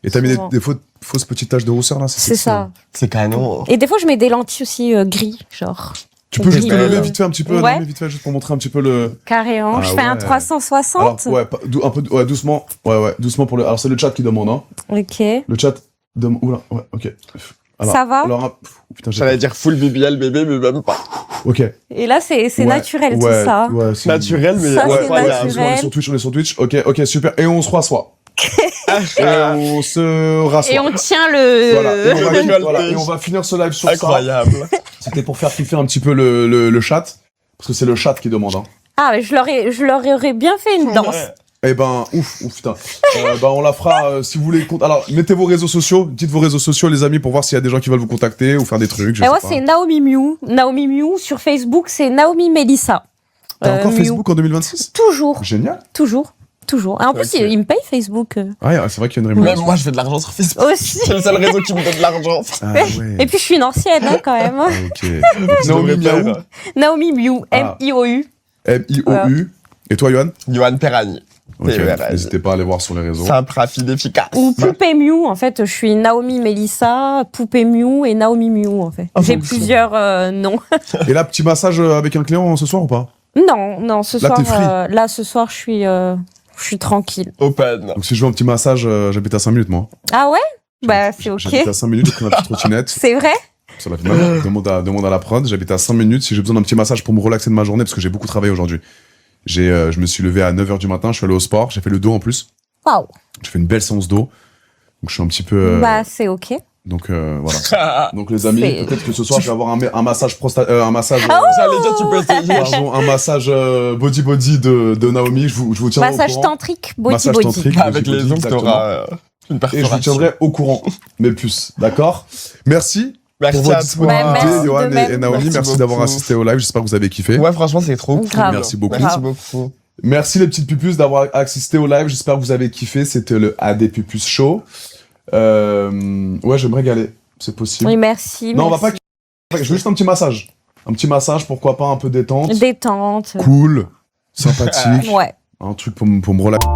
Et t'as mis Souvent. des fausses petites taches de rousseur, là? C'est sexy, ça. hein. C'est canon. Et des fois, je mets des lentilles aussi gris, genre. Tu peux juste te Belle. lever vite fait un petit peu, Ouais. non, mais vite fait, juste pour montrer un petit peu le... Carrément. Ah je fais un ouais. 360. Alors, ouais, un peu, ouais, doucement. Ouais, doucement pour le... Alors, c'est le chat qui demande, hein. Ok. Le chat demande... Oula, ouais, ok. Alors, Ça va alors, putain, j'ai... J'allais dire full BBL bébé, mais même pas. Ok. Et là, c'est Ouais, naturel, tout ouais, ça. Ouais, c'est... Naturel, mais Ça, c'est incroyable. naturel. On est sur Twitch. Ok, super. Et on se rassoit. Et on se rassoit. Et on tient le... Voilà. Et on va, Décolleté. voilà. Et on va finir ce live sur ça. Incroyable. C'était pour faire kiffer un petit peu le chat. Parce que c'est le chat qui demande, hein. Ah, je leur aurais bien fait une danse. Ouais. Eh ben, ouf, putain. On la fera si vous voulez. Alors, mettez vos réseaux sociaux, dites vos réseaux sociaux, les amis, pour voir s'il y a des gens qui veulent vous contacter ou faire des trucs. Et moi, c'est Naomi Miu. Naomi Miu. Sur Facebook, c'est Naomi Melissa. T'as encore Miu. Facebook en 2026? Toujours. Génial. Toujours. Et en plus, Ok. il me paye Facebook. Ouais, c'est vrai qu'il y a une Même rémunération. moi, je fais de l'argent sur Facebook. Aussi. C'est le seul réseau qui me donne de l'argent. Ah ouais. Et puis, je suis une ancienne, hein, quand même. Ah, ok. Je Naomi devrais Miaou, faire. Naomi Miu. Ah. M-I-O-U. M-I-O-U. Et toi, Yohan? Johan Perrani. Ok. TERS. N'hésitez pas à aller voir sur les réseaux. Simple, rapide, efficace. Ou Poupée Miu. En fait, je suis Naomi Melissa, Poupée Miu et Naomi Miu, en fait. Ah, J'ai bon, plusieurs noms. Et là, petit massage avec un client ce soir ou pas? Non, ce Là, soir, t'es free. là, ce soir, je suis tranquille. Open. Donc, si je veux un petit massage, j'habite à 5 minutes, moi. Ah ouais? Bah, c'est ok. J'habite à 5 minutes, j'ai pris ma petite trottinette. C'est vrai? Ça la fait mal. Demande à la prod. J'habite à 5 minutes. Si j'ai besoin d'un petit massage pour me relaxer de ma journée, parce que j'ai beaucoup travaillé aujourd'hui. Je me suis levé à 9h du matin, je suis allé au sport, j'ai fait le dos en plus. Waouh. J'ai fait une belle séance dos. Donc je suis un petit peu... Bah, c'est ok. donc voilà. Donc les amis, C'est- peut-être que ce soir je vais avoir un massage un massage... J'allais dire, tu peux essayer. pardon, un massage body de Naomi. Je vous tiendrai Massage au courant. tantrique, body Massage body. tantrique. Avec les ongles, exactement. t'auras une Et je vous perforation. tiendrai au courant, mes puces. D'accord? Merci Merci pour votre à toi. Bah, merci disponibilité, de Johan même. et Naomi. Merci Merci d'avoir beaucoup. assisté au live. J'espère que vous avez kiffé. Ouais, franchement, c'est trop cool. Grave. Merci beaucoup. Merci Grave. beaucoup. Merci les petites pupus d'avoir assisté au live. J'espère que vous avez kiffé. C'était le AD Pupus Show. Ouais, je vais me régaler. C'est possible. Oui, merci. Non, on va merci. pas. Je veux juste un petit massage. Un petit massage, pourquoi pas un peu détente. Détente. Cool. Sympathique. Ouais. Un truc pour me relaxer.